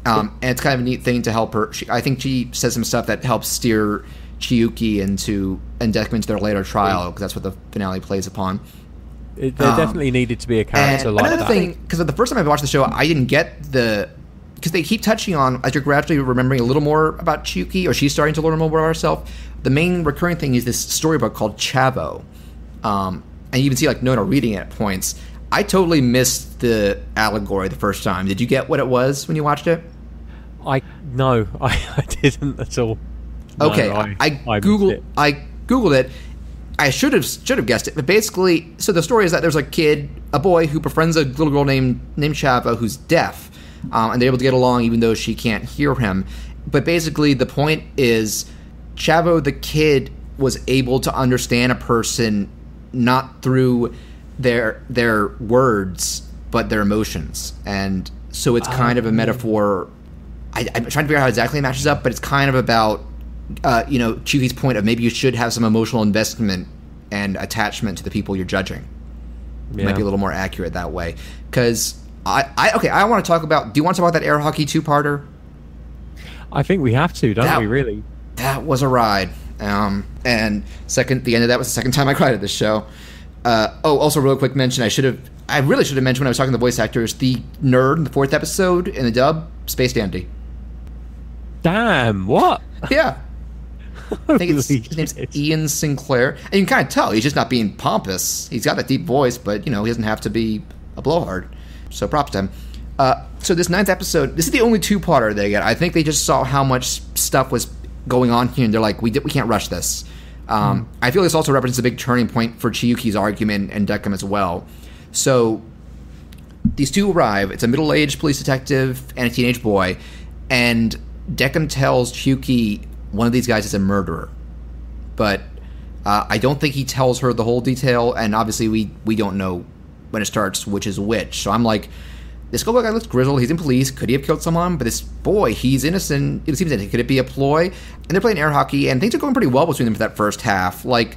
[SPEAKER 1] And it's kind of a neat thing to help her. I think she says some stuff that helps steer Chiyuki and Deckham into their later trial, because that's what the finale plays upon.
[SPEAKER 2] There definitely needed to be a character like that.
[SPEAKER 1] Another thing, because the first time I watched the show, I didn't get because they keep touching on, as you're gradually remembering a little more about Chiyuki, or she's starting to learn more about herself, the main recurring thing is this storybook called Chavo. And you even see, Nona reading it at points. I totally missed the allegory the first time. Did you get what it was when you watched it?
[SPEAKER 2] No, I didn't at all. No,
[SPEAKER 1] okay, I Googled it. I should have guessed it, but basically, so the story is that there's a boy who befriends a little girl named Chavo who's deaf, and they're able to get along even though she can't hear him. But basically, the point is, Chavo the kid was able to understand a person not through their words, but their emotions, and so it's kind of a metaphor. I'm trying to figure out how exactly it matches up, but it's kind of about Chiyuki's point of maybe you should have some emotional investment and attachment to the people you're judging. It might be a little more accurate that way. Because I want to talk about. Do you want to talk about that air hockey two-parter?
[SPEAKER 2] I think we have to, don't we? Really?
[SPEAKER 1] That was a ride. And the end of that was the second time I cried at this show. Also, real quick mention. I really should have mentioned when I was talking to the voice actors. The nerd in the 4th episode in the dub, Space Dandy.
[SPEAKER 2] Damn! What?
[SPEAKER 1] Yeah. I think his name's Ian Sinclair. And you can kind of tell he's just not being pompous. He's got that deep voice, but, he doesn't have to be a blowhard. So props to him. So this 9th episode, this is the only two-parter they get. I think they just saw how much stuff was going on here, and they're like, we can't rush this. I feel this also represents a big turning point for Chiyuki's argument and Deckham as well. So these two arrive. It's a middle-aged police detective and a teenage boy, and Deckham tells Chiyuki one of these guys is a murderer, but I don't think he tells her the whole detail, and obviously we don't know when it starts which is which. So I'm like, this guy looks grizzled, he's in police, could he have killed someone? But this boy, he's innocent, it seems innocent. Could it be a ploy? And they're playing air hockey, and things are going pretty well between them for that first half. The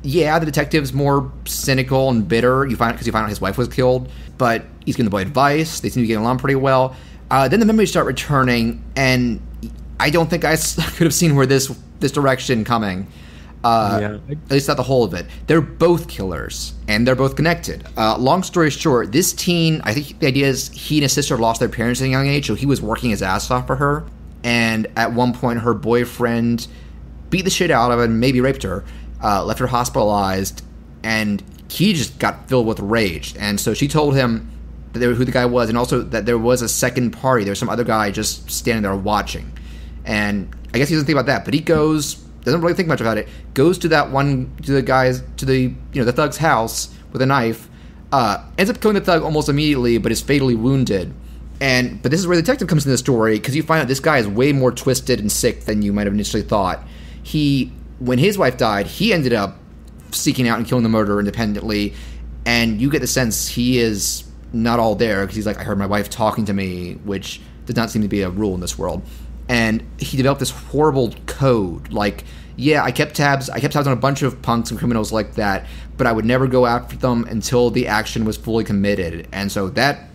[SPEAKER 1] detective's more cynical and bitter, because you find out his wife was killed, but he's giving the boy advice, they seem to be getting along pretty well. Then the memories start returning, and I don't think I could have seen where this direction coming. At least not the whole of it. They're both killers, and they're both connected. Long story short, this teen, I think the idea is he and his sister lost their parents at a young age, so he was working his ass off for her. And at one point, her boyfriend beat the shit out of her and maybe raped her, left her hospitalized, and he just got filled with rage. And so she told him who the guy was, and also that there was a second party. There was some other guy just standing there watching. And I guess he doesn't think about that, but he goes, doesn't really think much about it, goes to the thug's house with a knife, ends up killing the thug almost immediately, but is fatally wounded. But this is where the detective comes into the story, because you find out this guy is way more twisted and sick than you might have initially thought. When his wife died, he ended up seeking out and killing the murderer independently, and you get the sense he is not all there, because he's like, I heard my wife talking to me, which does not seem to be a rule in this world. And he developed this horrible code. Like, yeah, I kept tabs on a bunch of punks and criminals like that, but I would never go after them until the action was fully committed. And so that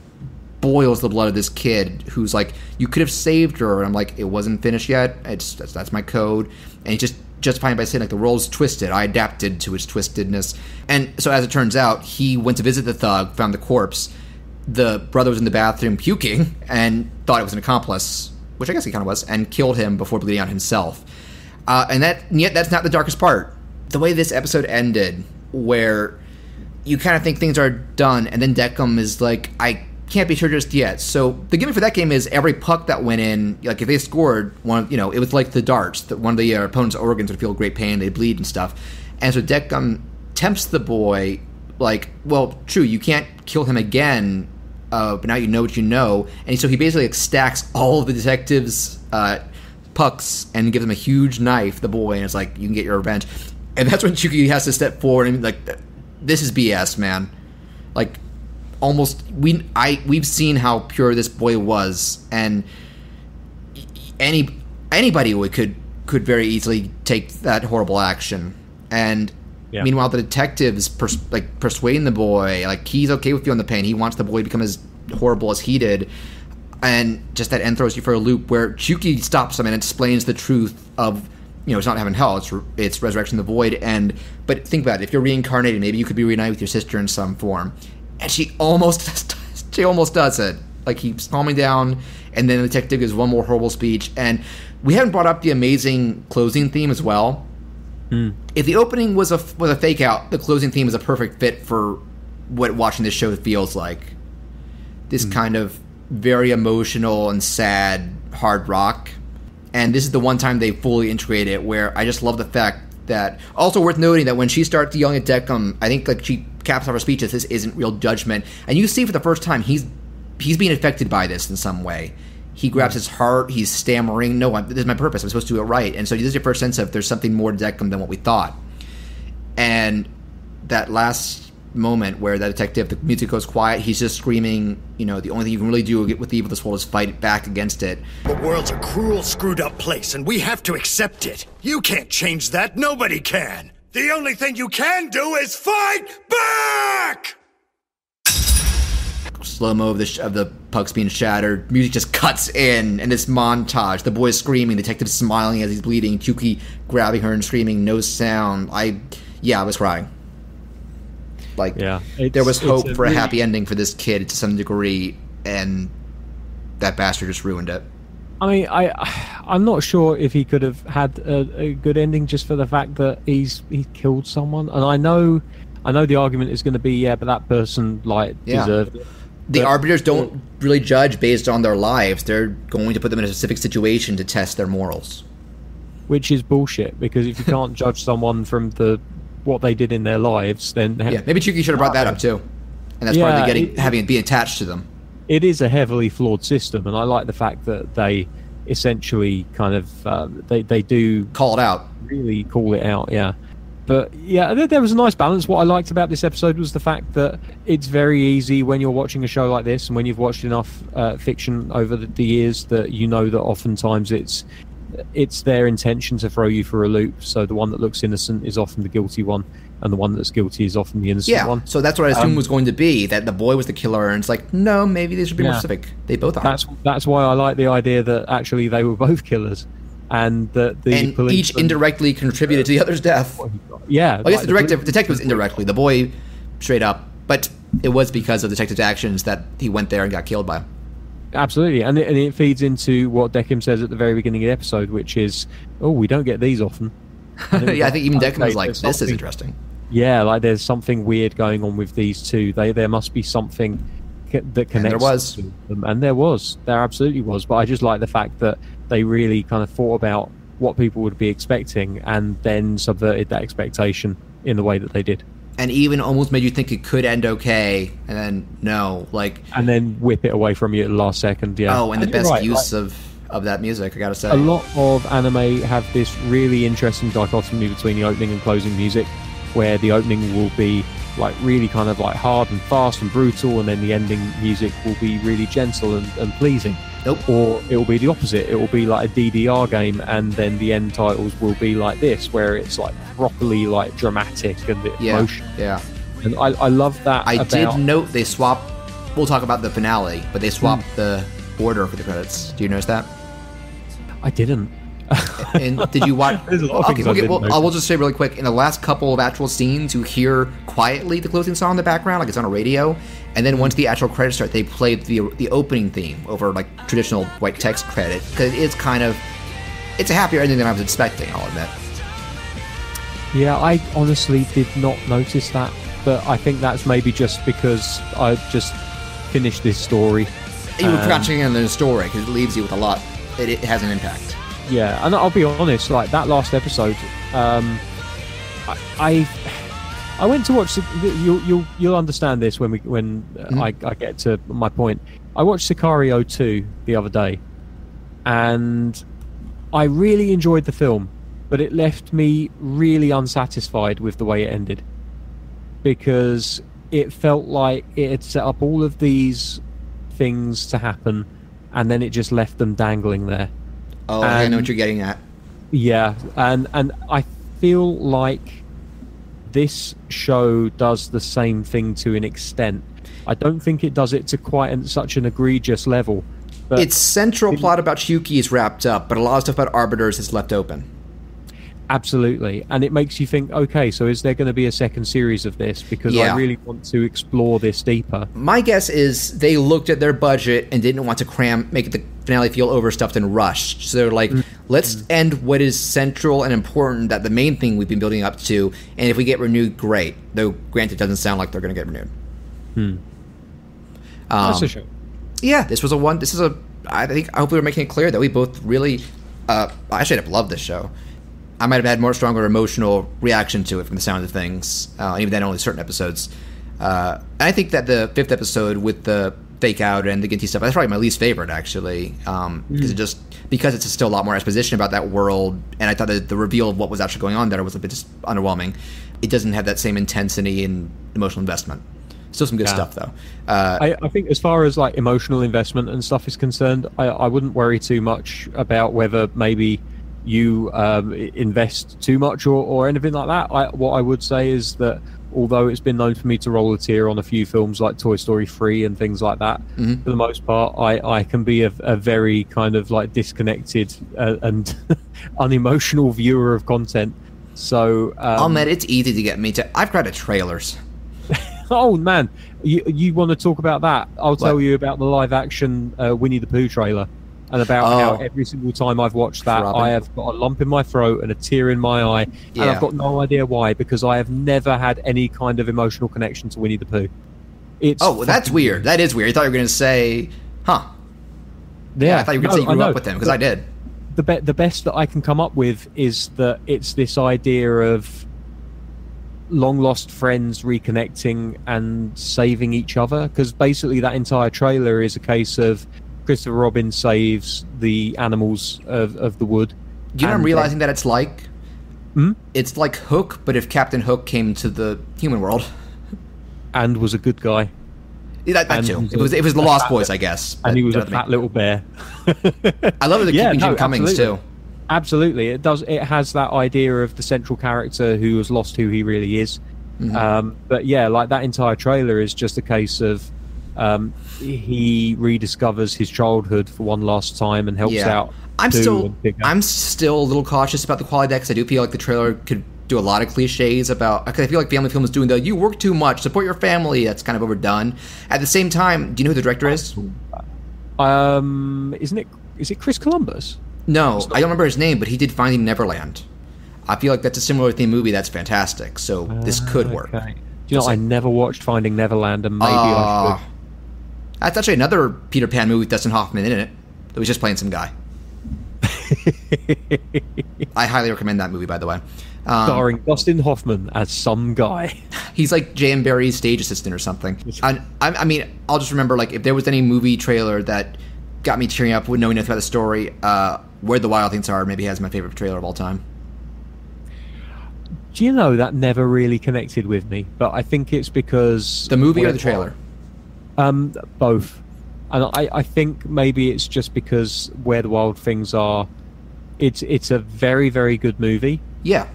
[SPEAKER 1] boils the blood of this kid who's like, you could have saved her. And I'm like, it wasn't finished yet. That's my code. And he just justifying by saying, like, the role's twisted. I adapted to its twistedness. And so as it turns out, he went to visit the thug, found the corpse. The brother was in the bathroom puking and thought it was an accomplice, which I guess he kind of was, and killed him before bleeding out himself. And yet that's not the darkest part. The way this episode ended, where you kind of think things are done, and then Deckham is like, I can't be sure just yet. So the gimmick for that game is every puck that went in, like if they scored one, it was like the darts, that one of the opponent's organs would feel great pain, they'd bleed and stuff. And so Deckham tempts the boy, like, well, true, you can't kill him again, but now you know what you know. And so he basically stacks all of the detectives' pucks and gives him a huge knife, the boy, and it's like, you can get your revenge. And that's when Chucky has to step forward and like, this is BS, man. Like, almost, we've seen how pure this boy was, and anybody could very easily take that horrible action. And meanwhile, the detectives persuading the boy, like, he's okay with feeling the pain. He wants the boy to become as horrible as he did. And just that end throws you for a loop where Chucky stops him and explains the truth of, it's not heaven and hell, it's resurrection of the void. But think about it, if you're reincarnated, maybe you could be reunited with your sister in some form. And she almost does it. Like, he's calming down, and then the detective gives one more horrible speech. And we haven't brought up the amazing closing theme as well. If the opening was a fake out, the closing theme is a perfect fit for what watching this show feels like. This kind of very emotional and sad hard rock. And this is the one time they fully integrate it, where I just love the fact that, also worth noting that when she starts yelling at Deckham, I think like she caps off her speech as this isn't real judgment. And you see for the first time he's being affected by this in some way. He grabs his heart, he's stammering, no, this is my purpose, I'm supposed to do it right. And so this is your first sense of there's something more to Deckham than what we thought. And that last moment where the detective, the music goes quiet, he's just screaming, the only thing you can really do with the evil of this world is fight back against it.
[SPEAKER 10] The world's a cruel, screwed up place, and we have to accept it. You can't change that, nobody can. The only thing you can do is fight back!
[SPEAKER 1] Slow-mo of the pucks being shattered, music just cuts in, and this montage, the boy's screaming, the detective smiling as he's bleeding, Chucky grabbing her and screaming, no sound. I was crying. Like, there was hope for a happy ending for this kid to some degree, and that bastard just ruined it.
[SPEAKER 2] I mean, I'm not sure if he could have had a good ending just for the fact that he killed someone. And I know the argument is going to be, but that person deserved it.
[SPEAKER 1] The arbiters don't really judge based on their lives. They're going to put them in a specific situation to test their morals.
[SPEAKER 2] Which is bullshit, because if you can't judge someone from what they did in their lives, then
[SPEAKER 1] maybe Chucky should have brought that up too, and that's part of having it be attached to them.
[SPEAKER 2] It is a heavily flawed system, and I like the fact that they essentially kind of they do
[SPEAKER 1] call it out,
[SPEAKER 2] really call it out, But there was a nice balance. What I liked about this episode was the fact that it's very easy when you're watching a show like this, and when you've watched enough fiction over the years, that that oftentimes it's their intention to throw you for a loop. So the one that looks innocent is often the guilty one, and the one that's guilty is often the innocent one.
[SPEAKER 1] So that's what I assumed was going to be, that the boy was the killer, and it's like, no, maybe they should be more specific. They both are.
[SPEAKER 2] That's why I like the idea that actually they were both killers, and that
[SPEAKER 1] each indirectly contributed to the other's death.
[SPEAKER 2] Yeah,
[SPEAKER 1] I guess the detective was indirectly, the boy straight up, but it was because of the detective's actions that he went there and got killed by.
[SPEAKER 2] Absolutely, and it feeds into what Deckham says at the very beginning of the episode, which is, we don't get these often.
[SPEAKER 1] I think even Deckham was like, this is interesting.
[SPEAKER 2] Yeah, like there's something weird going on with these two. There must be something that connects. And there was. Them. And there absolutely was. But I just like the fact that they really kind of thought about what people would be expecting and then subverted that expectation in the way that they did.
[SPEAKER 1] And even almost made you think it could end okay, and then no,
[SPEAKER 2] and then whip it away from you at the last second.
[SPEAKER 1] And the best use of that music, I gotta say.
[SPEAKER 2] A lot of anime have this really interesting dichotomy between the opening and closing music, where the opening will be like really kind of like hard and fast and brutal, and then the ending music will be really gentle and pleasing.
[SPEAKER 1] Nope.
[SPEAKER 2] Or it will be the opposite. It will be like a DDR game, and then the end titles will be like this, where it's like properly like dramatic and emotional.
[SPEAKER 1] Yeah.
[SPEAKER 2] And I love that.
[SPEAKER 1] I did note they swapped. We'll talk about the finale, but they swapped the order for the credits. Do you notice that?
[SPEAKER 2] I didn't.
[SPEAKER 1] And did you watch?
[SPEAKER 2] There's a lot of things I didn't notice.
[SPEAKER 1] I will just say really quick. In the last couple of actual scenes, you hear quietly the closing song in the background, like it's on a radio. And then once the actual credits start, they played the opening theme over like traditional white text credit, because it's a happier ending than I was expecting. I'll admit.
[SPEAKER 2] Yeah, I honestly did not notice that, but I think that's maybe just because I just finished this story.
[SPEAKER 1] You were crouching in the story because it leaves you with a lot. It has an impact.
[SPEAKER 2] Yeah, and I'll be honest, like that last episode, I went to watch. You'll understand this when I get to my point. I watched Sicario 2 the other day, and I really enjoyed the film, but it left me really unsatisfied with the way it ended, because it felt like it had set up all of these things to happen, and then it just left them dangling there.
[SPEAKER 1] Oh, I know what you're getting at.
[SPEAKER 2] Yeah, and I feel like this show does the same thing to an extent. I don't think it does it to quite such an egregious level. But
[SPEAKER 1] its central plot about Shuki is wrapped up, but a lot of stuff about Arbiters is left open.
[SPEAKER 2] Absolutely, and it makes you think, okay, so is there going to be a second series of this? Because I really want to explore this deeper.
[SPEAKER 1] My guess is they looked at their budget and didn't want to make the finale feel overstuffed and rushed. So they're like, let's end what is central and important, that the main thing we've been building up to, and if we get renewed, great. Though, granted, it doesn't sound like they're going to get renewed.
[SPEAKER 2] That's a shame.
[SPEAKER 1] Yeah, I hope we were making it clear that we both really, I should have loved this show. I might have had more stronger emotional reaction to it from the sound of things, even then only certain episodes. And I think that the 5th episode with the fake out and the Ginty stuff, that's probably my least favorite, actually, because it's still a lot more exposition about that world, and I thought that the reveal of what was actually going on there was a bit just underwhelming. It doesn't have that same intensity and emotional investment. Still some good stuff, though.
[SPEAKER 2] I think as far as like emotional investment and stuff is concerned, I wouldn't worry too much about whether maybe you invest too much or anything like that. What I would say is that although it's been known for me to roll a tear on a few films like Toy Story 3 and things like that, for the most part, I can be a very kind of like disconnected and unemotional viewer of content. So
[SPEAKER 1] I'll admit, it's easy to get me to. I've cried at trailers.
[SPEAKER 2] Oh man, you want to talk about that? I'll tell you about the live action Winnie the Pooh trailer, and about how every single time I've watched that, I have got a lump in my throat and a tear in my eye, and I've got no idea why, because I have never had any kind of emotional connection to Winnie the Pooh.
[SPEAKER 1] That's weird. That is weird. I thought you were going to say, huh?
[SPEAKER 2] Yeah,
[SPEAKER 1] I thought you were going to say you grew up with them, because I did.
[SPEAKER 2] The best that I can come up with is that it's this idea of long lost friends reconnecting and saving each other, because basically that entire trailer is a case of Christopher Robin saves the animals of the wood.
[SPEAKER 1] Do you know what I'm realizing that it's like? It's like Hook, but if Captain Hook came to the human world
[SPEAKER 2] and was a good guy.
[SPEAKER 1] That too. It was the Lost Boys, I guess.
[SPEAKER 2] And he was a fat little bear.
[SPEAKER 1] I love the keeping Jim Cummings too.
[SPEAKER 2] Absolutely, it does. It has that idea of the central character who has lost who he really is. But yeah, like that entire trailer is just a case of he rediscovers his childhood for one last time and helps out.
[SPEAKER 1] I'm still a little cautious about the quality of that, because I do feel like the trailer could do a lot of cliches about. I feel like family film is doing the "you work too much, support your family." That's kind of overdone. At the same time, do you know who the director is?
[SPEAKER 2] Isn't it? Is it Chris Columbus?
[SPEAKER 1] No, I don't remember his name, but he did Finding Neverland. I feel like that's a similar theme movie that's fantastic, so this could work.
[SPEAKER 2] Okay. Do you know, I never watched Finding Neverland, and maybe I should.
[SPEAKER 1] That's actually another Peter Pan movie with Dustin Hoffman in it. That was just playing some guy. I highly recommend that movie, by the way.
[SPEAKER 2] Starring Dustin Hoffman as some guy. He's
[SPEAKER 1] like J.M. Barrie's stage assistant or something. I mean, I'll just remember, like, if there was any movie trailer that got me tearing up with knowing nothing about the story, Where the Wild Things Are maybe has my favorite trailer of all time.
[SPEAKER 2] Do you know that never really connected with me? But I think it's because
[SPEAKER 1] the movie or the trailer.
[SPEAKER 2] Both, and I think maybe it's just because Where the Wild Things Are. It's a very, very good movie.
[SPEAKER 1] Yeah.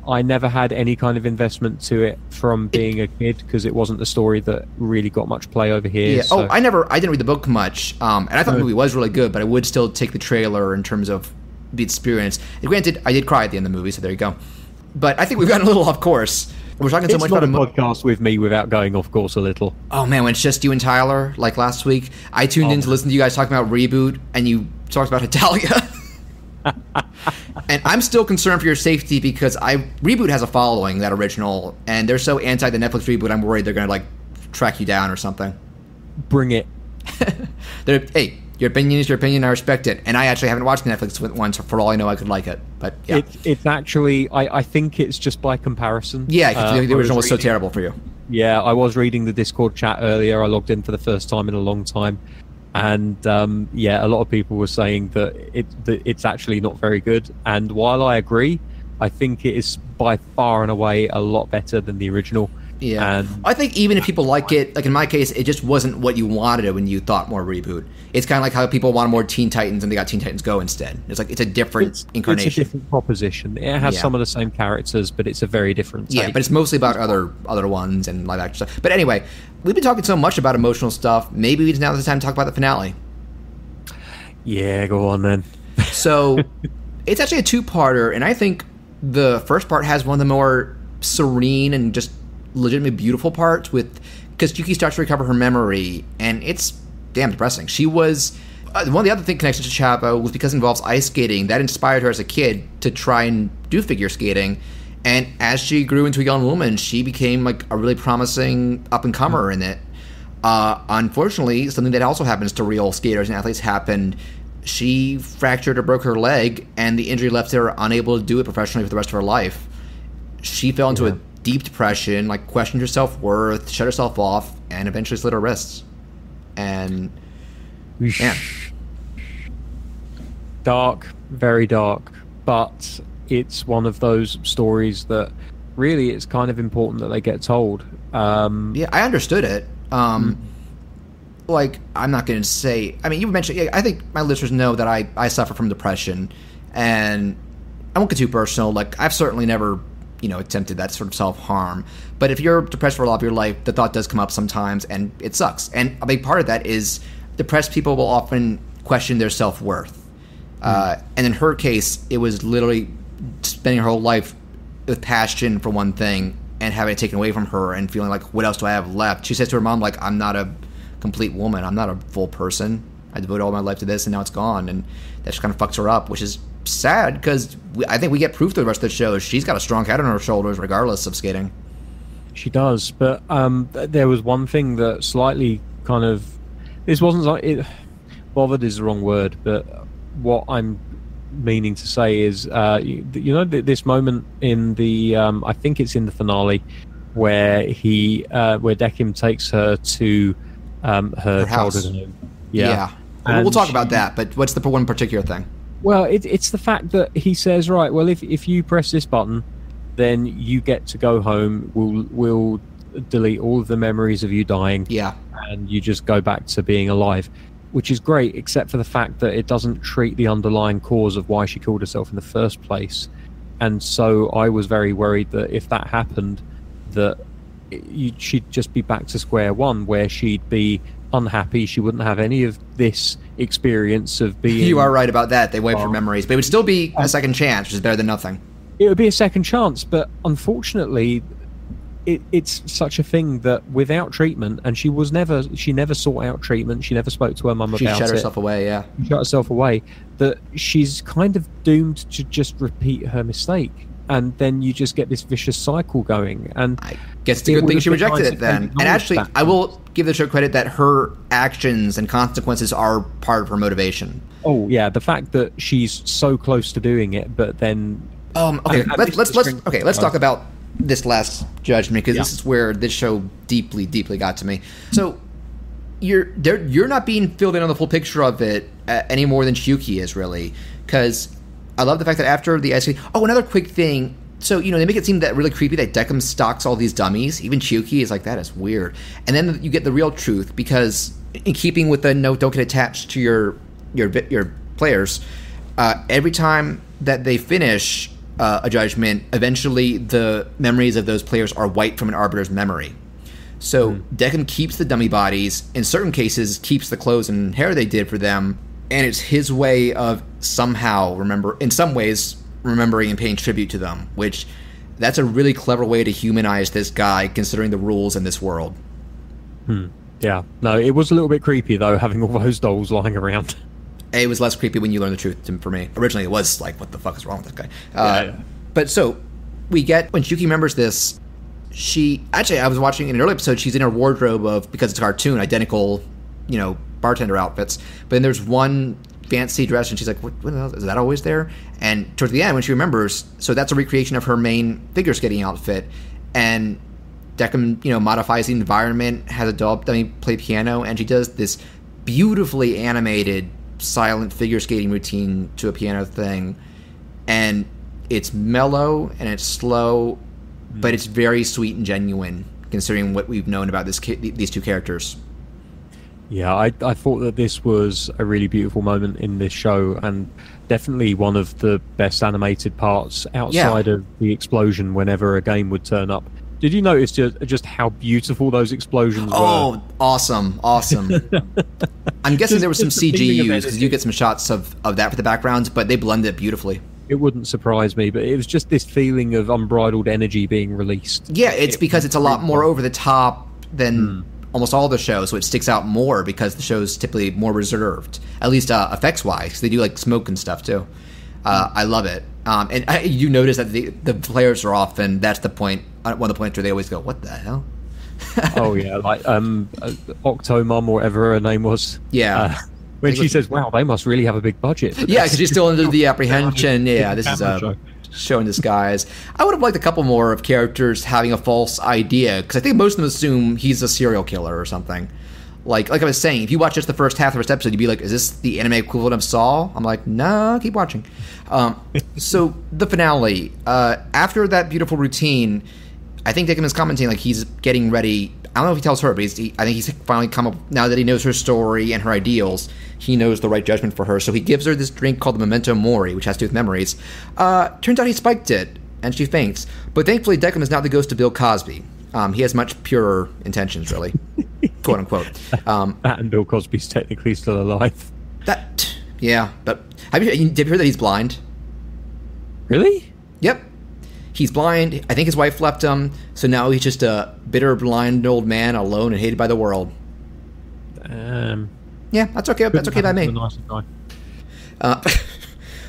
[SPEAKER 2] I never had any kind of investment to it from being a kid because it wasn't the story that really got much play over here.
[SPEAKER 1] Yeah.
[SPEAKER 2] So.
[SPEAKER 1] I didn't read the book much, and I thought the movie was really good, but I would still take the trailer in terms of the experience. And granted, I did cry at the end of the movie, so there you go. But I think we've gotten a little off course. We're talking so much about
[SPEAKER 2] a podcast with me without going off course a little.
[SPEAKER 1] Oh man, when it's just you and Tyler, like last week, I tuned in to listen to you guys talking about Reboot, and you talked about Italia. And I'm still concerned for your safety because Reboot has a following, that original, and they're so anti the Netflix reboot. I'm worried they're going to like track you down or something.
[SPEAKER 2] Bring it.
[SPEAKER 1] Hey, your opinion is your opinion. I respect it, and I actually haven't watched the Netflix one, so for all I know, I could like it. But yeah,
[SPEAKER 2] it's actually I think it's just by comparison.
[SPEAKER 1] Yeah, the original was so terrible for you.
[SPEAKER 2] Yeah, I was reading the Discord chat earlier. I logged in for the first time in a long time. And a lot of people were saying that it's actually not very good. And while I agree, I think it is by far and away a lot better than the original.
[SPEAKER 1] Yeah, I think even if people like it, like in my case, it just wasn't what you wanted it when you thought more Reboot. It's kind of like how people wanted more Teen Titans and they got Teen Titans Go instead. It's like it's a different incarnation.
[SPEAKER 2] It's a different proposition. It has some of the same characters, but it's a very different take.
[SPEAKER 1] Yeah, but it's mostly about other ones and live action stuff. But anyway, we've been talking so much about emotional stuff. Maybe now's the time to talk about the finale.
[SPEAKER 2] Yeah, go on then.
[SPEAKER 1] So it's actually a two-parter, and I think the first part has one of the more serene and just legitimately beautiful parts because Yuki starts to recover her memory, and it's damn depressing. She was one of the other connections to Chavo was because it involves ice skating. That inspired her as a kid to try and do figure skating, and as she grew into a young woman, she became like a really promising up-and-comer in it. Unfortunately, something that also happens to real skaters and athletes happened. She fractured or broke her leg, and the injury left her unable to do it professionally for the rest of her life. She fell into a deep depression, like questioned her self-worth, shut herself off, and eventually slit her wrists. And yeah,
[SPEAKER 2] dark, very dark, but it's one of those stories that really it's kind of important that they get told.
[SPEAKER 1] Yeah, I understood it. Like, I'm not going to say, I mean, you mentioned, I think my listeners know that I suffer from depression, and I won't get too personal. Like, I've certainly never attempted that sort of self-harm. But if you're depressed for a lot of your life, the thought does come up sometimes, and it sucks. And a big part of that is depressed people will often question their self-worth. And in her case, it was literally spending her whole life with passion for one thing and having it taken away from her and feeling like, what else do I have left? She says to her mom, like, I'm not a complete woman. I'm not a full person. I devoted all my life to this, and now it's gone. And that just kind of fucks her up, which is sad because I think we get proof through the rest of the show. She's got a strong head on her shoulders regardless of skating.
[SPEAKER 2] She does, but there was one thing that slightly kind of, this wasn't like it, bothered is the wrong word, but what I'm meaning to say is this moment in the I think it's in the finale where where Deckim takes her to her
[SPEAKER 1] house.
[SPEAKER 2] childhood home.
[SPEAKER 1] Yeah. We'll talk about that, but what's the one particular thing?
[SPEAKER 2] Well, it's the fact that he says, right, well, if you press this button, then you get to go home. We'll delete all of the memories of you dying.
[SPEAKER 1] Yeah.
[SPEAKER 2] And you just go back to being alive, which is great, except for the fact that it doesn't treat the underlying cause of why she killed herself in the first place. And so I was very worried that if that happened, that she'd just be back to square one, where she'd be unhappy. She wouldn't have any of this experience of being...
[SPEAKER 1] You are right about that. They wiped her memories. But it would still be a second chance, which is better than nothing.
[SPEAKER 2] It would be a second chance, but unfortunately, it's such a thing that without treatment, and she never sought out treatment. She never spoke to her mum about it.
[SPEAKER 1] She shut herself away, yeah.
[SPEAKER 2] She shut herself away. That she's kind of doomed to just repeat her mistake. And then you just get this vicious cycle going. And
[SPEAKER 1] I guess it's a good thing she rejected it then. And actually, I will give the show credit that her actions and consequences are part of her motivation.
[SPEAKER 2] Oh yeah, the fact that she's so close to doing it, but then
[SPEAKER 1] let's talk about this last judgment, because this is where this show deeply got to me. So you're not being filled in on the full picture of it any more than Shuki is, really, because I love the fact that after the ice skating... Oh, another quick thing. So, they make it seem that really creepy that Deckham stalks all these dummies. Even Chuki is like, that is weird. And then you get the real truth, because in keeping with the don't get attached to your players, every time that they finish a judgment, eventually the memories of those players are wiped from an arbiter's memory. So Deckham keeps the dummy bodies, in certain cases keeps the clothes and hair they did for them, and it's his way of somehow remembering and paying tribute to them, which that's a really clever way to humanize this guy considering the rules in this world.
[SPEAKER 2] Yeah. No, it was a little bit creepy, though, having all those dolls lying around.
[SPEAKER 1] It was less creepy when you learn the truth for me. Originally, it was like, what the fuck is wrong with this guy? But so, we get, when Chuki remembers this, I was watching in an early episode, she's in her wardrobe of, because it's a cartoon, identical, bartender outfits. But then there's one fancy dress, and she's like, what the hell, is that always there? And towards the end, when she remembers, so that's a recreation of her main figure skating outfit. And Deckham, modifies the environment, has a doll dummy play piano, and she does this beautifully animated silent figure skating routine to a piano thing. And it's mellow and it's slow, but it's very sweet and genuine, considering what we've known about these two characters.
[SPEAKER 2] Yeah, I thought that this was a really beautiful moment in this show, and definitely one of the best animated parts outside of the explosion whenever a game would turn up. Did you notice just how beautiful those explosions were?
[SPEAKER 1] Oh, awesome. I'm guessing there was some CG used, because you get some shots of that for the backgrounds, but they blended it beautifully.
[SPEAKER 2] It wouldn't surprise me, but it was just this feeling of unbridled energy being released.
[SPEAKER 1] Yeah, it's because it's a lot more over the top than almost all the shows, so it sticks out more because the show's typically more reserved, at least effects-wise. They do like smoke and stuff too. I love it. And you notice that the players are often, that's the point, one of the points where they always go, what the hell?
[SPEAKER 2] Oh yeah, like Octomum or whatever her name was.
[SPEAKER 1] Yeah.
[SPEAKER 2] When she says, wow, they must really have a big budget.
[SPEAKER 1] Yeah, because she's still under the apprehension. Yeah, this is a show in disguise. I would have liked a couple more of characters having a false idea, because I think most of them assume he's a serial killer or something. Like I was saying, if you watch just the first half of the first episode, you'd be like, is this the anime equivalent of Saw? I'm like, no, keep watching. So the finale, after that beautiful routine, I think Deckham is commenting like he's getting ready. I don't know if he tells her, but I think he's finally come up, now that he knows her story and her ideals, he knows the right judgment for her. So he gives her this drink called the Memento Mori, which has to do with memories. Turns out he spiked it, and she faints. But thankfully, Deckham is not the ghost of Bill Cosby. He has much purer intentions, really, quote unquote.
[SPEAKER 2] That and Bill Cosby's technically still alive.
[SPEAKER 1] Yeah, but have you heard that he's blind?
[SPEAKER 2] Really?
[SPEAKER 1] Yep. He's blind. I think his wife left him, so now he's just a bitter, blind old man, alone and hated by the world. Yeah, that's okay. That's okay by me.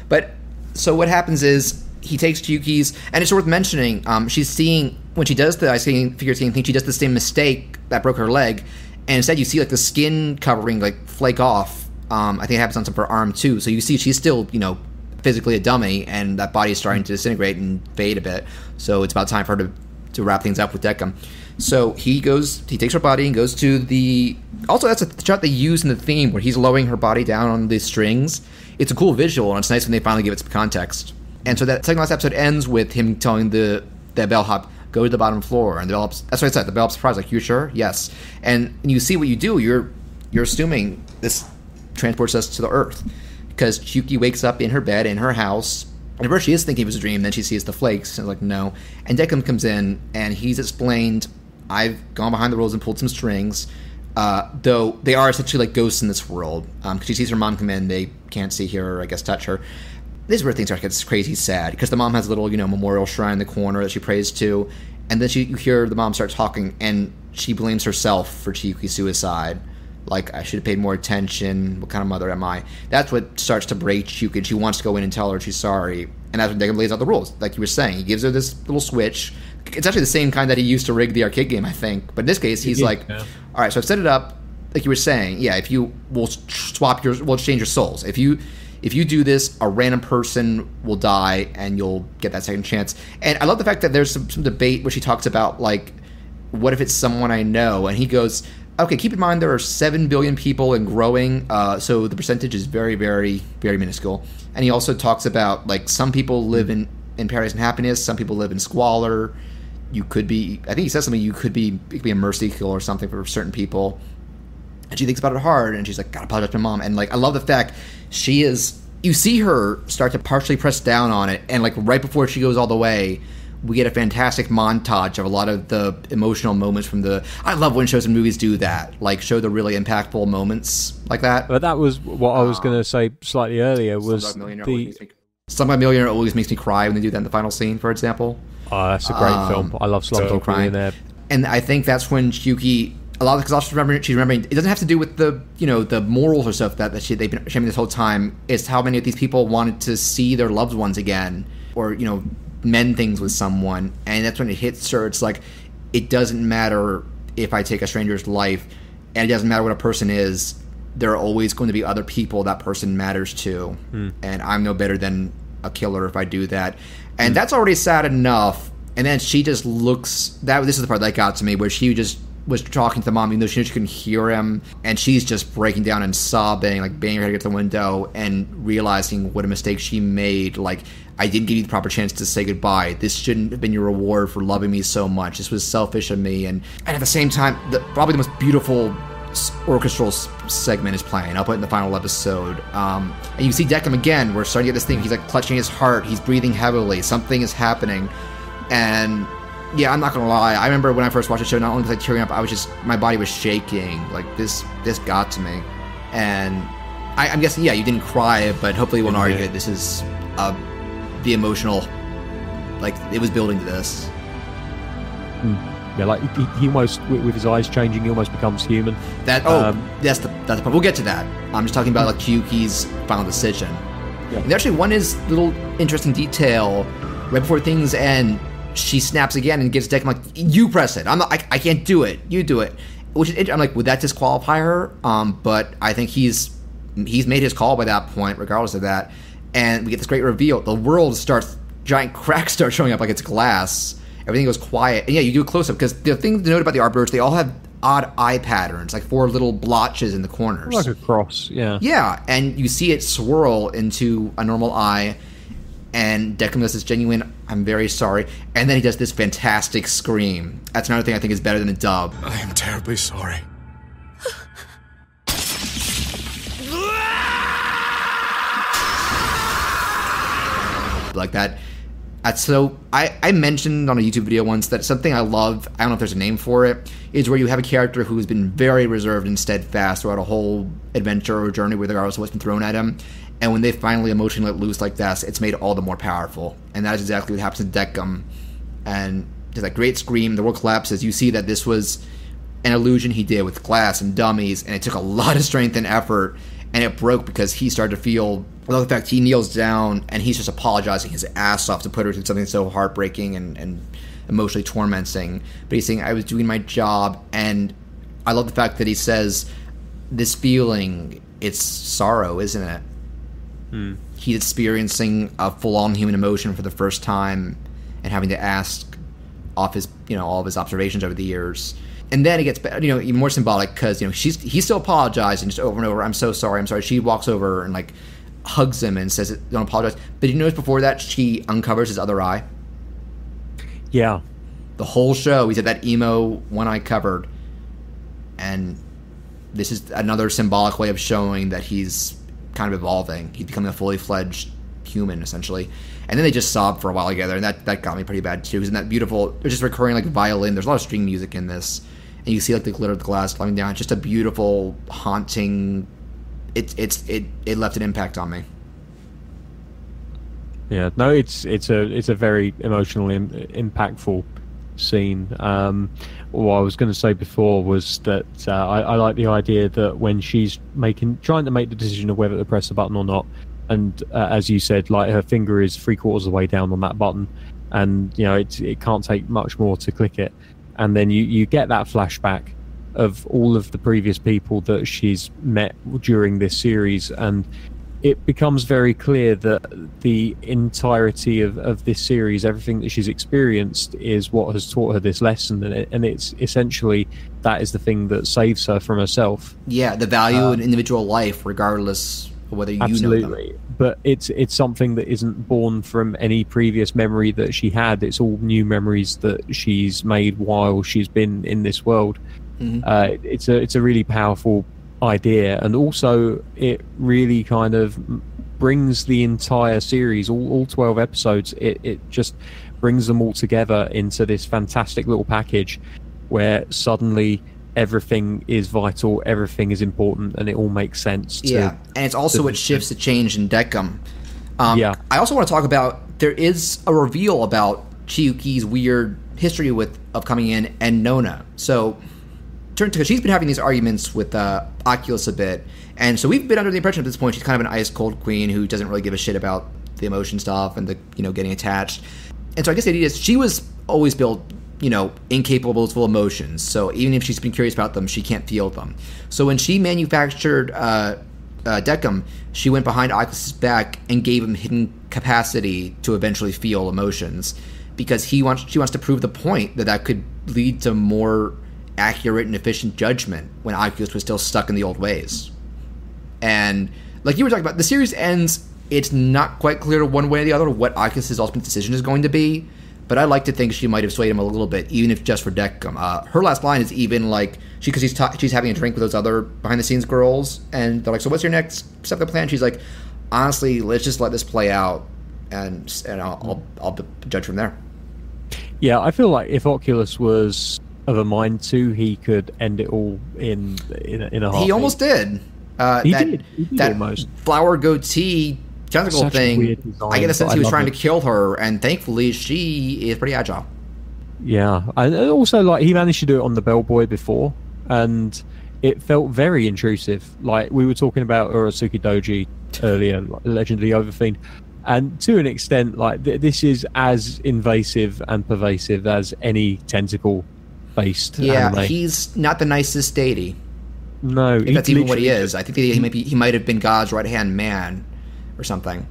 [SPEAKER 1] But so what happens is he takes Chuki's, and it's worth mentioning. She's seeing when she does the figure skating thing, she does the same mistake that broke her leg, and instead you see like the skin covering like flake off. I think it happens on some of her arm too. So you see she's still physically a dummy, and that body is starting to disintegrate and fade a bit. So it's about time for her to wrap things up with Deckham. So he takes her body and goes to the... Also, that's a shot they use in the theme where he's lowering her body down on the strings. It's a cool visual, and it's nice when they finally give it some context. And so that second last episode ends with him telling the bellhop, go to the bottom floor. And the bellhop's... That's what I said. The bellhop's surprised, like, you sure? Yes. And you see what you do. You're assuming this transports us to the Earth. Because Chuki wakes up in her bed, in her house. And at first she is thinking it was a dream, then she sees the flakes, and like, no. And Deckham comes in, and he's explained, I've gone behind the rules and pulled some strings, though they are essentially like ghosts in this world. Because she sees her mom come in, they can't see her, or I guess touch her. This is where things start to get crazy sad, because the mom has a little, memorial shrine in the corner that she prays to, and then you hear the mom start talking, and she blames herself for Chuki's suicide. Like, I should have paid more attention. What kind of mother am I? That's what starts to break Chuki, and she wants to go in and tell her she's sorry. And that's when Deckham lays out the rules, like you were saying. He gives her this little switch. It's actually the same kind that he used to rig the arcade game, I think. But in this case, he's all right, so I've set it up, like you were saying. Yeah, if you we'll exchange your souls. If you do this, a random person will die, and you'll get that second chance. And I love the fact that there's some debate where she talks about, like, what if it's someone I know? And he goes, okay, keep in mind there are 7 billion people and growing, so the percentage is very, very, very minuscule. And he also talks about, like, some people live in in paradise and happiness. Some people live in squalor. You could be, I think he says something, it could be a mercy kill or something for certain people. And she thinks about it hard, and she's like, gotta apologize to my mom. And like, I love the fact she is, you see her start to partially press down on it, and like right before she goes all the way, we get a fantastic montage of a lot of the emotional moments from I love when shows and movies do that, like show the really impactful moments like that.
[SPEAKER 2] But that was what I was going to say slightly earlier, was
[SPEAKER 1] Slumdog Millionaire always makes me cry when they do that in the final scene, for example.
[SPEAKER 2] Oh, that's a great film. I love Slumdog Millionaire.
[SPEAKER 1] And I think that's when Yuki, a lot of, because she's remembering, it doesn't have to do with the, the morals or stuff that they've been showing this whole time. It's how many of these people wanted to see their loved ones again, or, mend things with someone. And that's when it hits her. It's like, it doesn't matter if I take a stranger's life, and it doesn't matter what a person is. There are always going to be other people that person matters to. And I'm no better than a killer if I do that. And that's already sad enough. And then she just looks, this is the part that got to me, where she just was talking to the mom, even though she couldn't hear him, and she's just breaking down and sobbing, like banging her head against the window and realizing what a mistake she made. Like, I didn't give you the proper chance to say goodbye. This shouldn't have been your reward for loving me so much. This was selfish of me. And at the same time, probably the most beautiful orchestral segment is playing. I'll put it in the final episode. And you see Deckham again. We're starting to get this thing. He's like clutching his heart. He's breathing heavily. Something is happening. And yeah, I'm not gonna lie. I remember when I first watched the show, not only was I tearing up, my body was shaking. Like, this got to me. And I'm guessing, yeah, you didn't cry, but hopefully you won't argue it. This is the emotional, like, it was building to this.
[SPEAKER 2] Yeah, like he almost, with his eyes changing, he almost becomes human.
[SPEAKER 1] That's the part. We'll get to that. I'm just talking about like Yuki's final decision. Yeah. And actually, one little interesting detail right before things end. She snaps again and gives Deckham like, you press it. I can't do it. You do it. Which is, I'm like, would that disqualify her? But I think he's made his call by that point, regardless of that. And we get this great reveal. The world giant cracks start showing up like it's glass. Everything goes quiet. And yeah, you do a close-up, because the thing to note about the Arrowverse, they all have odd eye patterns, like 4 little blotches in the corners.
[SPEAKER 2] Like a cross, yeah.
[SPEAKER 1] Yeah, and you see it swirl into a normal eye, and Deckham does this genuine, I'm very sorry, and then he does this fantastic scream. That's another thing I think is better than a dub.
[SPEAKER 10] I am terribly sorry.
[SPEAKER 1] Like that. So I mentioned on a YouTube video once that something I love, I don't know if there's a name for it, is where you have a character who has been very reserved and steadfast throughout a whole adventure or journey, regardless of what's been thrown at him. And when they finally emotionally let loose like this, it's made all the more powerful. And that is exactly what happens to Deckham. And there's that great scream, the world collapses. You see that this was an illusion he did with glass and dummies, and it took a lot of strength and effort, and it broke because he started to feel, well, in fact, he kneels down and he's just apologizing his ass off to put her through something so heartbreaking and emotionally tormenting. But he's saying, I was doing my job, and I love the fact that he says, this feeling, it's sorrow, isn't it? He's experiencing a full-on human emotion for the first time and having to ask off his, all of his observations over the years. And then it gets, even more symbolic, because, he's still apologizing just over and over. I'm so sorry, I'm sorry. She walks over and, like, hugs him and says, don't apologize. But you notice before that, she uncovers his other eye?
[SPEAKER 2] Yeah.
[SPEAKER 1] The whole show, he's had that emo one eye covered. And this is another symbolic way of showing that he's kind of evolving. He's becoming a fully fledged human, essentially. And then they just sob for a while together, and that got me pretty bad too. Because in that beautiful, there's just recurring like violin. There's a lot of string music in this, and you see like the glitter of the glass sliding down. It's just a beautiful, haunting. It left an impact on me.
[SPEAKER 2] Yeah, no, it's a very emotionally impactful scene. What I was going to say before was that I like the idea that when she's trying to make the decision of whether to press the button or not, and as you said, like her finger is 3/4 of the way down on that button, and it can't take much more to click it, and then you get that flashback of all of the previous people that she's met during this series, and it becomes very clear that the entirety of this series, everything that she's experienced, is what has taught her this lesson, and it's essentially that is the thing that saves her from herself.
[SPEAKER 1] Yeah, the value in individual life, regardless or whether you
[SPEAKER 2] Absolutely.
[SPEAKER 1] know them.
[SPEAKER 2] But it's something that isn't born from any previous memory that she had. It's all new memories that she's made while she's been in this world. It's a really powerful idea, and also it really kind of brings the entire series, all 12 episodes, it just brings them all together into this fantastic little package where suddenly everything is vital, everything is important, and it all makes sense.
[SPEAKER 1] And it's also what shifts the change in Deckham. I also want to talk about, there is a reveal about Chiyuki's weird history of coming in and Nona. So, because she's been having these arguments with Oculus a bit, and so we've been under the impression at this point she's kind of an ice-cold queen who doesn't really give a shit about the emotion stuff and the getting attached. And so I guess the idea is she was always built, incapable of emotions. So even if she's been curious about them, she can't feel them. So when she manufactured Deckham, she went behind Oculus's back and gave him hidden capacity to eventually feel emotions, because she wants to prove the point that could lead to more accurate and efficient judgment when Oculus was still stuck in the old ways. And like you were talking about, the series ends, it's not quite clear one way or the other what Oculus's ultimate decision is going to be, but I like to think she might have swayed him a little bit, even if just for Deckham. Her last line is even like, because she's having a drink with those other behind-the-scenes girls, and they're like, so what's your next step of the plan? She's like, honestly, let's just let this play out, and I'll judge from there. Yeah,
[SPEAKER 2] I feel like if Oculus was of a mind to, he could end it all in a heartbeat.
[SPEAKER 1] He almost did.
[SPEAKER 2] He did almost.
[SPEAKER 1] Flower goatee tentacle thing, I get a sense he was trying to kill her, and thankfully she is pretty agile.
[SPEAKER 2] Yeah, and also like he managed to do it on the bellboy before, and it felt very intrusive. Like we were talking about Urotsuki Doji earlier, like Legend of the Overfiend, and to an extent, like this is as invasive and pervasive as any tentacle-based anime.
[SPEAKER 1] He's not the nicest deity.
[SPEAKER 2] No,
[SPEAKER 1] if that's even what he is. I think he might have been God's right-hand man or something.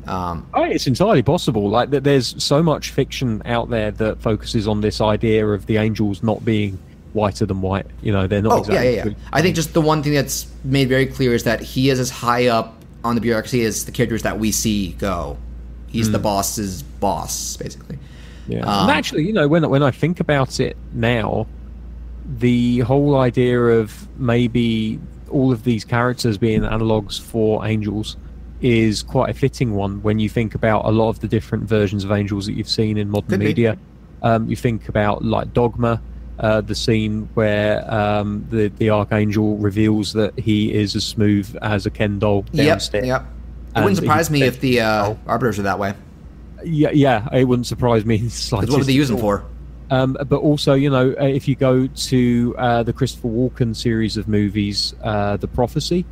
[SPEAKER 2] It's entirely possible. Like there's so much fiction out there that focuses on this idea of the angels not being whiter than white. They're not exactly.
[SPEAKER 1] Yeah. I think just the one thing that's made very clear is that he is as high up on the bureaucracy as the characters that we see go. He's the boss's boss, basically.
[SPEAKER 2] Yeah. And actually, when I think about it now, the whole idea of maybe all of these characters being analogues for angels is quite a fitting one when you think about a lot of the different versions of angels that you've seen in modern media. You think about like Dogma, the scene where the Archangel reveals that he is as smooth as a Ken doll downstairs.
[SPEAKER 1] Yep. It wouldn't surprise me if the Arbiters are that way.
[SPEAKER 2] Yeah, it wouldn't surprise me.
[SPEAKER 1] What would they use them for?
[SPEAKER 2] But also, if you go to the Christopher Walken series of movies, The Prophecy,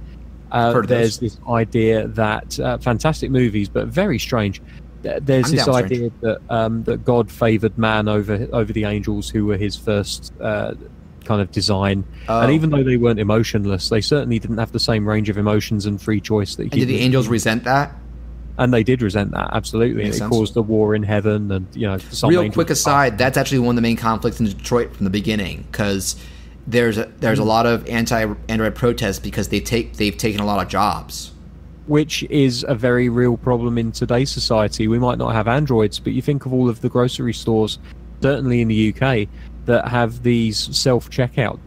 [SPEAKER 2] there's this idea that fantastic movies, but very strange. There's this idea that God favored man over the angels, who were his first kind of design. And even though they weren't emotionless, they certainly didn't have the same range of emotions and free choice that. And
[SPEAKER 1] did the angels resent that?
[SPEAKER 2] And they did resent that, absolutely. And it caused a war in heaven. And some
[SPEAKER 1] real quick aside, that's actually one of the main conflicts in Detroit from the beginning, because there's a lot of anti-android protests because they've taken a lot of jobs,
[SPEAKER 2] which is a very real problem in today's society. We might not have androids, but you think of all of the grocery stores, certainly in the UK, that have these self-checkout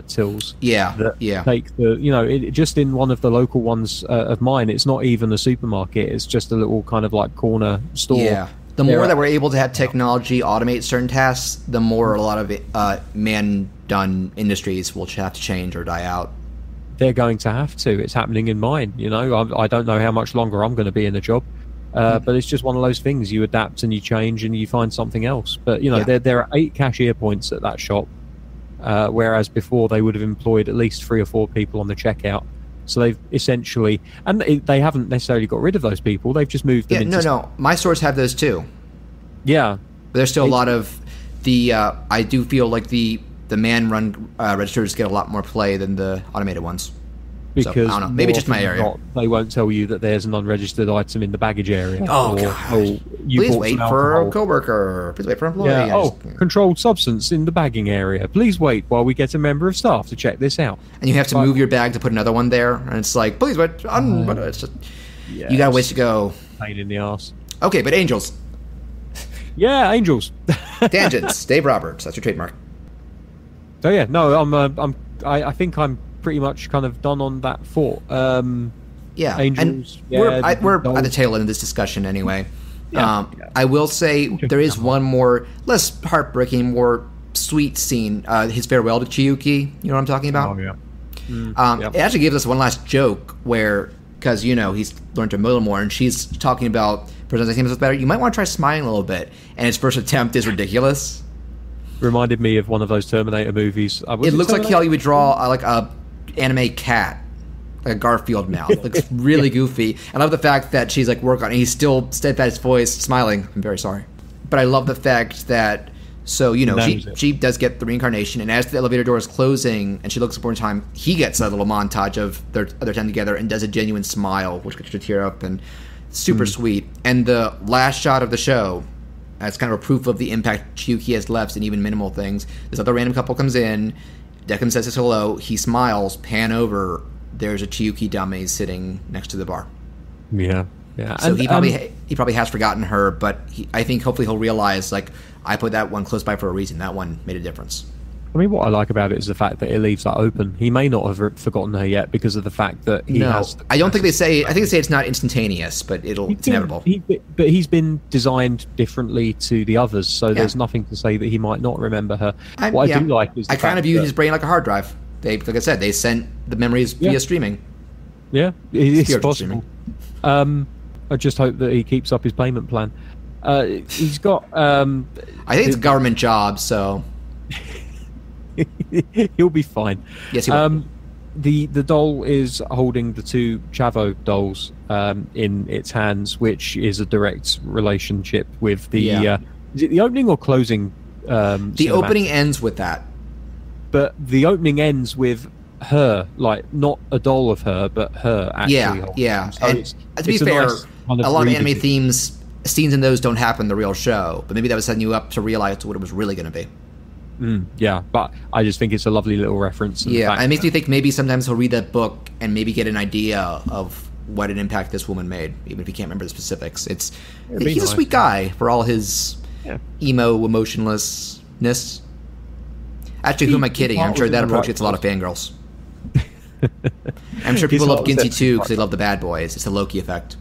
[SPEAKER 2] tills. Take the just in one of the local ones of mine, it's not even a supermarket, it's just a little kind of like corner store.
[SPEAKER 1] The more that we're able to have technology automate certain tasks, the more a lot of man done industries will have to change or die out.
[SPEAKER 2] They're going to have to. It's happening in mine. I don't know how much longer I'm going to be in the job, but it's just one of those things. You adapt and you change and you find something else. But there are 8 cashier points at that shop. Whereas before they would have employed at least 3 or 4 people on the checkout. So they've essentially, and they haven't necessarily got rid of those people. They've just moved them into...
[SPEAKER 1] No. My stores have those too.
[SPEAKER 2] Yeah.
[SPEAKER 1] But there's still a lot of the... I do feel like the man-run registers get a lot more play than the automated ones.
[SPEAKER 2] Because
[SPEAKER 1] so, I don't know. Maybe just my area.
[SPEAKER 2] They won't tell you that there's an unregistered item in the baggage area.
[SPEAKER 1] Oh, God. Please wait for a coworker. Please wait for an employee.
[SPEAKER 2] Yeah. Controlled substance in the bagging area. Please wait while we get a member of staff to check this out.
[SPEAKER 1] And you have to move your bag to put another one there, and it's like, please wait. It's just, you got a ways to go.
[SPEAKER 2] Pain in the ass.
[SPEAKER 1] Okay, but Angels.
[SPEAKER 2] Yeah, Angels.
[SPEAKER 1] Tangents. Dave Roberts. That's your trademark.
[SPEAKER 2] So yeah, no, I think I'm pretty much kind of done on that thought.
[SPEAKER 1] Yeah,
[SPEAKER 2] Angels.
[SPEAKER 1] And we're at the tail end of this discussion anyway. I will say there is one more less heartbreaking, more sweet scene. His farewell to Chiyuki. You know what I'm talking about?
[SPEAKER 2] Oh yeah.
[SPEAKER 1] It actually gives us one last joke where, because he's learned to little more, and she's talking about presenting himself better. You might want to try smiling a little bit, and his first attempt is ridiculous. Reminded
[SPEAKER 2] me of one of those Terminator movies.
[SPEAKER 1] It looks like how you would draw like a anime cat, like a Garfield mouth. It looks really goofy. I love the fact that she's like work on it. He's still steadfast voice, smiling. I'm very sorry, but I love the fact that she does get the reincarnation, and as the elevator door is closing and she looks up one time, he gets a little montage of their time together and does a genuine smile, which gets you to tear up and super sweet. And the last shot of the show, as kind of a proof of the impact Chiyuki has left in even minimal things. This other random couple comes in, Declan says his hello, he smiles, pan over, there's a Chiyuki dummy sitting next to the bar.
[SPEAKER 2] Yeah.
[SPEAKER 1] So he probably has forgotten her, but I think hopefully he'll realize, like, I put that one close by for a reason. That one made a difference.
[SPEAKER 2] I mean, what I like about it is the fact that it leaves that open. He may not have forgotten her yet because of the fact that he has...
[SPEAKER 1] I don't think they say... I think they say it's not instantaneous, but it's inevitable.
[SPEAKER 2] But he's been designed differently to the others, so there's nothing to say that he might not remember her. I do like is
[SPEAKER 1] I kind of view his brain like a hard drive. Like I said, they sent the memories via streaming.
[SPEAKER 2] Yeah, it's possible. I just hope that he keeps up his payment plan. He's got... I
[SPEAKER 1] think it's a government job, so...
[SPEAKER 2] He'll be fine.
[SPEAKER 1] Yes, he will.
[SPEAKER 2] The doll is holding the two Chavo dolls in its hands, which is a direct relationship with the... is it the opening or closing?
[SPEAKER 1] The opening ends with that.
[SPEAKER 2] But the opening ends with her, like, not a doll of her, but her actually.
[SPEAKER 1] Yeah.
[SPEAKER 2] So
[SPEAKER 1] and to be fair, a lot of anime themes, scenes in those don't happen in the real show, but maybe that was setting you up to realize what it was really going to be.
[SPEAKER 2] Yeah, but I just think it's a lovely little reference.
[SPEAKER 1] Yeah, it makes me think maybe sometimes he'll read that book and maybe get an idea of what an impact this woman made, even if he can't remember the specifics. He's a sweet guy for all his emo emotionlessness. Actually, who am I kidding? I'm sure that approach gets a lot of fangirls. I'm sure people love Ginty too because they love the bad boys. It's the Loki effect.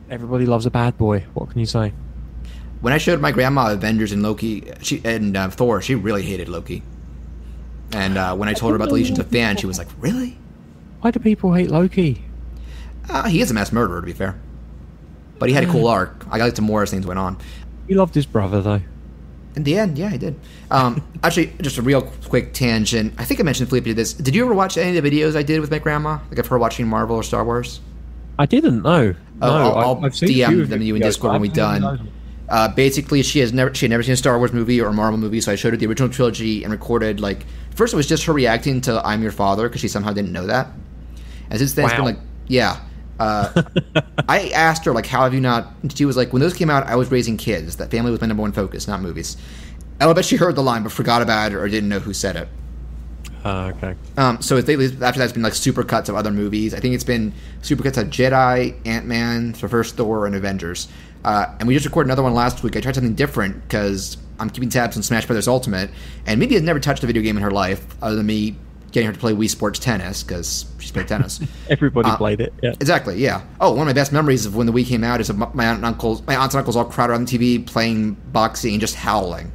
[SPEAKER 2] Everybody loves a bad boy. What can you say?
[SPEAKER 1] When I showed my grandma Avengers and Loki, Thor, she really hated Loki. And when I told her about the Legions of Fan, she was like, "Really?
[SPEAKER 2] Why do people hate Loki?"
[SPEAKER 1] He is a mass murderer, to be fair. But he had a cool arc. I got into more as things went on.
[SPEAKER 2] He loved his brother, though.
[SPEAKER 1] In the end, yeah, he did. Actually, just a real quick tangent. I think I mentioned Felipe did this. Did you ever watch any of the videos I did with my grandma? Like of her watching Marvel or Star Wars?
[SPEAKER 2] I didn't, no.
[SPEAKER 1] I'll DM them to you in Discord when we're done. Basically, she had never seen a Star Wars movie or a Marvel movie, so I showed her the original trilogy and recorded, like, first it was just her reacting to I'm Your Father, because she somehow didn't know that. And since then, it's been like, I asked her, like, how have you not... She was like, when those came out, I was raising kids. That family was my number one focus, not movies. And I'll bet she heard the line, but forgot about it or didn't know who said it.
[SPEAKER 2] Okay.
[SPEAKER 1] So after that, it's been, like, supercuts of other movies. I think it's been supercuts of Jedi, Ant-Man, the first Thor, and Avengers. And we just recorded another one last week. I tried something different because I'm keeping tabs on Smash Brothers Ultimate, and Mimi has never touched a video game in her life other than me getting her to play Wii Sports Tennis because she's played tennis.
[SPEAKER 2] Everybody played it. Yeah.
[SPEAKER 1] Exactly. Yeah. Oh, one of my best memories of when the Wii came out is of my aunts and uncles all crowded on the TV playing boxing and just howling.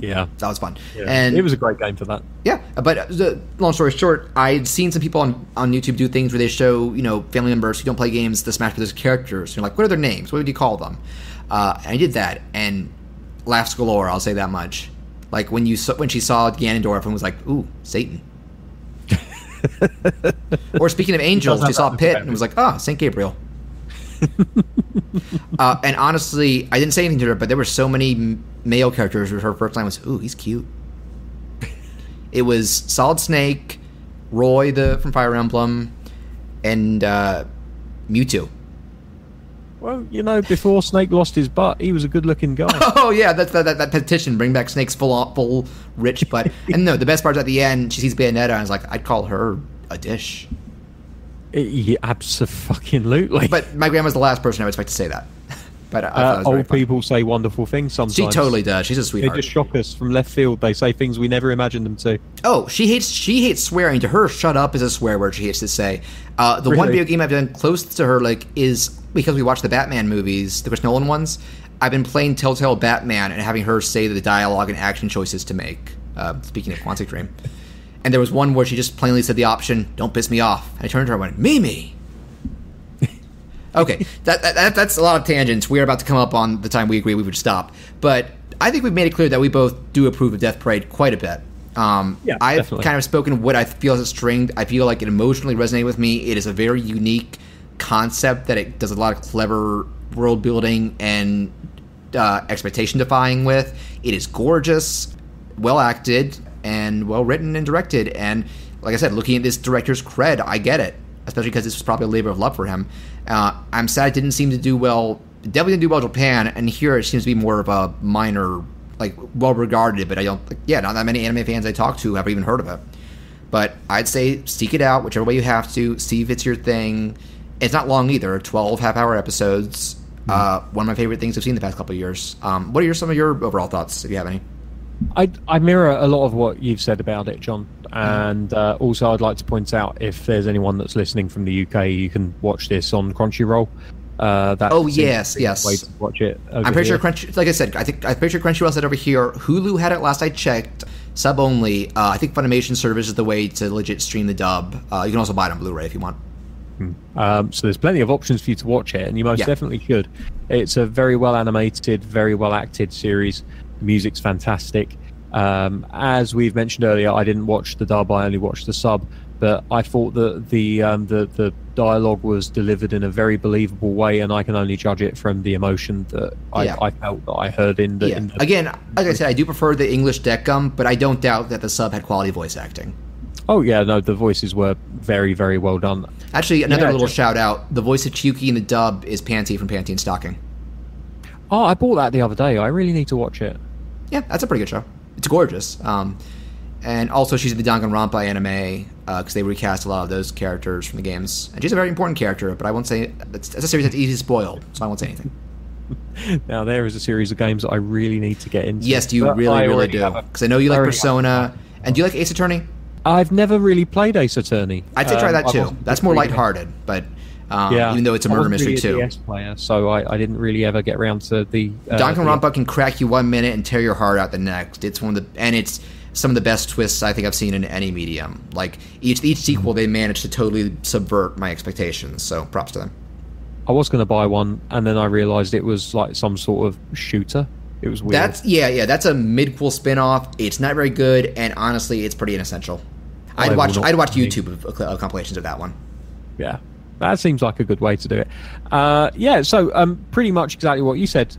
[SPEAKER 2] Yeah,
[SPEAKER 1] that was fun.
[SPEAKER 2] Yeah.
[SPEAKER 1] And
[SPEAKER 2] it was a great game for that.
[SPEAKER 1] Yeah, but long story short, I'd seen some people on YouTube do things where they show, family members who don't play games, the Smash Brothers characters. You're like, what are their names? What would you call them? And I did that, and laughs galore. I'll say that much. Like when she saw Ganondorf and was like, "Ooh, Satan." Or speaking of angels, she saw Pit and was like, "Ah, Saint Gabriel." And honestly, I didn't say anything to her, but there were so many male characters where her first line was, "Ooh, he's cute." It was Solid Snake, Roy from Fire Emblem, and Mewtwo.
[SPEAKER 2] Well, before Snake lost his butt, he was a good-looking guy.
[SPEAKER 1] Oh, yeah, that's that petition, bring back Snake's full rich butt. And no, the best part is at the end, she sees Bayonetta, and is like, I'd call her a dish.
[SPEAKER 2] Yeah, absolutely.
[SPEAKER 1] But my grandma's the last person I would expect to say that. But
[SPEAKER 2] old people say wonderful things sometimes.
[SPEAKER 1] She totally does. She's a sweetheart.
[SPEAKER 2] They just shock us from left field. They say things we never imagined them to.
[SPEAKER 1] Oh, she hates swearing. To her, shut up is a swear word she hates to say. The one video game I've done close to her is because we watched the Batman movies, the Chris Nolan ones. I've been playing Telltale Batman and having her say the dialogue and action choices to make. Speaking of Quantic Dream. And there was one where she just plainly said the option, "Don't piss me off." And I turned to her and went, "Mimi." Okay, that's a lot of tangents. We are about to come up on the time we agree we would stop. But I think we've made it clear that we both do approve of Death Parade quite a bit. I've
[SPEAKER 2] definitely
[SPEAKER 1] kind of spoken what I feel as a string. I feel like it emotionally resonated with me. It is a very unique concept that it does a lot of clever world building and expectation defying with. It is gorgeous, well acted, and well written and directed. And like I said, looking at this director's cred, I get it, especially because this was probably a labor of love for him. I'm sad it didn't seem to do well. Definitely didn't do well in Japan, and here it seems to be more of a minor, well regarded. But I don't, not that many anime fans I talk to have even heard of it. But I'd say seek it out, whichever way you have to. See if it's your thing. It's not long either. 12 half-hour episodes. One of my favorite things I've seen the past couple of years. What are some of your overall thoughts, if you have any?
[SPEAKER 2] I mirror a lot of what you've said about it, John. And also I'd like to point out, if there's anyone that's listening from the UK, you can watch this on Crunchyroll.
[SPEAKER 1] Yes.
[SPEAKER 2] Way to watch it.
[SPEAKER 1] I'm pretty sure like I said, I'm pretty sure Crunchyroll said over here. Hulu had it last I checked, sub only. I think Funimation service is the way to legit stream the dub. You can also buy it on Blu-ray if you want.
[SPEAKER 2] So there's plenty of options for you to watch it, and you most definitely should. It's a very well animated, very well acted series. The music's fantastic. As we've mentioned earlier, I didn't watch the dub, I only watched the sub, but I thought that the dialogue was delivered in a very believable way, and I can only judge it from the emotion that I felt that I heard in the...
[SPEAKER 1] Again, like I said, I do prefer the English decum, but I don't doubt that the sub had quality voice acting.
[SPEAKER 2] Oh yeah, no, the voices were very, very well done.
[SPEAKER 1] Actually, another little shout out, the voice of Chiyuki in the dub is Panty from Panty and Stocking.
[SPEAKER 2] Oh, I bought that the other day. I really need to watch it.
[SPEAKER 1] Yeah, that's a pretty good show. It's gorgeous. And also she's in the Danganronpa anime, because they recast a lot of those characters from the games. And she's a very important character, but I won't say... It's a series that's easy to spoil, so I won't say anything.
[SPEAKER 2] Now, there is a series of games that I really need to get into.
[SPEAKER 1] Yes, you really do. Because I know you like Persona. And do you like Ace Attorney?
[SPEAKER 2] I've never really played Ace Attorney.
[SPEAKER 1] I'd say try that too. That's more lighthearted, but even though it's a murder mystery too.
[SPEAKER 2] I was really a DS player, so I didn't really ever get around to the...
[SPEAKER 1] Danganronpa can crack you 1 minute and tear your heart out the next. It's it's some of the best twists I think I've seen in any medium. Like, each sequel, they managed to totally subvert my expectations, so props to them.
[SPEAKER 2] I was going to buy one, and then I realised it was like some sort of shooter. It was weird.
[SPEAKER 1] That's a midquel spin-off. It's not very good, and honestly, it's pretty inessential. I'd watch YouTube compilations of that one.
[SPEAKER 2] Yeah, that seems like a good way to do it. So pretty much exactly what you said.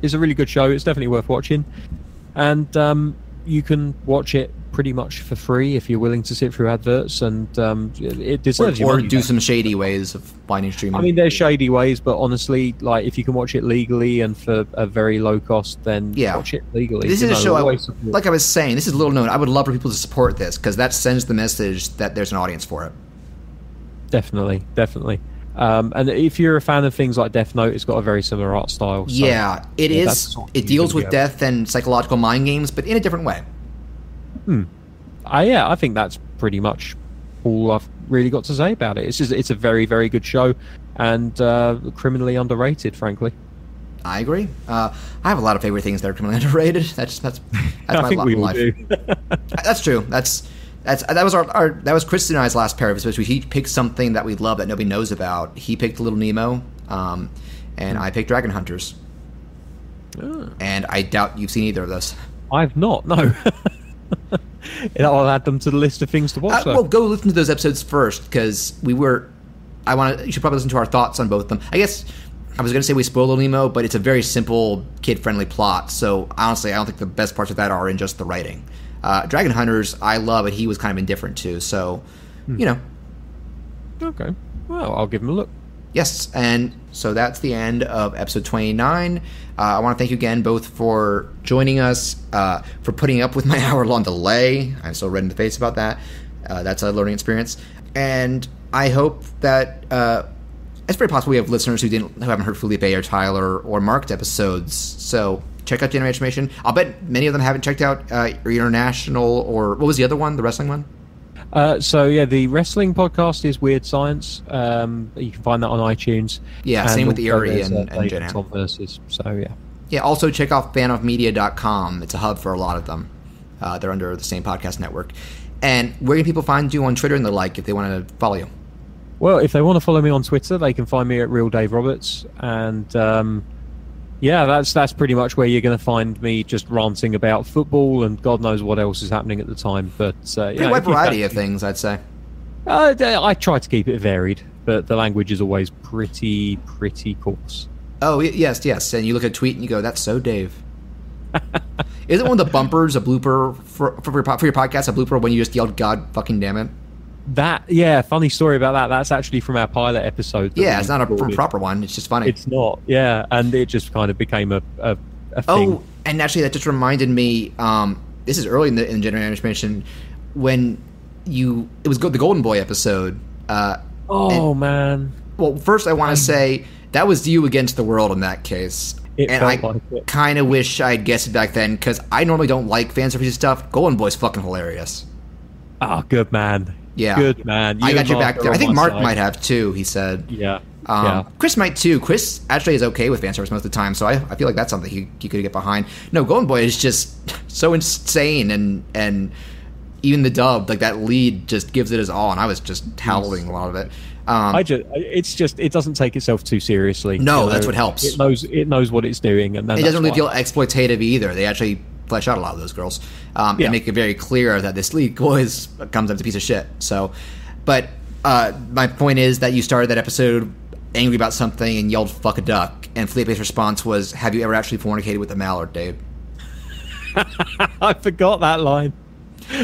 [SPEAKER 2] It's a really good show. It's definitely worth watching, and you can watch it pretty much for free if you're willing to sit through adverts, and it deserves
[SPEAKER 1] or do some shady ways of finding streaming.
[SPEAKER 2] I mean, there's shady ways, but honestly, like, if you can watch it legally and for a very low cost, then watch it legally.
[SPEAKER 1] This is a show, like I was saying, this is little known. I would love for people to support this, because that sends the message that there's an audience for it.
[SPEAKER 2] Definitely. And if you're a fan of things like Death Note, it's got a very similar art style. So,
[SPEAKER 1] it is. It deals with death and psychological mind games, but in a different way.
[SPEAKER 2] I think that's pretty much all I've really got to say about it. It's a very, very good show, and criminally underrated, frankly.
[SPEAKER 1] I agree. I have a lot of favorite things that are criminally underrated. That's
[SPEAKER 2] I
[SPEAKER 1] my
[SPEAKER 2] think we all
[SPEAKER 1] life.
[SPEAKER 2] do.
[SPEAKER 1] That's true. That was Chris and I's last pair of episodes. He picked something that we love that nobody knows about. He picked Little Nemo, and I picked Dragon Hunters. And I doubt you've seen either of those.
[SPEAKER 2] I've not. No. I'll add them to the list of things to watch.
[SPEAKER 1] Well, go listen to those episodes first, because you should probably listen to our thoughts on both of them. I guess I was going to say we spoil Little Nemo, but it's a very simple, kid-friendly plot. So honestly, I don't think the best parts of that are in just the writing. Dragon Hunters, I love it. He was kind of indifferent too. So,
[SPEAKER 2] Okay. Well, I'll give them a look.
[SPEAKER 1] Yes, and so that's the end of episode 29. I want to thank you again both for joining us, for putting up with my hour-long delay. I'm still red in the face about that. That's a learning experience. And I hope that it's very possible we have listeners who haven't heard Felipe or Tyler or Mark's episodes. So check out General Information. I'll bet many of them haven't checked out your International, or what was the other one, the wrestling one?
[SPEAKER 2] The wrestling podcast is Weird Science. You can find that on iTunes.
[SPEAKER 1] Yeah, same with Erie and Jen.
[SPEAKER 2] Tom Versus. So, yeah.
[SPEAKER 1] Yeah, also check out fanofmedia.com. It's a hub for a lot of them. They're under the same podcast network. And where can people find you on Twitter and the like if they want to follow you?
[SPEAKER 2] Well, if they want to follow me on Twitter, they can find me at Real Dave Roberts. And, that's pretty much where you're going to find me, just ranting about football and God knows what else is happening at the time. But
[SPEAKER 1] pretty wide variety of things, I'd say.
[SPEAKER 2] I try to keep it varied, but the language is always pretty coarse.
[SPEAKER 1] Oh, yes. And you look at a tweet and you go, that's so Dave. Isn't one of the bumpers a blooper for your podcast, a blooper when you just yelled, God fucking damn it?
[SPEAKER 2] Funny story about that. That's actually from our pilot episode.
[SPEAKER 1] Yeah, it's not a proper one. It's just funny.
[SPEAKER 2] It's not, yeah. And it just kind of became a thing.
[SPEAKER 1] Oh, and actually that just reminded me, this is early in the General Animation, when it was the Golden Boy episode.
[SPEAKER 2] Man.
[SPEAKER 1] Well, first I want to say, that was you against the world in that case. I kind of wish I'd guessed it back then, because I normally don't like fan service stuff. Golden Boy's fucking hilarious.
[SPEAKER 2] Oh, good man.
[SPEAKER 1] Yeah.
[SPEAKER 2] Good man.
[SPEAKER 1] I got your back there. I think Mark might have too, he said.
[SPEAKER 2] Yeah.
[SPEAKER 1] Chris might too. Chris actually is okay with fan service most of the time, so I feel like that's something he could get behind. No, Golden Boy is just so insane, and even the dub, like that lead just gives it his all, and I was just howling a lot of it.
[SPEAKER 2] It doesn't take itself too seriously.
[SPEAKER 1] No, that's what helps.
[SPEAKER 2] It knows what it's doing, and then
[SPEAKER 1] it doesn't really feel exploitative either. They actually flesh out a lot of those girls and make it very clear that this lead boy comes up as a piece of shit. So, but my point is that you started that episode angry about something and yelled "fuck a duck," and Felipe's response was, "Have you ever actually fornicated with a mallard, Dave?"
[SPEAKER 2] I forgot that line.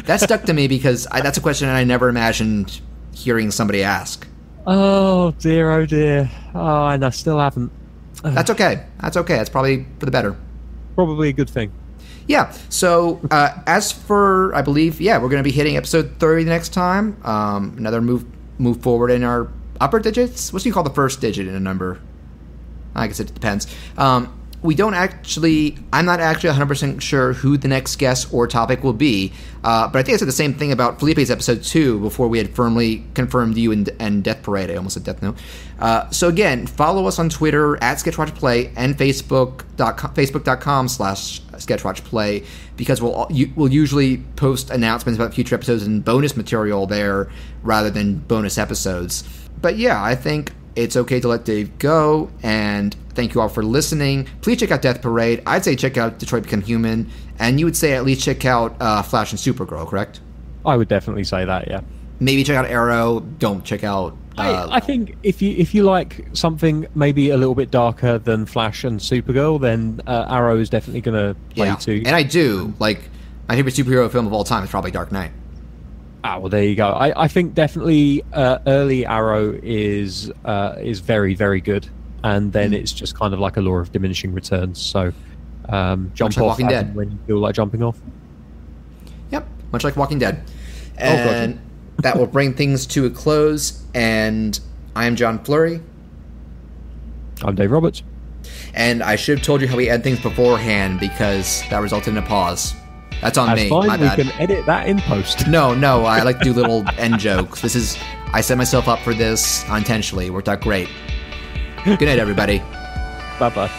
[SPEAKER 1] That stuck to me because that's a question I never imagined hearing somebody ask.
[SPEAKER 2] Oh dear, oh dear. Oh, and I still haven't.
[SPEAKER 1] That's okay. That's probably for the better.
[SPEAKER 2] Probably a good thing.
[SPEAKER 1] Yeah. So as for, I believe, we're going to be hitting episode 30 the next time. Another move forward in our upper digits. What do you call the first digit in a number? I guess it depends. I'm not actually 100% sure who the next guest or topic will be, but I think I said the same thing about Felipe's episode 2 before we had firmly confirmed you and Death Parade. I almost said Death Note. So again, follow us on Twitter at SketchWatchPlay and Facebook.com/SketchWatchPlay, because we'll usually post announcements about future episodes and bonus material there rather than bonus episodes. But yeah, I think it's okay to let Dave go, and thank you all for listening. Please check out Death Parade. I'd say check out Detroit Become Human, and you would say at least check out Flash and Supergirl, correct?
[SPEAKER 2] I would definitely say that, yeah.
[SPEAKER 1] Maybe check out Arrow. Don't check out...
[SPEAKER 2] I think if you like something maybe a little bit darker than Flash and Supergirl, then Arrow is definitely going to play too.
[SPEAKER 1] And I do. Like, my favorite superhero film of all time is probably Dark Knight.
[SPEAKER 2] Ah, well, there you go. I think definitely early Arrow is very, very good, and then it's just kind of like a law of diminishing returns. So jump off when you feel like jumping off.
[SPEAKER 1] Yep, much like Walking Dead. And that will bring things to a close. And I am John Fleury.
[SPEAKER 2] I'm Dave Roberts.
[SPEAKER 1] And I should have told you how we end things beforehand, because that resulted in a pause. That's on me.
[SPEAKER 2] Fine.
[SPEAKER 1] My bad.
[SPEAKER 2] We can edit that in post.
[SPEAKER 1] No, I like to do little end jokes. I set myself up for this unintentionally. It worked out great. Good night, everybody.
[SPEAKER 2] Bye-bye.